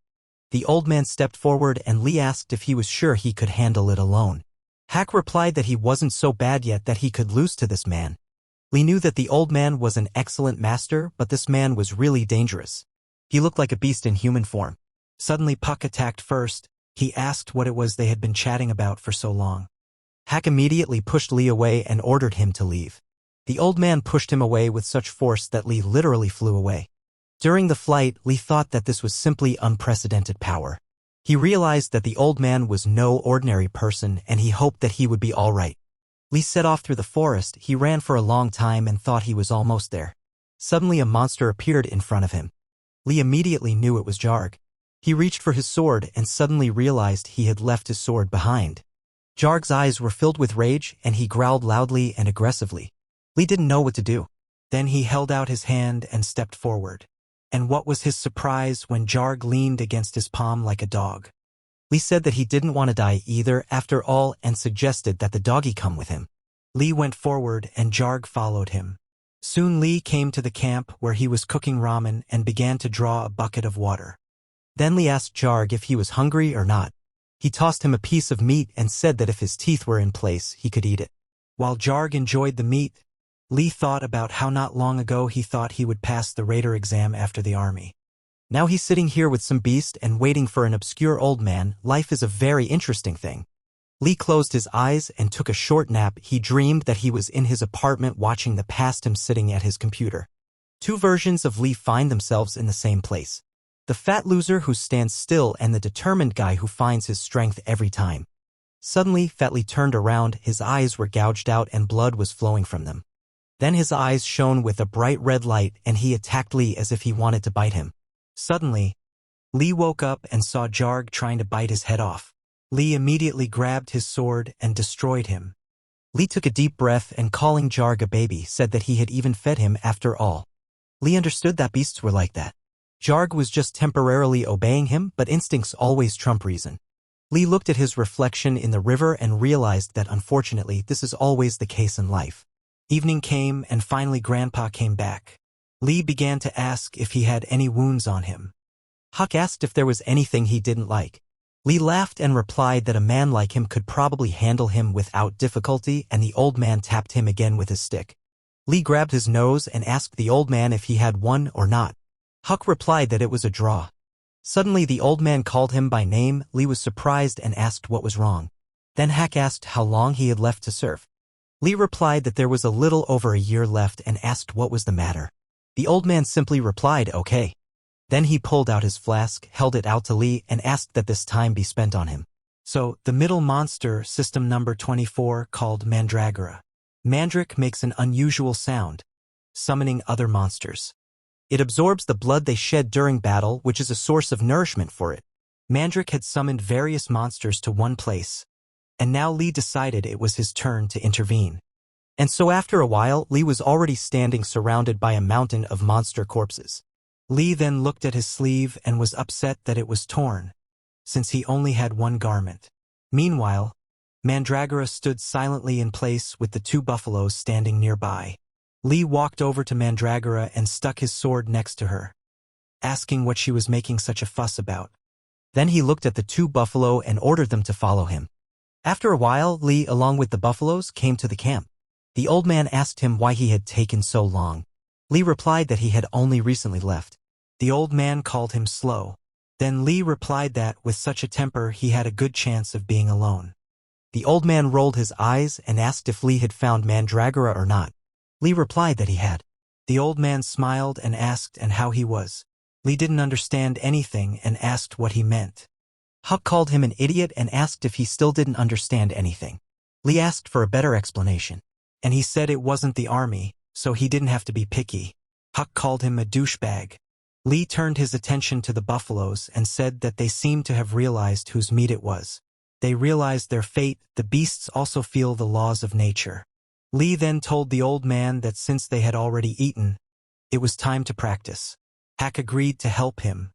The old man stepped forward and Lee asked if he was sure he could handle it alone. Hak replied that he wasn't so bad yet that he could lose to this man. Lee knew that the old man was an excellent master, but this man was really dangerous. He looked like a beast in human form. Suddenly Puck attacked first. He asked what it was they had been chatting about for so long. Hak immediately pushed Lee away and ordered him to leave. The old man pushed him away with such force that Lee literally flew away. During the flight, Lee thought that this was simply unprecedented power. He realized that the old man was no ordinary person and he hoped that he would be all right. Lee set off through the forest. He ran for a long time and thought he was almost there. Suddenly a monster appeared in front of him. Lee immediately knew it was Jarg. He reached for his sword and suddenly realized he had left his sword behind. Jarg's eyes were filled with rage and he growled loudly and aggressively. Lee didn't know what to do. Then he held out his hand and stepped forward. And what was his surprise when Jarg leaned against his palm like a dog. Lee said that he didn't want to die either after all and suggested that the doggy come with him. Lee went forward and Jarg followed him. Soon Lee came to the camp where he was cooking ramen and began to draw a bucket of water. Then Lee asked Jarg if he was hungry or not. He tossed him a piece of meat and said that if his teeth were in place, he could eat it. While Jarg enjoyed the meat, Lee thought about how not long ago he thought he would pass the raider exam after the army. Now he's sitting here with some beast and waiting for an obscure old man. Life is a very interesting thing. Lee closed his eyes and took a short nap. He dreamed that he was in his apartment watching the past him sitting at his computer. Two versions of Lee find themselves in the same place. The fat loser who stands still and the determined guy who finds his strength every time. Suddenly, Fat Lee turned around, his eyes were gouged out and blood was flowing from them. Then his eyes shone with a bright red light and he attacked Lee as if he wanted to bite him. Suddenly, Lee woke up and saw Jarg trying to bite his head off. Lee immediately grabbed his sword and destroyed him. Lee took a deep breath and calling Jarg a baby said that he had even fed him after all. Lee understood that beasts were like that. Jarg was just temporarily obeying him, but instincts always trump reason. Lee looked at his reflection in the river and realized that unfortunately this is always the case in life. Evening came and finally Grandpa came back. Lee began to ask if he had any wounds on him. Huck asked if there was anything he didn't like. Lee laughed and replied that a man like him could probably handle him without difficulty, and the old man tapped him again with his stick. Lee grabbed his nose and asked the old man if he had one or not. Huck replied that it was a draw. Suddenly the old man called him by name. Lee was surprised and asked what was wrong. Then Huck asked how long he had left to serve. Lee replied that there was a little over a year left and asked what was the matter. The old man simply replied, okay. Then he pulled out his flask, held it out to Lee, and asked that this time be spent on him. So, the middle monster, system number 24, called Mandragora. Mandrake makes an unusual sound, summoning other monsters. It absorbs the blood they shed during battle, which is a source of nourishment for it. Mandrake had summoned various monsters to one place, and now Lee decided it was his turn to intervene. And so after a while, Lee was already standing surrounded by a mountain of monster corpses. Lee then looked at his sleeve and was upset that it was torn, since he only had one garment. Meanwhile, Mandragora stood silently in place with the two buffaloes standing nearby. Lee walked over to Mandragora and stuck his sword next to her, asking what she was making such a fuss about. Then he looked at the two buffalo and ordered them to follow him. After a while, Lee, along with the buffaloes, came to the camp. The old man asked him why he had taken so long. Lee replied that he had only recently left. The old man called him slow. Then Lee replied that, with such a temper, he had a good chance of being alone. The old man rolled his eyes and asked if Lee had found Mandragora or not. Lee replied that he had. The old man smiled and asked and how he was. Lee didn't understand anything and asked what he meant. Huck called him an idiot and asked if he still didn't understand anything. Lee asked for a better explanation, and he said it wasn't the army, so he didn't have to be picky. Huck called him a douchebag. Lee turned his attention to the buffaloes and said that they seemed to have realized whose meat it was. They realized their fate. The beasts also feel the laws of nature. Lee then told the old man that since they had already eaten, it was time to practice. Huck agreed to help him.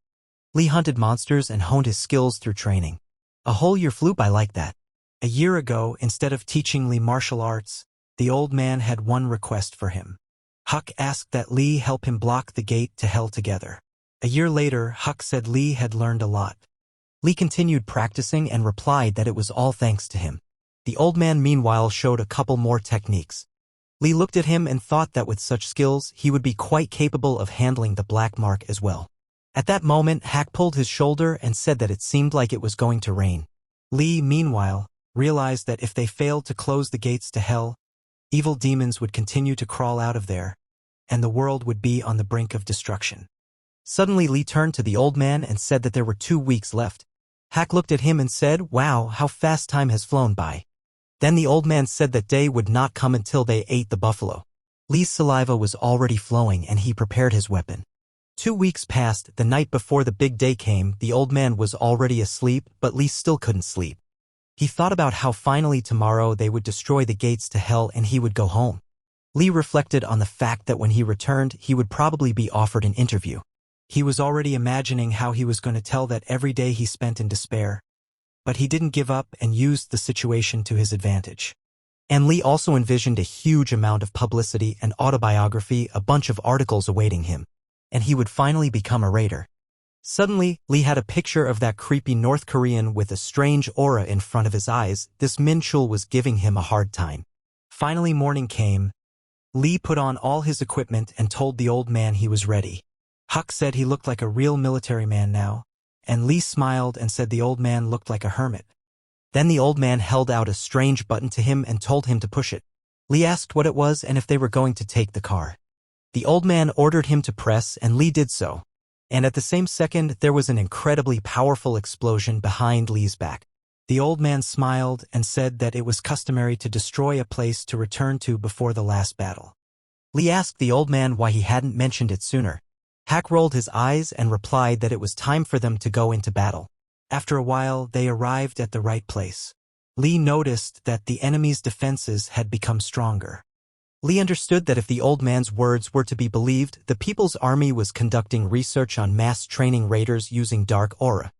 Lee hunted monsters and honed his skills through training. A whole year flew by like that. A year ago, instead of teaching Lee martial arts, the old man had one request for him. Huck asked that Lee help him block the gate to hell together. A year later, Huck said Lee had learned a lot. Lee continued practicing and replied that it was all thanks to him. The old man meanwhile showed a couple more techniques. Lee looked at him and thought that with such skills, he would be quite capable of handling the black mark as well. At that moment, Huck pulled his shoulder and said that it seemed like it was going to rain. Lee, meanwhile, realized that if they failed to close the gates to hell, evil demons would continue to crawl out of there, and the world would be on the brink of destruction. Suddenly Lee turned to the old man and said that there were 2 weeks left. Huck looked at him and said, "Wow, how fast time has flown by." Then the old man said that day would not come until they ate the buffalo. Lee's saliva was already flowing and he prepared his weapon. 2 weeks passed. The night before the big day came, the old man was already asleep, but Lee still couldn't sleep. He thought about how finally tomorrow they would destroy the gates to hell and he would go home. Lee reflected on the fact that when he returned, he would probably be offered an interview. He was already imagining how he was going to tell that every day he spent in despair. But he didn't give up and used the situation to his advantage. And Lee also envisioned a huge amount of publicity and autobiography, a bunch of articles awaiting him. And he would finally become a raider. Suddenly, Lee had a picture of that creepy North Korean with a strange aura in front of his eyes. This Min Chul was giving him a hard time. Finally morning came. Lee put on all his equipment and told the old man he was ready. Huck said he looked like a real military man now, and Lee smiled and said the old man looked like a hermit. Then the old man held out a strange button to him and told him to push it. Lee asked what it was and if they were going to take the car. The old man ordered him to press and Lee did so. And at the same second, there was an incredibly powerful explosion behind Lee's back. The old man smiled and said that it was customary to destroy a place to return to before the last battle. Lee asked the old man why he hadn't mentioned it sooner. Hack rolled his eyes and replied that it was time for them to go into battle. After a while, they arrived at the right place. Lee noticed that the enemy's defenses had become stronger. Lee understood that if the old man's words were to be believed, the People's Army was conducting research on mass training raiders using dark aura.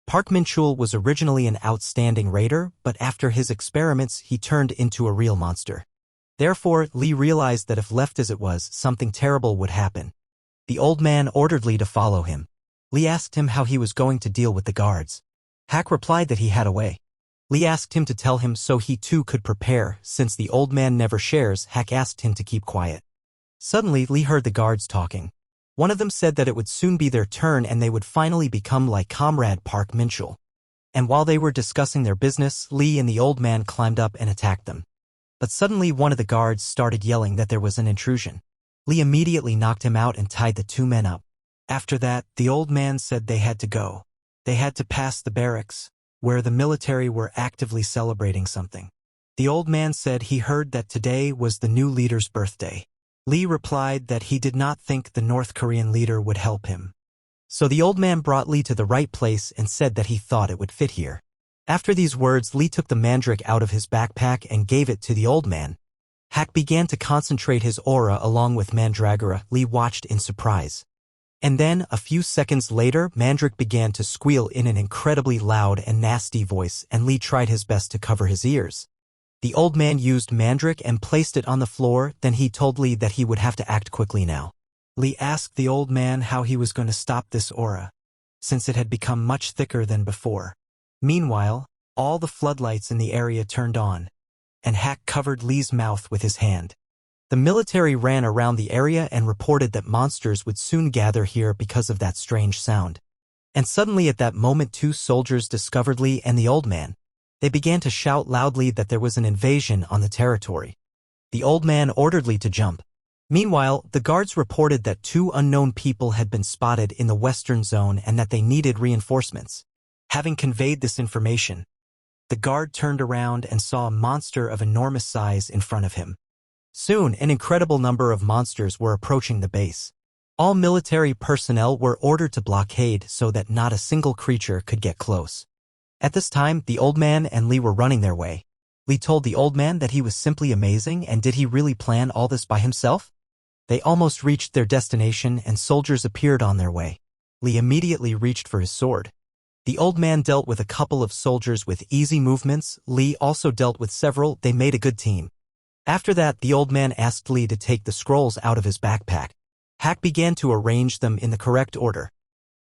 Park Min-chul was originally an outstanding raider, but after his experiments, he turned into a real monster. Therefore, Lee realized that if left as it was, something terrible would happen. The old man ordered Lee to follow him. Lee asked him how he was going to deal with the guards. Hack replied that he had a way. Lee asked him to tell him so he too could prepare. Since the old man never shares, Hack asked him to keep quiet. Suddenly, Lee heard the guards talking. One of them said that it would soon be their turn and they would finally become like Comrade Park Min-chul. And while they were discussing their business, Lee and the old man climbed up and attacked them. But suddenly one of the guards started yelling that there was an intrusion. Lee immediately knocked him out and tied the 2 men up. After that, the old man said they had to go. They had to pass the barracks, where the military were actively celebrating something. The old man said he heard that today was the new leader's birthday. Lee replied that he did not think the North Korean leader would help him. So the old man brought Lee to the right place and said that he thought it would fit here. After these words, Lee took the mandrake out of his backpack and gave it to the old man. Hack began to concentrate his aura along with Mandragora. Lee watched in surprise. And then, a few seconds later, Mandrake began to squeal in an incredibly loud and nasty voice, and Lee tried his best to cover his ears. The old man used Mandrake and placed it on the floor, then he told Lee that he would have to act quickly now. Lee asked the old man how he was going to stop this aura, since it had become much thicker than before. Meanwhile, all the floodlights in the area turned on, and Hack covered Lee's mouth with his hand. The military ran around the area and reported that monsters would soon gather here because of that strange sound. And suddenly at that moment 2 soldiers discovered Lee and the old man. They began to shout loudly that there was an invasion on the territory. The old man ordered Lee to jump. Meanwhile, the guards reported that 2 unknown people had been spotted in the western zone and that they needed reinforcements. Having conveyed this information, the guard turned around and saw a monster of enormous size in front of him. Soon, an incredible number of monsters were approaching the base. All military personnel were ordered to blockade so that not a single creature could get close. At this time, the old man and Lee were running their way. Lee told the old man that he was simply amazing, and did he really plan all this by himself? They almost reached their destination and soldiers appeared on their way. Lee immediately reached for his sword. The old man dealt with a couple of soldiers with easy movements. Lee also dealt with several. They made a good team. After that, the old man asked Lee to take the scrolls out of his backpack. Hack began to arrange them in the correct order.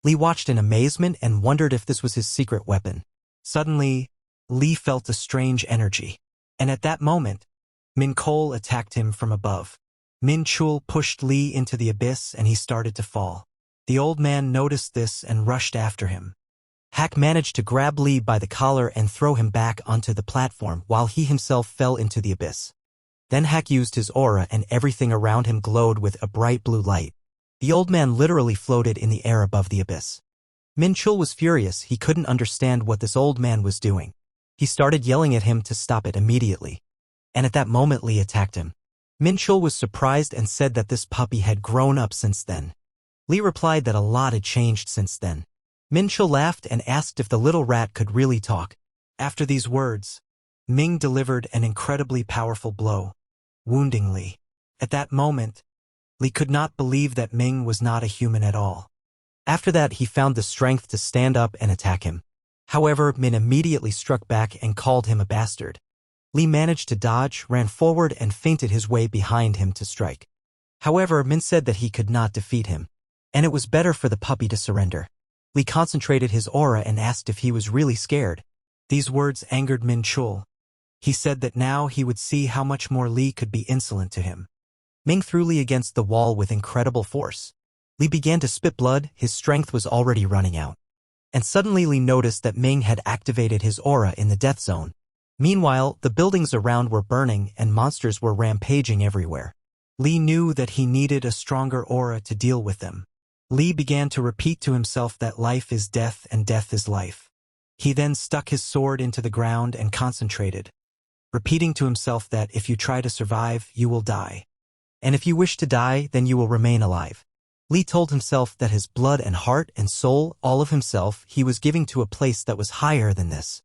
Lee watched in amazement and wondered if this was his secret weapon. Suddenly, Lee felt a strange energy. And at that moment, Min Chul attacked him from above. Min Chul pushed Lee into the abyss and he started to fall. The old man noticed this and rushed after him. Hack managed to grab Lee by the collar and throw him back onto the platform while he himself fell into the abyss. Then Hack used his aura and everything around him glowed with a bright blue light. The old man literally floated in the air above the abyss. Min Chul was furious. He couldn't understand what this old man was doing. He started yelling at him to stop it immediately. And at that moment Lee attacked him. Minchul was surprised and said that this puppy had grown up since then. Lee replied that a lot had changed since then. Minchul laughed and asked if the little rat could really talk. After these words, Ming delivered an incredibly powerful blow, wounding Lee. At that moment, Lee could not believe that Ming was not a human at all. After that, he found the strength to stand up and attack him. However, Min immediately struck back and called him a bastard. Lee managed to dodge, ran forward, and feinted his way behind him to strike. However, Min said that he could not defeat him, and it was better for the puppy to surrender. Lee concentrated his aura and asked if he was really scared. These words angered Minchul. He said that now he would see how much more Lee could be insolent to him. Ming threw Lee against the wall with incredible force. Lee began to spit blood, his strength was already running out. And suddenly Lee noticed that Ming had activated his aura in the death zone. Meanwhile, the buildings around were burning and monsters were rampaging everywhere. Lee knew that he needed a stronger aura to deal with them. Lee began to repeat to himself that life is death and death is life. He then stuck his sword into the ground and concentrated, repeating to himself that if you try to survive, you will die. And if you wish to die, then you will remain alive. Lee told himself that his blood and heart and soul, all of himself, he was giving to a place that was higher than this.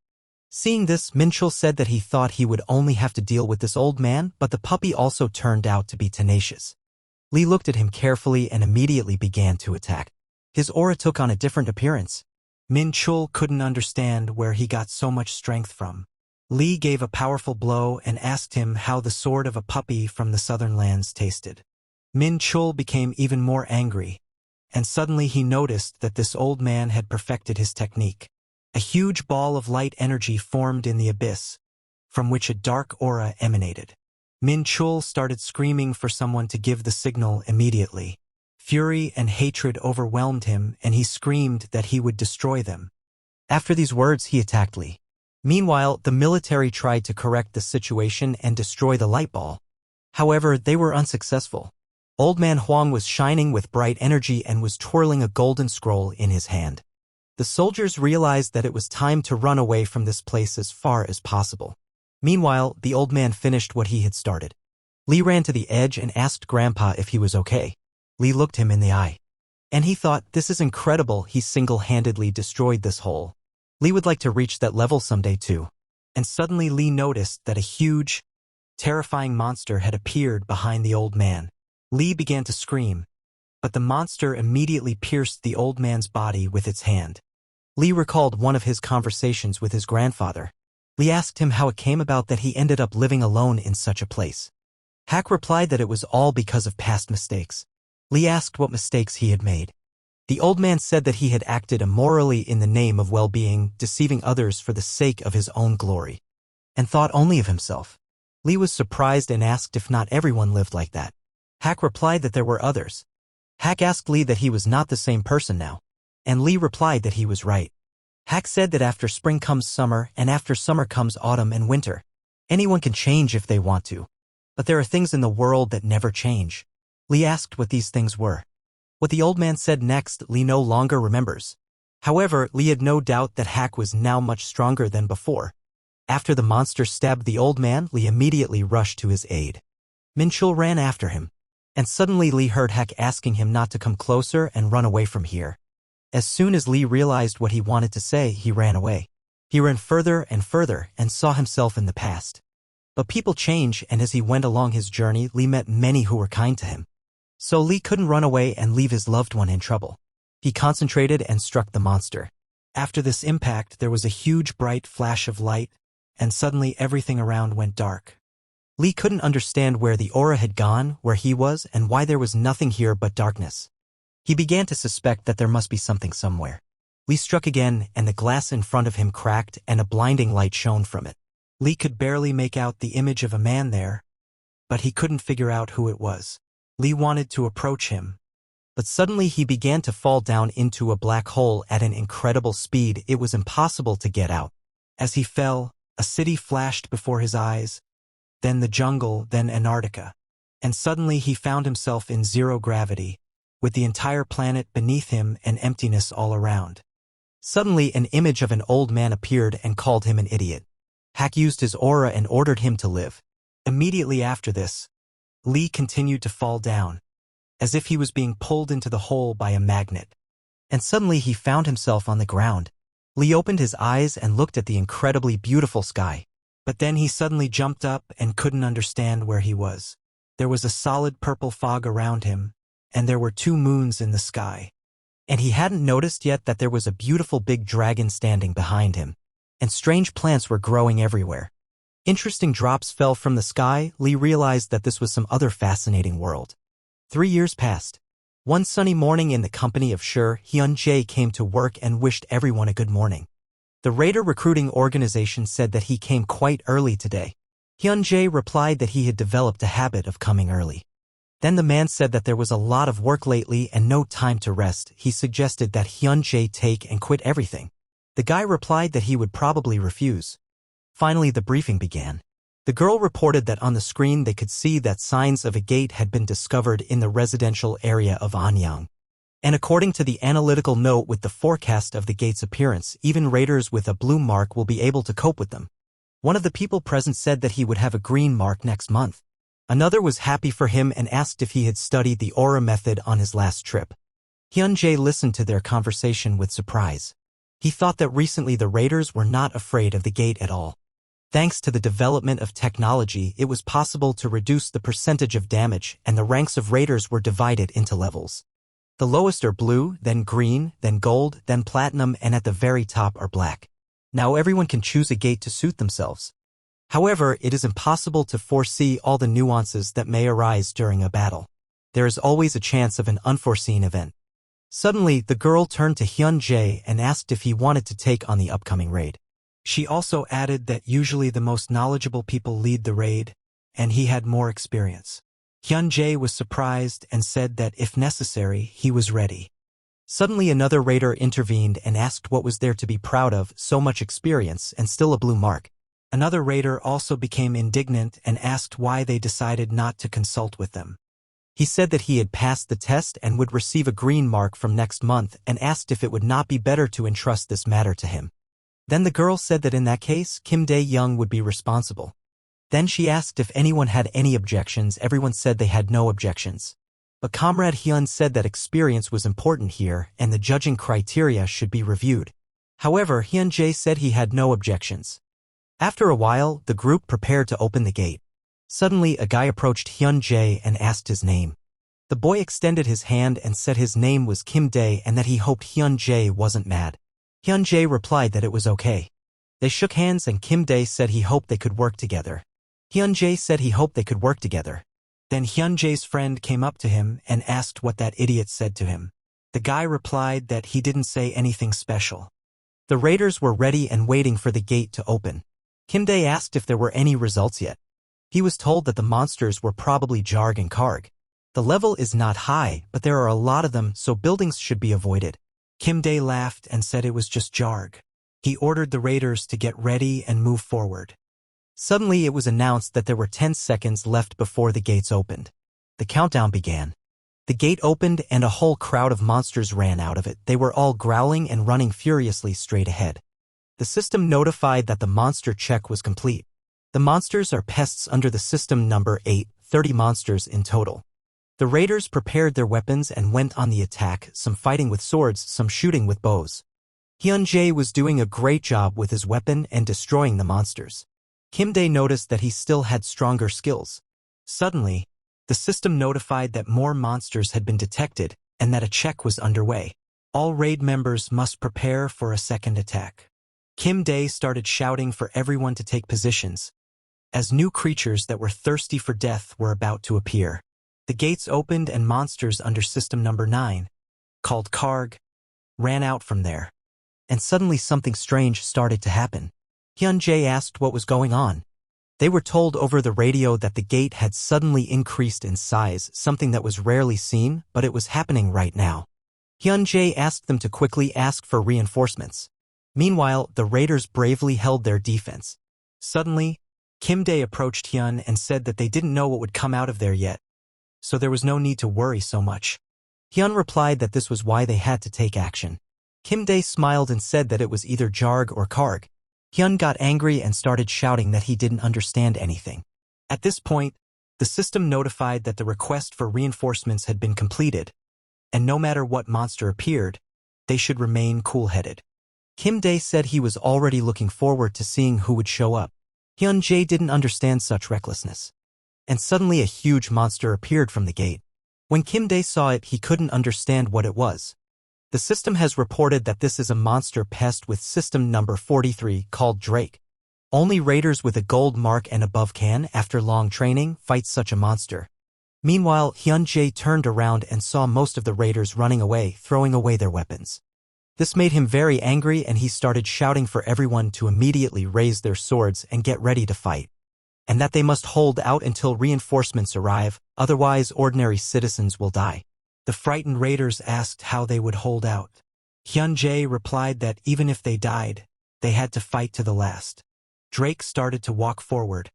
Seeing this, Minchul said that he thought he would only have to deal with this old man, but the puppy also turned out to be tenacious. Lee looked at him carefully and immediately began to attack. His aura took on a different appearance. Minchul couldn't understand where he got so much strength from. Lee gave a powerful blow and asked him how the sword of a puppy from the southern lands tasted. Minchul became even more angry, and suddenly he noticed that this old man had perfected his technique. A huge ball of light energy formed in the abyss, from which a dark aura emanated. Minchul started screaming for someone to give the signal immediately. Fury and hatred overwhelmed him, and he screamed that he would destroy them. After these words, he attacked Lee. Meanwhile, the military tried to correct the situation and destroy the light ball. However, they were unsuccessful. Old Man Huang was shining with bright energy and was twirling a golden scroll in his hand. The soldiers realized that it was time to run away from this place as far as possible. Meanwhile, the old man finished what he had started. Lee ran to the edge and asked Grandpa if he was okay. Lee looked him in the eye. And he thought, this is incredible, he single-handedly destroyed this hole. Lee would like to reach that level someday too. And suddenly Lee noticed that a huge, terrifying monster had appeared behind the old man. Lee began to scream, but the monster immediately pierced the old man's body with its hand. Lee recalled one of his conversations with his grandfather. Lee asked him how it came about that he ended up living alone in such a place. Hack replied that it was all because of past mistakes. Lee asked what mistakes he had made. The old man said that he had acted immorally in the name of well-being, deceiving others for the sake of his own glory, and thought only of himself. Lee was surprised and asked if not everyone lived like that. Hack replied that there were others. Hack asked Lee that he was not the same person now, and Lee replied that he was right. Hack said that after spring comes summer, and after summer comes autumn and winter. Anyone can change if they want to, but there are things in the world that never change. Lee asked what these things were. What the old man said next, Lee no longer remembers. However, Lee had no doubt that Hack was now much stronger than before. After the monster stabbed the old man, Lee immediately rushed to his aid. Minchul ran after him, and suddenly Lee heard Hack asking him not to come closer and run away from here. As soon as Lee realized what he wanted to say, he ran away. He ran further and further and saw himself in the past. But people change, and as he went along his journey, Lee met many who were kind to him. So Lee couldn't run away and leave his loved one in trouble. He concentrated and struck the monster. After this impact, there was a huge bright flash of light, and suddenly everything around went dark. Lee couldn't understand where the aura had gone, where he was, and why there was nothing here but darkness. He began to suspect that there must be something somewhere. Lee struck again, and the glass in front of him cracked and a blinding light shone from it. Lee could barely make out the image of a man there, but he couldn't figure out who it was. Lee wanted to approach him, but suddenly he began to fall down into a black hole at an incredible speed. It was impossible to get out. As he fell, a city flashed before his eyes, then the jungle, then Antarctica. And suddenly he found himself in zero gravity, with the entire planet beneath him and emptiness all around. Suddenly an image of an old man appeared and called him an idiot. Hack used his aura and ordered him to live. Immediately after this, Lee continued to fall down, as if he was being pulled into the hole by a magnet. And suddenly he found himself on the ground. Lee opened his eyes and looked at the incredibly beautiful sky. But then he suddenly jumped up and couldn't understand where he was. There was a solid purple fog around him, and there were 2 moons in the sky. And he hadn't noticed yet that there was a beautiful big dragon standing behind him, and strange plants were growing everywhere. Interesting drops fell from the sky. Lee realized that this was some other fascinating world. 3 years passed. One sunny morning in the company of Hyun-jae came to work and wished everyone a good morning. The Raider recruiting organization said that he came quite early today. Hyun-jae replied that he had developed a habit of coming early. Then the man said that there was a lot of work lately and no time to rest. He suggested that Hyun-jae take and quit everything. The guy replied that he would probably refuse. Finally, the briefing began. The girl reported that on the screen they could see that signs of a gate had been discovered in the residential area of Anyang. And according to the analytical note with the forecast of the gate's appearance, even raiders with a blue mark will be able to cope with them. One of the people present said that he would have a green mark next month. Another was happy for him and asked if he had studied the aura method on his last trip. Hyun-jae listened to their conversation with surprise. He thought that recently the raiders were not afraid of the gate at all. Thanks to the development of technology, it was possible to reduce the percentage of damage, and the ranks of raiders were divided into levels. The lowest are blue, then green, then gold, then platinum, and at the very top are black. Now everyone can choose a gate to suit themselves. However, it is impossible to foresee all the nuances that may arise during a battle. There is always a chance of an unforeseen event. Suddenly, the girl turned to Hyun-jae and asked if he wanted to take on the upcoming raid. She also added that usually the most knowledgeable people lead the raid, and he had more experience. Hyun-jae was surprised and said that if necessary, he was ready. Suddenly another raider intervened and asked what was there to be proud of, so much experience and still a blue mark. Another raider also became indignant and asked why they decided not to consult with them. He said that he had passed the test and would receive a green mark from next month and asked if it would not be better to entrust this matter to him. Then the girl said that in that case, Kim Dae-young would be responsible. Then she asked if anyone had any objections. Everyone said they had no objections. But Comrade Hyun said that experience was important here and the judging criteria should be reviewed. However, Hyun-jae said he had no objections. After a while, the group prepared to open the gate. Suddenly, a guy approached Hyun-jae and asked his name. The boy extended his hand and said his name was Kim Dae and that he hoped Hyun-jae wasn't mad. Hyun-jae replied that it was okay. They shook hands and Kim Dae said he hoped they could work together. Hyun-jae said he hoped they could work together. Then Hyun-jae's friend came up to him and asked what that idiot said to him. The guy replied that he didn't say anything special. The raiders were ready and waiting for the gate to open. Kim Dae asked if there were any results yet. He was told that the monsters were probably Jarg and Karg. The level is not high, but there are a lot of them, so buildings should be avoided. Kim Dae laughed and said it was just Jarg. He ordered the raiders to get ready and move forward. Suddenly it was announced that there were 10 seconds left before the gates opened. The countdown began. The gate opened and a whole crowd of monsters ran out of it. They were all growling and running furiously straight ahead. The system notified that the monster check was complete. The monsters are pests under the system number 8, 30 monsters in total. The raiders prepared their weapons and went on the attack, some fighting with swords, some shooting with bows. Hyun-jae was doing a great job with his weapon and destroying the monsters. Kim Dae noticed that he still had stronger skills. Suddenly, the system notified that more monsters had been detected and that a check was underway. All raid members must prepare for a second attack. Kim Dae started shouting for everyone to take positions, as new creatures that were thirsty for death were about to appear. The gates opened and monsters under system number 9, called Karg, ran out from there. And suddenly something strange started to happen. Hyun-jae asked what was going on. They were told over the radio that the gate had suddenly increased in size, something that was rarely seen, but it was happening right now. Hyun-jae asked them to quickly ask for reinforcements. Meanwhile, the raiders bravely held their defense. Suddenly, Kim Dae approached Hyun and said that they didn't know what would come out of there yet, so there was no need to worry so much. Hyun replied that this was why they had to take action. Kim Dae smiled and said that it was either Jarg or Karg. Hyun got angry and started shouting that he didn't understand anything. At this point, The system notified that the request for reinforcements had been completed, and no matter what monster appeared, they should remain cool-headed. Kim Dae said he was already looking forward to seeing who would show up. Hyun Jae didn't understand such recklessness. And suddenly a huge monster appeared from the gate. When Kim Dae saw it, he couldn't understand what it was. The system has reported that this is a monster pest with system number 43 called Drake. Only raiders with a gold mark and above can, after long training, fight such a monster. Meanwhile, Hyun Jae turned around and saw most of the raiders running away, throwing away their weapons. This made him very angry and he started shouting for everyone to immediately raise their swords and get ready to fight. And that they must hold out until reinforcements arrive, otherwise ordinary citizens will die. The frightened raiders asked how they would hold out. Hyun Jae replied that even if they died, they had to fight to the last. Drake started to walk forward,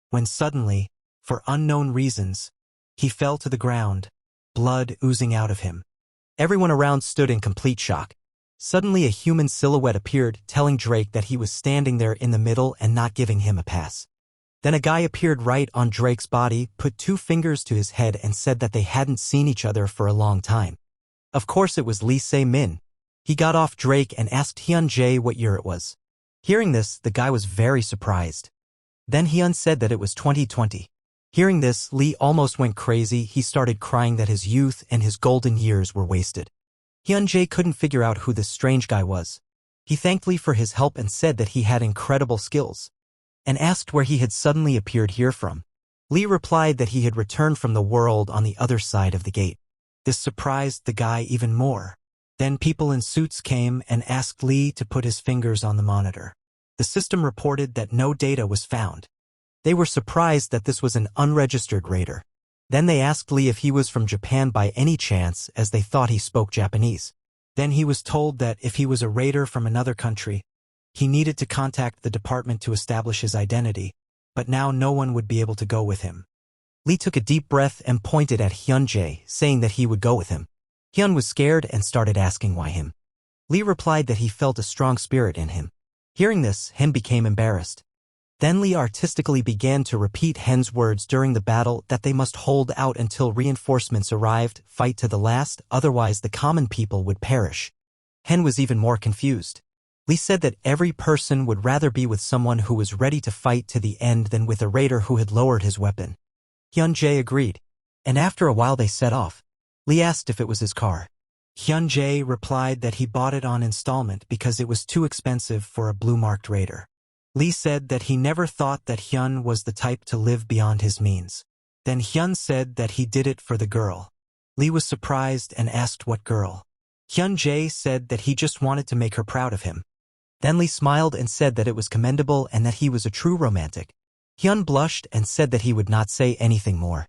when suddenly, for unknown reasons, he fell to the ground, blood oozing out of him. Everyone around stood in complete shock. Suddenly a human silhouette appeared, telling Drake that he was standing there in the middle and not giving him a pass. Then a guy appeared right on Drake's body, put 2 fingers to his head and said that they hadn't seen each other for a long time. Of course it was Lee Se-min. He got off Drake and asked Hyun Jae what year it was. Hearing this, the guy was very surprised. Then Hyun said that it was 2020. Hearing this, Lee almost went crazy. He started crying that his youth and his golden years were wasted. Hyun Jae couldn't figure out who this strange guy was. He thanked Lee for his help and said that he had incredible skills, and asked where he had suddenly appeared here from. Lee replied that he had returned from the world on the other side of the gate. This surprised the guy even more. Then people in suits came and asked Lee to put his fingers on the monitor. The system reported that no data was found. They were surprised that this was an unregistered raider. Then they asked Lee if he was from Japan by any chance, as they thought he spoke Japanese. Then he was told that if he was a raider from another country, he needed to contact the department to establish his identity, but now no one would be able to go with him. Lee took a deep breath and pointed at Hyun Jae, saying that he would go with him. Hyun was scared and started asking why him. Lee replied that he felt a strong spirit in him. Hearing this, Hyun became embarrassed. Then Lee artistically began to repeat Hyun's words during the battle that they must hold out until reinforcements arrived, fight to the last, otherwise the common people would perish. Hyun was even more confused. Lee said that every person would rather be with someone who was ready to fight to the end than with a raider who had lowered his weapon. Hyun Jae agreed, and after a while they set off. Lee asked if it was his car. Hyun Jae replied that he bought it on installment because it was too expensive for a blue-marked raider. Lee said that he never thought that Hyun was the type to live beyond his means. Then Hyun said that he did it for the girl. Lee was surprised and asked what girl. Hyun Jae said that he just wanted to make her proud of him. Then Lee smiled and said that it was commendable and that he was a true romantic. Hyun blushed and said that he would not say anything more.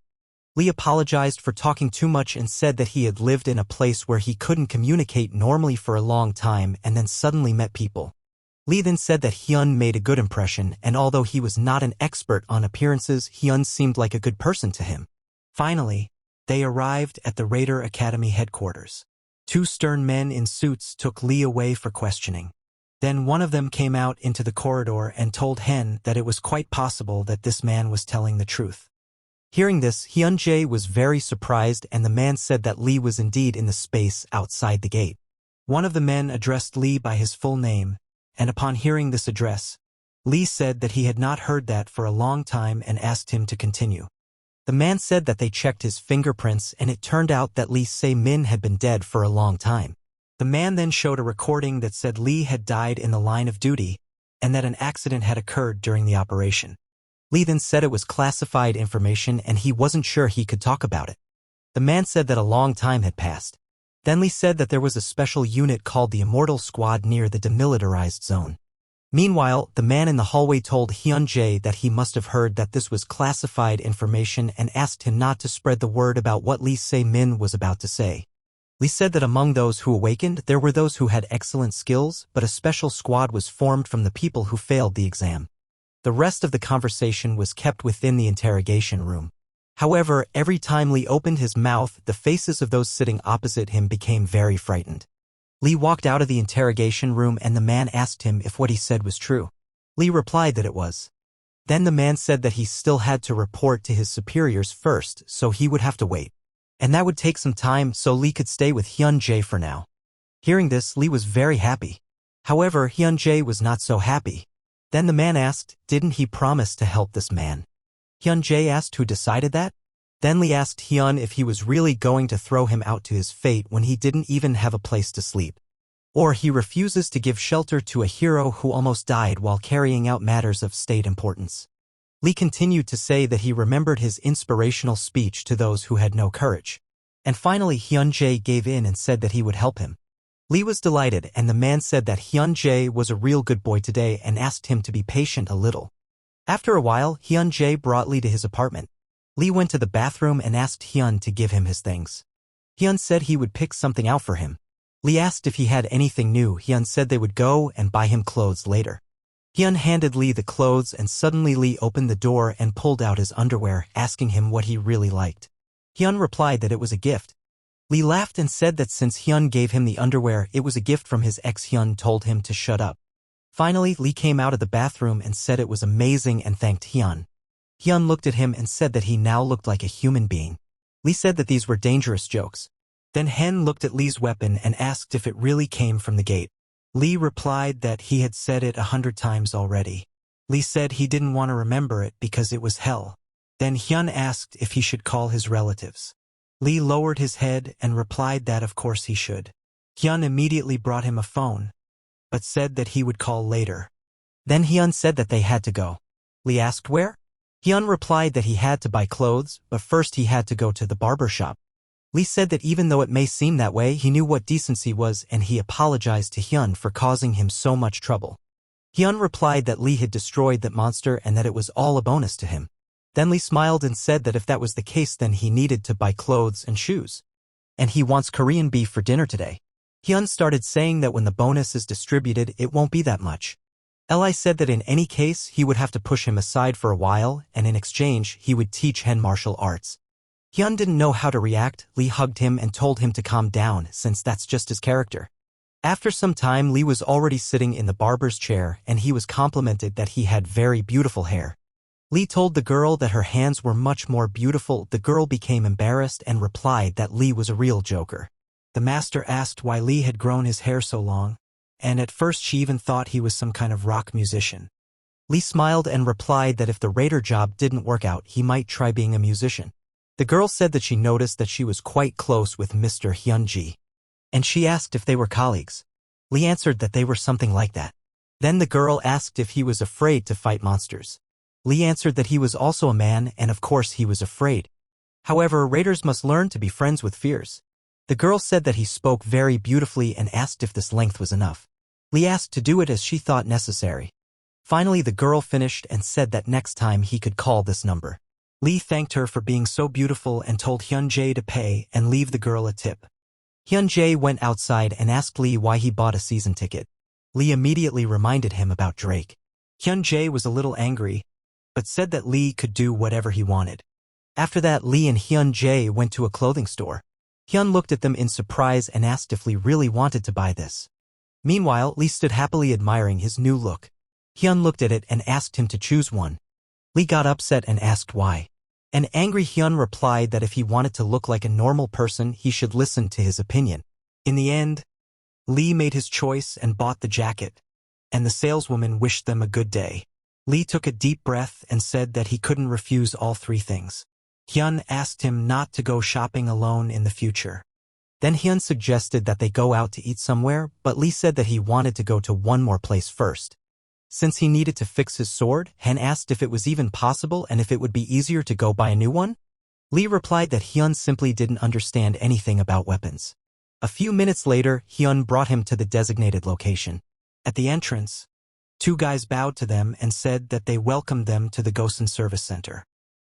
Lee apologized for talking too much and said that he had lived in a place where he couldn't communicate normally for a long time and then suddenly met people. Lee then said that Hyun made a good impression, and although he was not an expert on appearances, Hyun seemed like a good person to him. Finally, they arrived at the Raider Academy headquarters. 2 stern men in suits took Lee away for questioning. Then one of them came out into the corridor and told Hyun that it was quite possible that this man was telling the truth. Hearing this, Hyun Jae was very surprised, and the man said that Lee was indeed in the space outside the gate. One of the men addressed Lee by his full name, and upon hearing this address, Lee said that he had not heard that for a long time and asked him to continue. The man said that they checked his fingerprints and it turned out that Lee Se-min had been dead for a long time. The man then showed a recording that said Lee had died in the line of duty and that an accident had occurred during the operation. Lee then said it was classified information and he wasn't sure he could talk about it. The man said that a long time had passed. Then Lee said that there was a special unit called the Immortal Squad near the demilitarized zone. Meanwhile, the man in the hallway told Hyun Jae that he must have heard that this was classified information and asked him not to spread the word about what Lee Se-min was about to say. Lee said that among those who awakened, there were those who had excellent skills, but a special squad was formed from the people who failed the exam. The rest of the conversation was kept within the interrogation room. However, every time Lee opened his mouth, the faces of those sitting opposite him became very frightened. Lee walked out of the interrogation room and the man asked him if what he said was true. Lee replied that it was. Then the man said that he still had to report to his superiors first, so he would have to wait. And that would take some time, so Lee could stay with Hyun-jae for now. Hearing this, Lee was very happy. However, Hyun-jae was not so happy. Then the man asked, didn't he promise to help this man? Hyun-jae asked who decided that? Then Lee asked Hyun if he was really going to throw him out to his fate when he didn't even have a place to sleep. Or he refuses to give shelter to a hero who almost died while carrying out matters of state importance. Lee continued to say that he remembered his inspirational speech to those who had no courage. And finally Hyun-jae gave in and said that he would help him. Lee was delighted, and the man said that Hyun-jae was a real good boy today and asked him to be patient a little. After a while, Hyun-jae brought Lee to his apartment. Lee went to the bathroom and asked Hyun to give him his things. Hyun said he would pick something out for him. Lee asked if he had anything new. Hyun said they would go and buy him clothes later. Hyun handed Lee the clothes, and suddenly Lee opened the door and pulled out his underwear, asking him what he really liked. Hyun replied that it was a gift. Lee laughed and said that since Hyun gave him the underwear, it was a gift from his ex. Hyun told him to shut up. Finally, Lee came out of the bathroom and said it was amazing and thanked Hyun. Hyun looked at him and said that he now looked like a human being. Lee said that these were dangerous jokes. Then Hen looked at Lee's weapon and asked if it really came from the gate. Lee replied that he had said it 100 times already. Lee said he didn't want to remember it because it was hell. Then Hyun asked if he should call his relatives. Lee lowered his head and replied that of course he should. Hyun immediately brought him a phone, but said that he would call later. Then Hyun said that they had to go. Lee asked where? Hyun replied that he had to buy clothes, but first he had to go to the barber shop. Lee said that even though it may seem that way, he knew what decency was, and he apologized to Hyun for causing him so much trouble. Hyun replied that Lee had destroyed that monster and that it was all a bonus to him. Then Lee smiled and said that if that was the case, then he needed to buy clothes and shoes. And he wants Korean beef for dinner today. Hyun started saying that when the bonus is distributed, it won't be that much. Li said that in any case, he would have to push him aside for a while, and in exchange, he would teach Hen martial arts. Hyun didn't know how to react. Lee hugged him and told him to calm down, since that's just his character. After some time, Lee was already sitting in the barber's chair, and he was complimented that he had very beautiful hair. Lee told the girl that her hands were much more beautiful. The girl became embarrassed and replied that Lee was a real joker. The master asked why Lee had grown his hair so long, and at first she even thought he was some kind of rock musician. Lee smiled and replied that if the raider job didn't work out, he might try being a musician. The girl said that she noticed that she was quite close with Mr. Hyun-ji, and she asked if they were colleagues. Lee answered that they were something like that. Then the girl asked if he was afraid to fight monsters. Lee answered that he was also a man, and of course he was afraid. However, raiders must learn to be friends with fears. The girl said that he spoke very beautifully and asked if this length was enough. Lee asked to do it as she thought necessary. Finally, the girl finished and said that next time he could call this number. Lee thanked her for being so beautiful and told Hyun-jae to pay and leave the girl a tip. Hyun-jae went outside and asked Lee why he bought a season ticket. Lee immediately reminded him about Drake. Hyun-jae was a little angry, but said that Lee could do whatever he wanted. After that, Lee and Hyun-jae went to a clothing store. Hyun looked at them in surprise and asked if Lee really wanted to buy this. Meanwhile, Lee stood happily admiring his new look. Hyun looked at it and asked him to choose one. Lee got upset and asked why. An angry Hyun replied that if he wanted to look like a normal person, he should listen to his opinion. In the end, Lee made his choice and bought the jacket, and the saleswoman wished them a good day. Lee took a deep breath and said that he couldn't refuse all three things. Hyun asked him not to go shopping alone in the future. Then Hyun suggested that they go out to eat somewhere, but Lee said that he wanted to go to one more place first. Since he needed to fix his sword, Hen asked if it was even possible and if it would be easier to go buy a new one. Lee replied that Hyun simply didn't understand anything about weapons. A few minutes later, Hyun brought him to the designated location. At the entrance, two guys bowed to them and said that they welcomed them to the Gosen Service Center.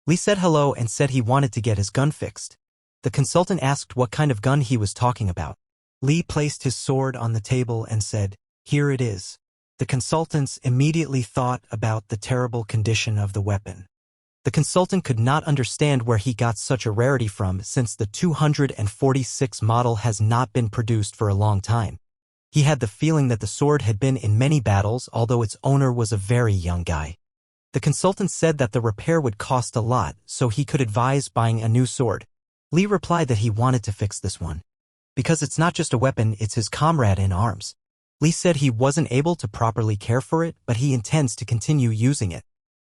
Lee said hello and said he wanted to get his gun fixed. The consultant asked what kind of gun he was talking about. Lee placed his sword on the table and said, "Here it is." The consultants immediately thought about the terrible condition of the weapon. The consultant could not understand where he got such a rarity from, since the 246 model has not been produced for a long time. He had the feeling that the sword had been in many battles, although its owner was a very young guy. The consultant said that the repair would cost a lot, so he could advise buying a new sword. Lee replied that he wanted to fix this one. Because it's not just a weapon, it's his comrade in arms. Lee said he wasn't able to properly care for it, but he intends to continue using it.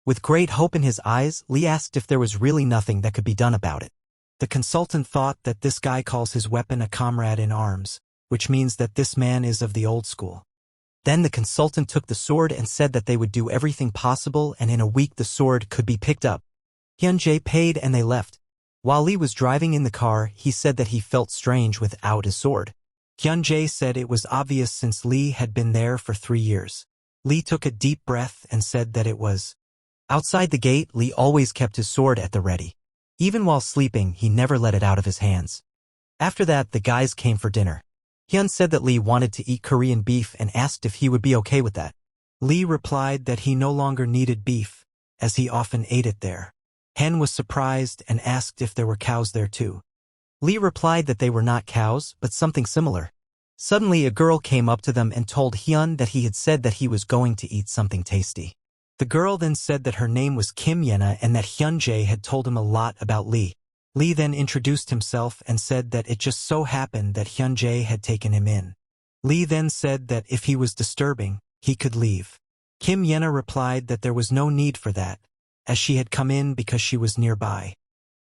With great hope in his eyes, Lee asked if there was really nothing that could be done about it. The consultant thought that this guy calls his weapon a comrade in arms, which means that this man is of the old school. Then the consultant took the sword and said that they would do everything possible, and in a week the sword could be picked up. Hyun-jae paid and they left. While Lee was driving in the car, he said that he felt strange without his sword. Hyun-jae said it was obvious since Lee had been there for 3 years. Lee took a deep breath and said that it was. Outside the gate, Lee always kept his sword at the ready. Even while sleeping, he never let it out of his hands. After that, the guys came for dinner. Hyun said that Lee wanted to eat Korean beef and asked if he would be okay with that. Lee replied that he no longer needed beef, as he often ate it there. Hen was surprised and asked if there were cows there too. Lee replied that they were not cows, but something similar. Suddenly a girl came up to them and told Hyun that he had said that he was going to eat something tasty. The girl then said that her name was Kim Jana and that Hyun-jae had told him a lot about Lee. Lee then introduced himself and said that it just so happened that Hyun-jae had taken him in. Lee then said that if he was disturbing, he could leave. Kim Jana replied that there was no need for that, as she had come in because she was nearby.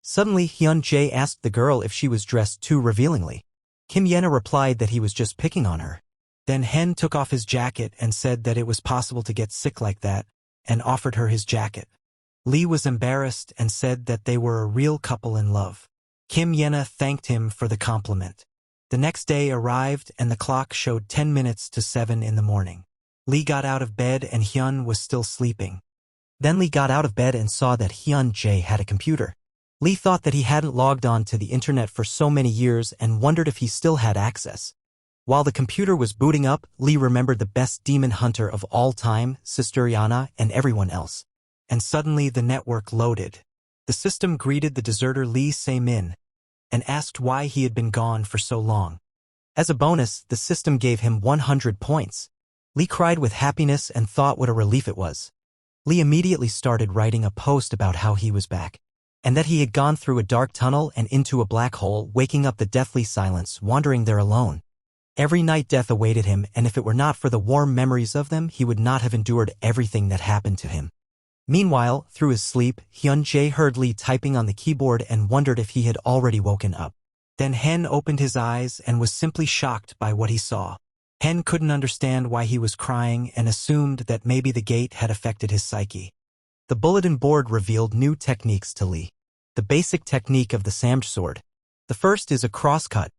Suddenly Hyun-jae asked the girl if she was dressed too revealingly. Kim Jana replied that he was just picking on her. Then Hen took off his jacket and said that it was possible to get sick like that, and offered her his jacket. Lee was embarrassed and said that they were a real couple in love. Kim Jana thanked him for the compliment. The next day arrived and the clock showed 10 minutes to 7 in the morning. Lee got out of bed and Hyun was still sleeping. Then Lee got out of bed and saw that Hyun-jae had a computer. Lee thought that he hadn't logged on to the internet for so many years and wondered if he still had access. While the computer was booting up, Lee remembered the best demon hunter of all time, Sister Jana, and everyone else. And suddenly the network loaded. The system greeted the deserter Lee Se-min and asked why he had been gone for so long. As a bonus, the system gave him 100 points. Lee cried with happiness and thought what a relief it was. Lee immediately started writing a post about how he was back, and that he had gone through a dark tunnel and into a black hole, waking up the deathly silence, wandering there alone. Every night death awaited him, and if it were not for the warm memories of them, he would not have endured everything that happened to him. Meanwhile, through his sleep, Hyun-jae heard Lee typing on the keyboard and wondered if he had already woken up. Then Hen opened his eyes and was simply shocked by what he saw. Hen couldn't understand why he was crying and assumed that maybe the gate had affected his psyche. The bulletin board revealed new techniques to Lee. The basic technique of the samj sword. The first is a crosscut.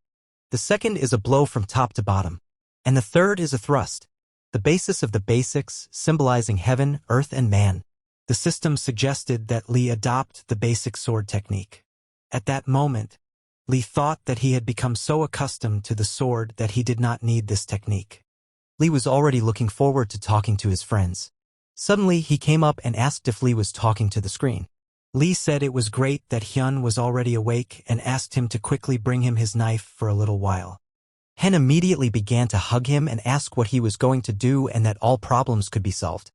The second is a blow from top to bottom. And the third is a thrust. The basis of the basics, symbolizing heaven, earth, and man. The system suggested that Lee adopt the basic sword technique. At that moment, Lee thought that he had become so accustomed to the sword that he did not need this technique. Lee was already looking forward to talking to his friends. Suddenly, he came up and asked if Lee was talking to the screen. Lee said it was great that Hyun was already awake and asked him to quickly bring him his knife for a little while. Hen immediately began to hug him and ask what he was going to do and that all problems could be solved.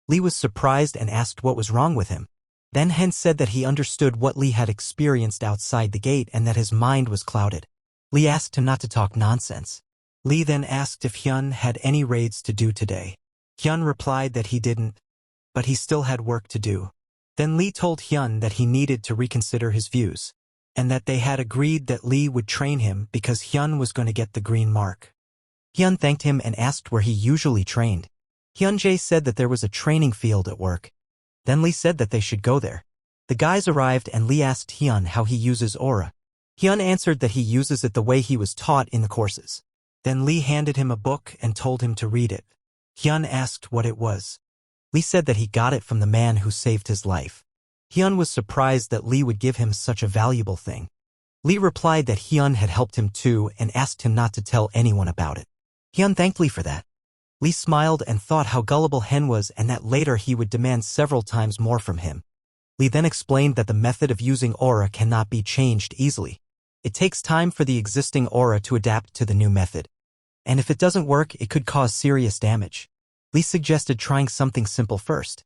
Lee was surprised and asked what was wrong with him. Then Hen said that he understood what Lee had experienced outside the gate and that his mind was clouded. Lee asked him not to talk nonsense. Lee then asked if Hyun had any raids to do today. Hyun replied that he didn't, but he still had work to do. Then Lee told Hyun that he needed to reconsider his views, and that they had agreed that Lee would train him because Hyun was going to get the green mark. Hyun thanked him and asked where he usually trained. Hyun-jae said that there was a training field at work. Then Lee said that they should go there. The guys arrived and Lee asked Hyun how he uses aura. Hyun answered that he uses it the way he was taught in the courses. Then Lee handed him a book and told him to read it. Hyun asked what it was. Lee said that he got it from the man who saved his life. Hyun was surprised that Lee would give him such a valuable thing. Lee replied that Hyun had helped him too and asked him not to tell anyone about it. Hyun thanked Lee for that. Lee smiled and thought how gullible Hen was and that later he would demand several times more from him. Lee then explained that the method of using aura cannot be changed easily. It takes time for the existing aura to adapt to the new method. And if it doesn't work, it could cause serious damage. Lee suggested trying something simple first.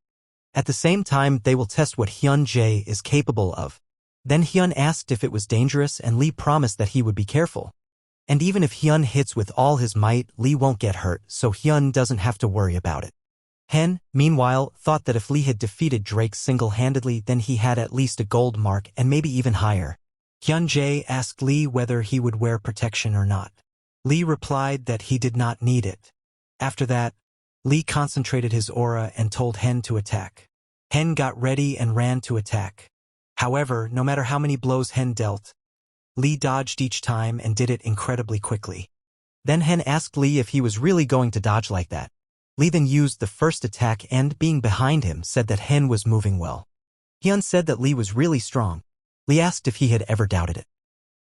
At the same time, they will test what Hyun-jae is capable of. Then Hyun asked if it was dangerous and Lee promised that he would be careful. And even if Hyun hits with all his might, Lee won't get hurt, so Hyun doesn't have to worry about it. Hen, meanwhile, thought that if Lee had defeated Drake single-handedly, then he had at least a gold mark and maybe even higher. Hyun-jae asked Lee whether he would wear protection or not. Lee replied that he did not need it. After that, Lee concentrated his aura and told Hen to attack. Hen got ready and ran to attack. However, no matter how many blows Hen dealt, Lee dodged each time and did it incredibly quickly. Then Hen asked Lee if he was really going to dodge like that. Lee then used the first attack and, being behind him, said that Hen was moving well. Hyun said that Lee was really strong. Lee asked if he had ever doubted it.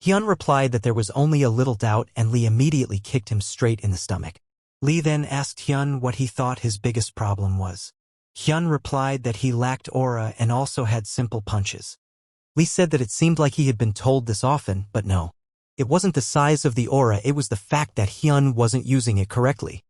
Hyun replied that there was only a little doubt and Lee immediately kicked him straight in the stomach. Lee then asked Hyun what he thought his biggest problem was. Hyun replied that he lacked aura and also had simple punches. Lee said that it seemed like he had been told this often, but no. It wasn't the size of the aura, it was the fact that Hyun wasn't using it correctly.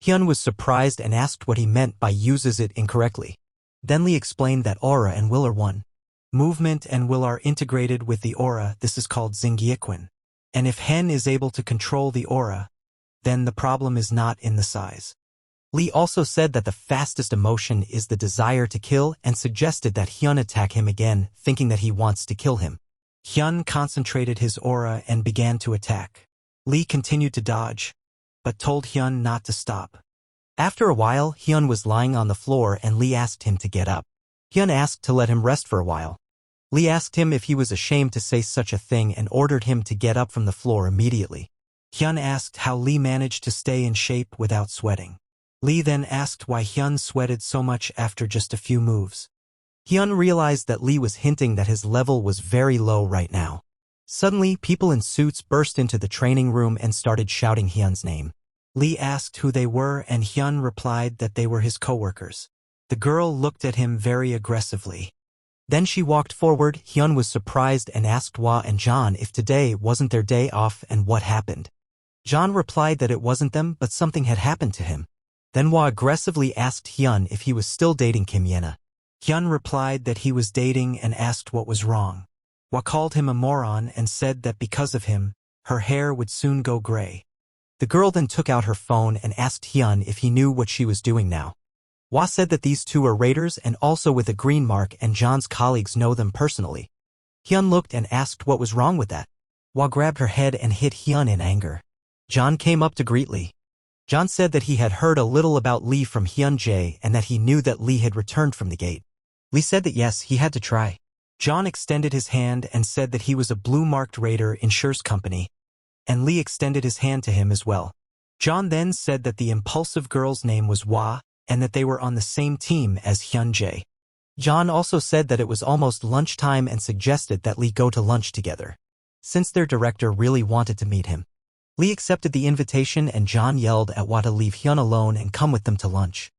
Hyun was surprised and asked what he meant by uses it incorrectly. Then Lee explained that aura and will are one. Movement and will are integrated with the aura, this is called Xingyequan. And if Hen is able to control the aura, then the problem is not in the size. Lee also said that the fastest emotion is the desire to kill and suggested that Hyun attack him again, thinking that he wants to kill him. Hyun concentrated his aura and began to attack. Lee continued to dodge, but told Hyun not to stop. After a while, Hyun was lying on the floor and Lee asked him to get up. Hyun asked to let him rest for a while. Lee asked him if he was ashamed to say such a thing and ordered him to get up from the floor immediately. Hyun asked how Lee managed to stay in shape without sweating. Lee then asked why Hyun sweated so much after just a few moves. Hyun realized that Lee was hinting that his level was very low right now. Suddenly, people in suits burst into the training room and started shouting Hyun's name. Lee asked who they were and Hyun replied that they were his coworkers. The girl looked at him very aggressively. Then she walked forward. Hyun was surprised and asked Hwa and Jan if today wasn't their day off and what happened. Jan replied that it wasn't them, but something had happened to him. Then Hwa aggressively asked Hyun if he was still dating Kim Yena. Hyun replied that he was dating and asked what was wrong. Hwa called him a moron and said that because of him, her hair would soon go gray. The girl then took out her phone and asked Hyun if he knew what she was doing now. Hwa said that these two are raiders and also with a green mark and Jan's colleagues know them personally. Hyun looked and asked what was wrong with that. Hwa grabbed her head and hit Hyun in anger. Jan came up to greet Lee. Jan said that he had heard a little about Lee from Hyun-jae and that he knew that Lee had returned from the gate. Lee said that yes, he had to try. Jan extended his hand and said that he was a blue-marked raider in Sher's company, and Lee extended his hand to him as well. Jan then said that the impulsive girl's name was Hwa and that they were on the same team as Hyun-jae. Jan also said that it was almost lunchtime and suggested that Lee go to lunch together, since their director really wanted to meet him. Lee accepted the invitation and Jan yelled at Hwa to leave Hyun alone and come with them to lunch.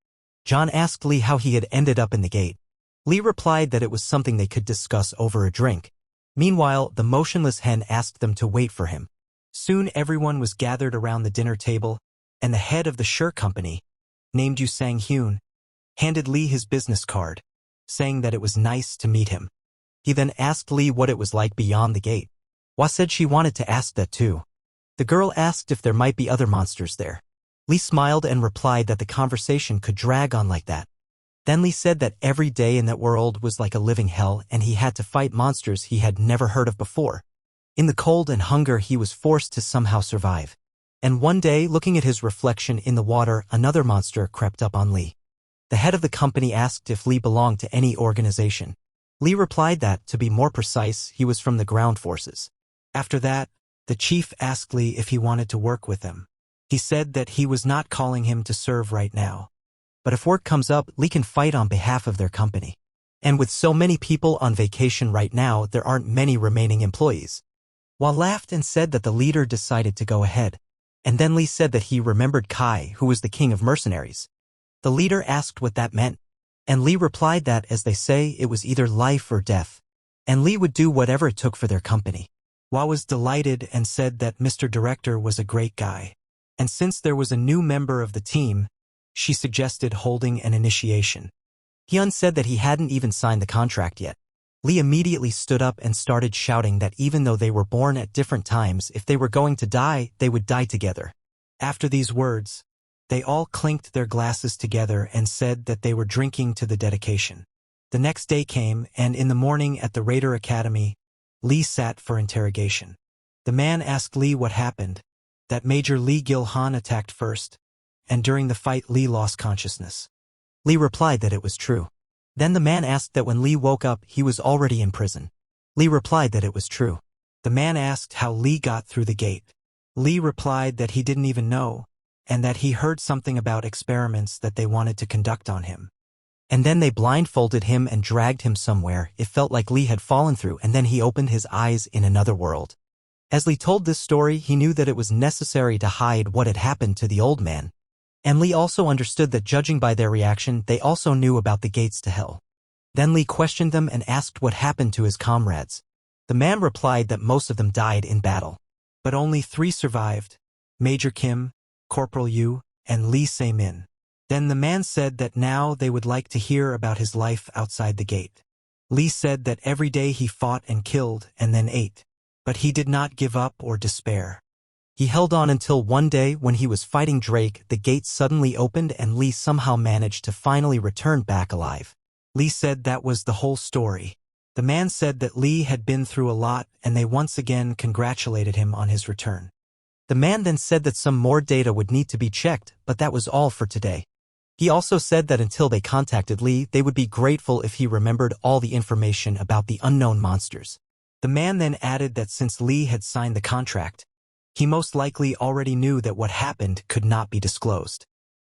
Jan asked Lee how he had ended up in the gate. Lee replied that it was something they could discuss over a drink. Meanwhile, the motionless Hen asked them to wait for him. Soon everyone was gathered around the dinner table, and the head of the Sher company, named Yu Sang-hyun, handed Lee his business card, saying that it was nice to meet him. He then asked Lee what it was like beyond the gate. Hwa said she wanted to ask that too. The girl asked if there might be other monsters there. Lee smiled and replied that the conversation could drag on like that. Then Lee said that every day in that world was like a living hell and he had to fight monsters he had never heard of before. In the cold and hunger he was forced to somehow survive. And one day, looking at his reflection in the water, another monster crept up on Lee. The head of the company asked if Lee belonged to any organization. Lee replied that, to be more precise, he was from the ground forces. After that, the chief asked Lee if he wanted to work with them. He said that he was not calling him to serve right now. But if work comes up, Lee can fight on behalf of their company. And with so many people on vacation right now, there aren't many remaining employees. Hwa laughed and said that the leader decided to go ahead. And then Lee said that he remembered Kai, who was the king of mercenaries. The leader asked what that meant. And Lee replied that, as they say, it was either life or death. And Lee would do whatever it took for their company. Hwa was delighted and said that Mr. Director was a great guy. And since there was a new member of the team, she suggested holding an initiation. Hyun said that he hadn't even signed the contract yet. Lee immediately stood up and started shouting that even though they were born at different times, if they were going to die, they would die together. After these words, they all clinked their glasses together and said that they were drinking to the dedication. The next day came, and in the morning at the Raider Academy, Lee sat for interrogation. The man asked Lee what happened, that Major Lee Gil-han attacked first, and during the fight Lee lost consciousness. Lee replied that it was true. Then the man asked that when Lee woke up he was already in prison. Lee replied that it was true. The man asked how Lee got through the gate. Lee replied that he didn't even know, and that he heard something about experiments that they wanted to conduct on him. And then they blindfolded him and dragged him somewhere. It felt like Lee had fallen through, and then he opened his eyes in another world. As Lee told this story, he knew that it was necessary to hide what had happened to the old man. And Lee also understood that judging by their reaction, they also knew about the gates to hell. Then Lee questioned them and asked what happened to his comrades. The man replied that most of them died in battle. But only 3 survived: Major Kim, Corporal Yu, and Lee Se-min. Then the man said that now they would like to hear about his life outside the gate. Lee said that every day he fought and killed and then ate. But he did not give up or despair. He held on until one day when he was fighting Drake, the gate suddenly opened and Lee somehow managed to finally return back alive. Lee said that was the whole story. The man said that Lee had been through a lot and they once again congratulated him on his return. The man then said that some more data would need to be checked, but that was all for today. He also said that until they contacted Lee, they would be grateful if he remembered all the information about the unknown monsters. The man then added that since Lee had signed the contract, he most likely already knew that what happened could not be disclosed.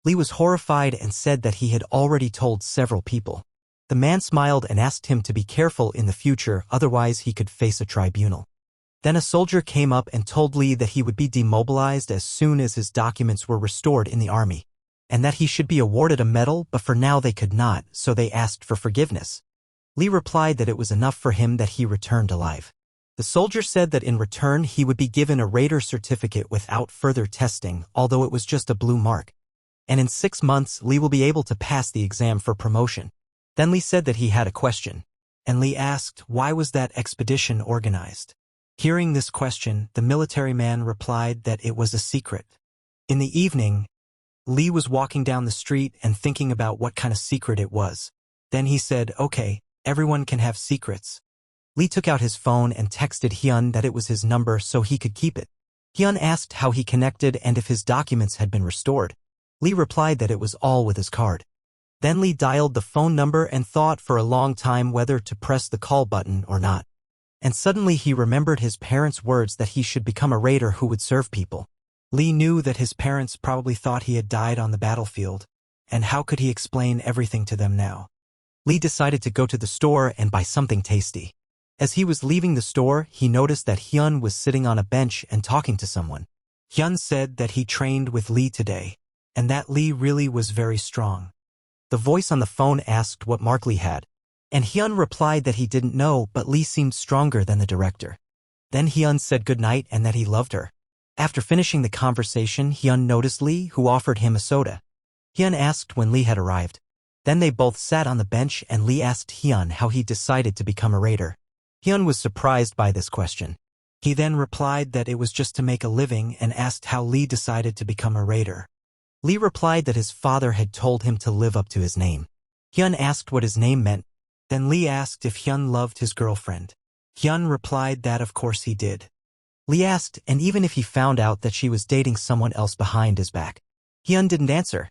Lee was horrified and said that he had already told several people. The man smiled and asked him to be careful in the future, otherwise he could face a tribunal. Then a soldier came up and told Lee that he would be demobilized as soon as his documents were restored in the army, and that he should be awarded a medal, but for now they could not, so they asked for forgiveness. Lee replied that it was enough for him that he returned alive. The soldier said that in return he would be given a Raider certificate without further testing, although it was just a blue mark. And in 6 months Lee will be able to pass the exam for promotion. Then Lee said that he had a question. And Lee asked, why was that expedition organized? Hearing this question, the military man replied that it was a secret. In the evening, Lee was walking down the street and thinking about what kind of secret it was. Then he said, okay, everyone can have secrets. Lee took out his phone and texted Hyun that it was his number so he could keep it. Hyun asked how he connected and if his documents had been restored. Lee replied that it was all with his card. Then Lee dialed the phone number and thought for a long time whether to press the call button or not. And suddenly he remembered his parents' words that he should become a raider who would serve people. Lee knew that his parents probably thought he had died on the battlefield, and how could he explain everything to them now? Lee decided to go to the store and buy something tasty. As he was leaving the store, he noticed that Hyun was sitting on a bench and talking to someone. Hyun said that he trained with Lee today, and that Lee really was very strong. The voice on the phone asked what mark Lee had, and Hyun replied that he didn't know, but Lee seemed stronger than the director. Then Hyun said goodnight and that he loved her. After finishing the conversation, Hyun noticed Lee, who offered him a soda. Hyun asked when Lee had arrived. Then they both sat on the bench and Lee asked Hyun how he decided to become a raider. Hyun was surprised by this question. He then replied that it was just to make a living and asked how Lee decided to become a raider. Lee replied that his father had told him to live up to his name. Hyun asked what his name meant. Then Lee asked if Hyun loved his girlfriend. Hyun replied that of course he did. Lee asked, and even if he found out that she was dating someone else behind his back. Hyun didn't answer.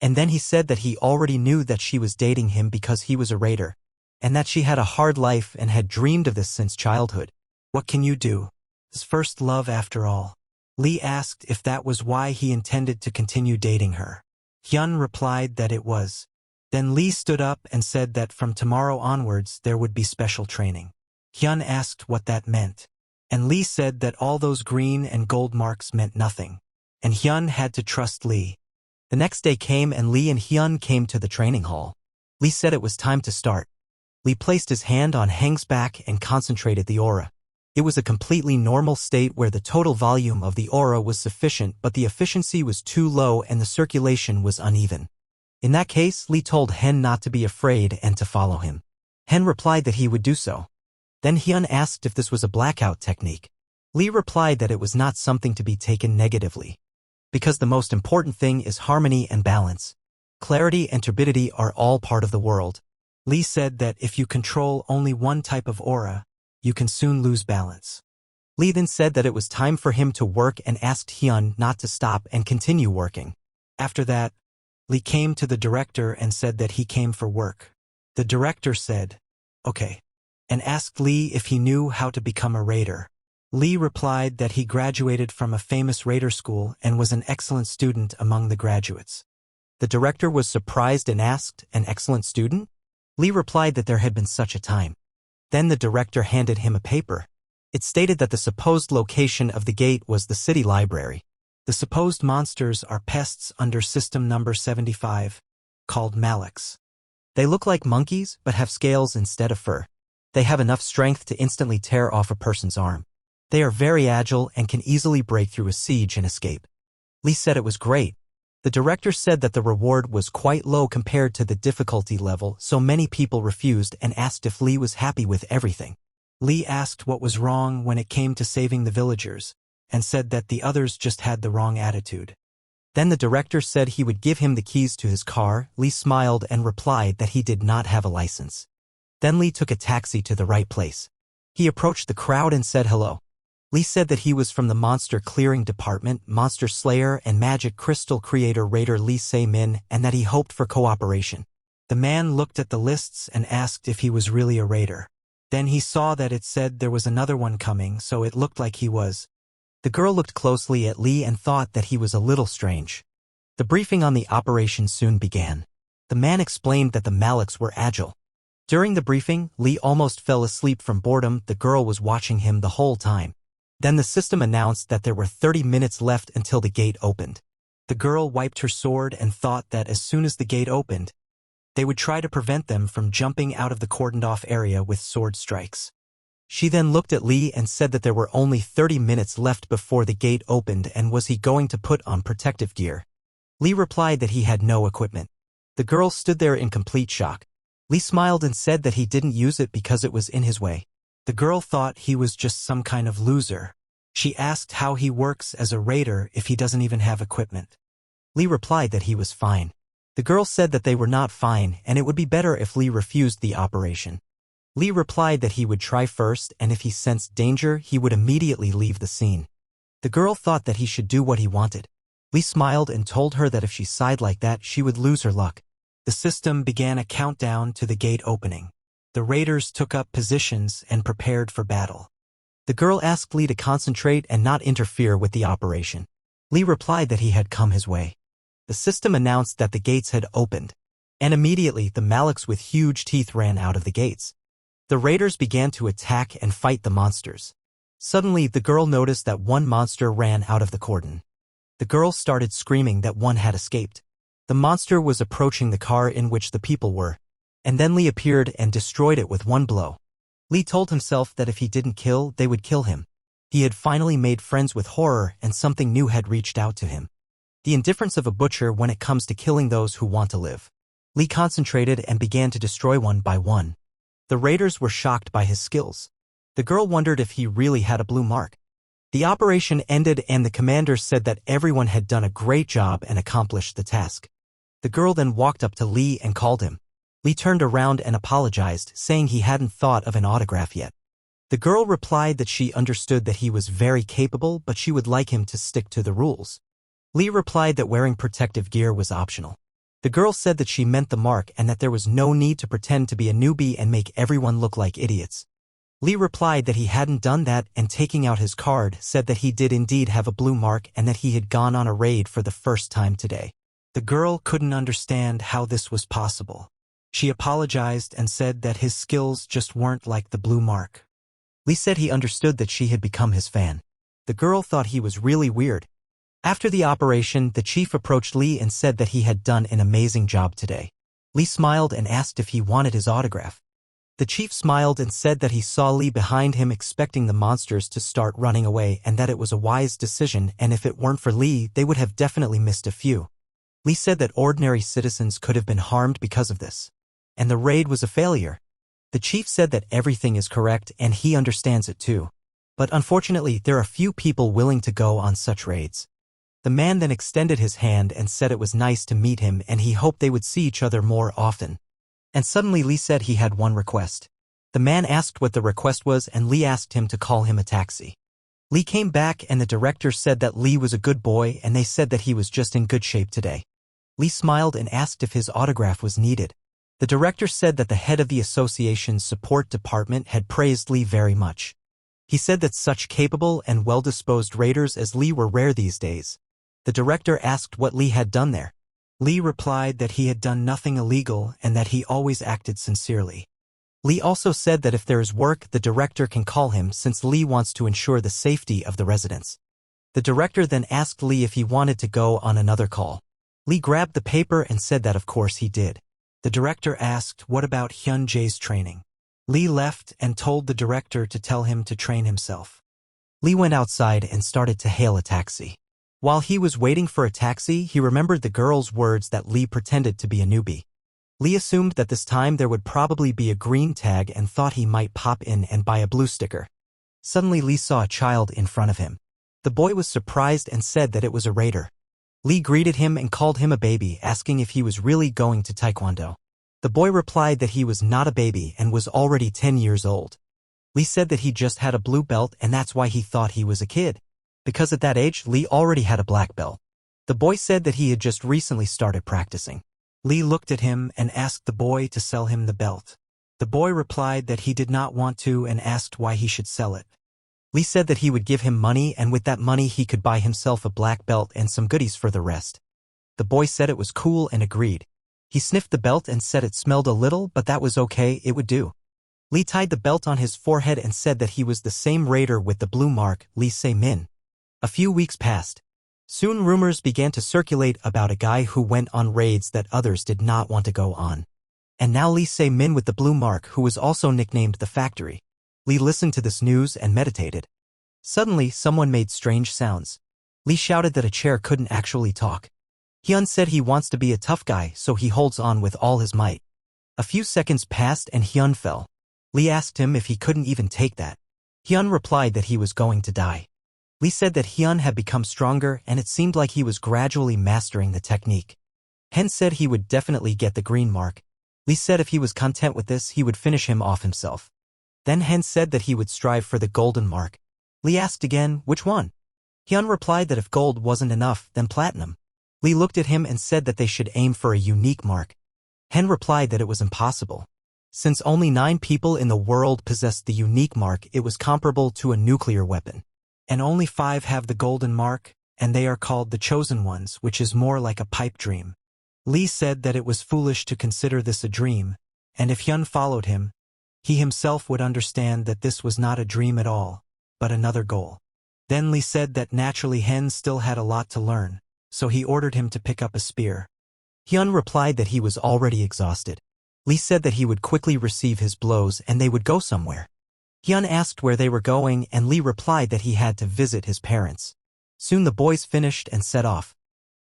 And then he said that he already knew that she was dating him because he was a raider, and that she had a hard life and had dreamed of this since childhood. What can you do? His first love after all. Lee asked if that was why he intended to continue dating her. Hyun replied that it was. Then Lee stood up and said that from tomorrow onwards there would be special training. Hyun asked what that meant. And Lee said that all those green and gold marks meant nothing. And Hyun had to trust Lee. The next day came and Lee and Hyun came to the training hall. Lee said it was time to start. Lee placed his hand on Heng's back and concentrated the aura. It was a completely normal state where the total volume of the aura was sufficient, but the efficiency was too low and the circulation was uneven. In that case, Lee told Hen not to be afraid and to follow him. Hen replied that he would do so. Then Hyun asked if this was a blackout technique. Lee replied that it was not something to be taken negatively, because the most important thing is harmony and balance. Clarity and turbidity are all part of the world. Lee said that if you control only one type of aura, you can soon lose balance. Lee then said that it was time for him to work and asked Hyun not to stop and continue working. After that, Lee came to the director and said that he came for work. The director said, "Okay," and asked Lee if he knew how to become a raider. Lee replied that he graduated from a famous raider school and was an excellent student among the graduates. The director was surprised and asked, "An excellent student?" Lee replied that there had been such a time. Then the director handed him a paper. It stated that the supposed location of the gate was the city library. The supposed monsters are pests under system number 75, called Maleks. They look like monkeys but have scales instead of fur. They have enough strength to instantly tear off a person's arm. They are very agile and can easily break through a siege and escape. Lee said it was great. The director said that the reward was quite low compared to the difficulty level, so many people refused and asked if Lee was happy with everything. Lee asked what was wrong when it came to saving the villagers, and said that the others just had the wrong attitude. Then the director said he would give him the keys to his car. Lee smiled and replied that he did not have a license. Then Lee took a taxi to the right place. He approached the crowd and said hello. Lee said that he was from the Monster Clearing Department, Monster Slayer and Magic Crystal Creator Raider Lee Se-min, and that he hoped for cooperation. The man looked at the lists and asked if he was really a raider. Then he saw that it said there was another one coming, so it looked like he was. The girl looked closely at Lee and thought that he was a little strange. The briefing on the operation soon began. The man explained that the Maleks were agile. During the briefing, Lee almost fell asleep from boredom. The girl was watching him the whole time. Then the system announced that there were 30 minutes left until the gate opened. The girl wiped her sword and thought that as soon as the gate opened, they would try to prevent them from jumping out of the cordoned-off area with sword strikes. She then looked at Lee and said that there were only 30 minutes left before the gate opened, and was he going to put on protective gear. Lee replied that he had no equipment. The girl stood there in complete shock. Lee smiled and said that he didn't use it because it was in his way. The girl thought he was just some kind of loser. She asked how he works as a raider if he doesn't even have equipment. Lee replied that he was fine. The girl said that they were not fine and it would be better if Lee refused the operation. Lee replied that he would try first, and if he sensed danger, he would immediately leave the scene. The girl thought that he should do what he wanted. Lee smiled and told her that if she sighed like that, she would lose her luck. The system began a countdown to the gate opening. The raiders took up positions and prepared for battle. The girl asked Lee to concentrate and not interfere with the operation. Lee replied that he had come his way. The system announced that the gates had opened, and immediately the Maleks with huge teeth ran out of the gates. The raiders began to attack and fight the monsters. Suddenly, the girl noticed that one monster ran out of the cordon. The girl started screaming that one had escaped. The monster was approaching the car in which the people were, and then Lee appeared and destroyed it with one blow. Lee told himself that if he didn't kill, they would kill him. He had finally made friends with horror, and something new had reached out to him. The indifference of a butcher when it comes to killing those who want to live. Lee concentrated and began to destroy one by one. The raiders were shocked by his skills. The girl wondered if he really had a blue mark. The operation ended and the commander said that everyone had done a great job and accomplished the task. The girl then walked up to Lee and called him. Lee turned around and apologized, saying he hadn't thought of an autograph yet. The girl replied that she understood that he was very capable, but she would like him to stick to the rules. Lee replied that wearing protective gear was optional. The girl said that she meant the mark and that there was no need to pretend to be a newbie and make everyone look like idiots. Lee replied that he hadn't done that, and taking out his card, said that he did indeed have a blue mark and that he had gone on a raid for the first time today. The girl couldn't understand how this was possible. She apologized and said that his skills just weren't like the blue mark. Lee said he understood that she had become his fan. The girl thought he was really weird. After the operation, the chief approached Lee and said that he had done an amazing job today. Lee smiled and asked if he wanted his autograph. The chief smiled and said that he saw Lee behind him expecting the monsters to start running away and that it was a wise decision, and if it weren't for Lee, they would have definitely missed a few. Lee said that ordinary citizens could have been harmed because of this. And the raid was a failure. The chief said that everything is correct and he understands it too. But unfortunately, there are few people willing to go on such raids. The man then extended his hand and said it was nice to meet him and he hoped they would see each other more often. And suddenly Lee said he had one request. The man asked what the request was and Lee asked him to call him a taxi. Lee came back and the director said that Lee was a good boy and they said that he was just in good shape today. Lee smiled and asked if his autograph was needed. The director said that the head of the association's support department had praised Lee very much. He said that such capable and well-disposed raiders as Lee were rare these days. The director asked what Lee had done there. Lee replied that he had done nothing illegal and that he always acted sincerely. Lee also said that if there is work, the director can call him since Lee wants to ensure the safety of the residents. The director then asked Lee if he wanted to go on another call. Lee grabbed the paper and said that of course he did. The director asked what about Hyun Jae's training. Lee left and told the director to tell him to train himself. Lee went outside and started to hail a taxi. While he was waiting for a taxi, he remembered the girl's words that Lee pretended to be a newbie. Lee assumed that this time there would probably be a green tag and thought he might pop in and buy a blue sticker. Suddenly Lee saw a child in front of him. The boy was surprised and said that it was a raider. Lee greeted him and called him a baby, asking if he was really going to Taekwondo. The boy replied that he was not a baby and was already 10 years old. Lee said that he just had a blue belt and that's why he thought he was a kid. Because at that age, Lee already had a black belt. The boy said that he had just recently started practicing. Lee looked at him and asked the boy to sell him the belt. The boy replied that he did not want to and asked why he should sell it. Lee said that he would give him money and with that money he could buy himself a black belt and some goodies for the rest. The boy said it was cool and agreed. He sniffed the belt and said it smelled a little, but that was okay, it would do. Lee tied the belt on his forehead and said that he was the same raider with the blue mark, Lee Se-min. A few weeks passed. Soon rumors began to circulate about a guy who went on raids that others did not want to go on. And now Lee Se-min with the blue mark, who was also nicknamed the Factory. Lee listened to this news and meditated. Suddenly, someone made strange sounds. Lee shouted that a chair couldn't actually talk. Hyun said he wants to be a tough guy, so he holds on with all his might. A few seconds passed and Hyun fell. Lee asked him if he couldn't even take that. Hyun replied that he was going to die. Lee said that Hyun had become stronger and it seemed like he was gradually mastering the technique. Hen said he would definitely get the green mark. Lee said if he was content with this, he would finish him off himself. Then Hen said that he would strive for the golden mark. Lee asked again, which one? Hyun replied that if gold wasn't enough, then platinum. Lee looked at him and said that they should aim for a unique mark. Hen replied that it was impossible. Since only 9 people in the world possessed the unique mark, it was comparable to a nuclear weapon. And only 5 have the golden mark, and they are called the chosen ones, which is more like a pipe dream. Lee said that it was foolish to consider this a dream, and if Hyun followed him, he himself would understand that this was not a dream at all, but another goal. Then Lee said that naturally Hen still had a lot to learn, so he ordered him to pick up a spear. Hyun replied that he was already exhausted. Lee said that he would quickly receive his blows and they would go somewhere. Hyun asked where they were going and Lee replied that he had to visit his parents. Soon the boys finished and set off.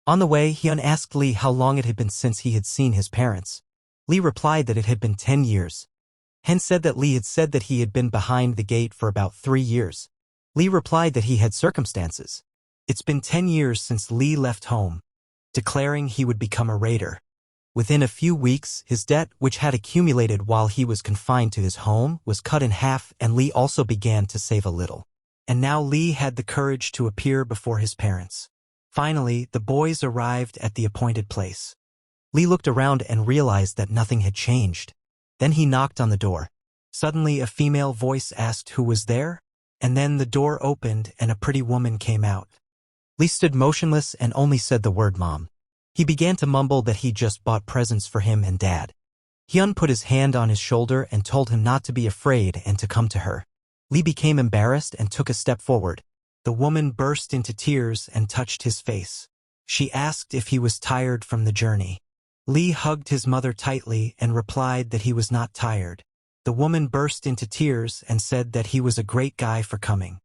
On the way, Hyun asked Lee how long it had been since he had seen his parents. Lee replied that it had been 10 years. Hen said that Lee had said that he had been behind the gate for about 3 years. Lee replied that he had circumstances. It's been 10 years since Lee left home, declaring he would become a raider. Within a few weeks, his debt, which had accumulated while he was confined to his home, was cut in half and Lee also began to save a little. And now Lee had the courage to appear before his parents. Finally, the boys arrived at the appointed place. Lee looked around and realized that nothing had changed. Then he knocked on the door. Suddenly, a female voice asked who was there, and then the door opened and a pretty woman came out. Lee stood motionless and only said the word mom. He began to mumble that he just bought presents for him and dad. Hyun put his hand on his shoulder and told him not to be afraid and to come to her. Lee became embarrassed and took a step forward. The woman burst into tears and touched his face. She asked if he was tired from the journey. Lee hugged his mother tightly and replied that he was not tired. The woman burst into tears and said that he was a great guy for coming.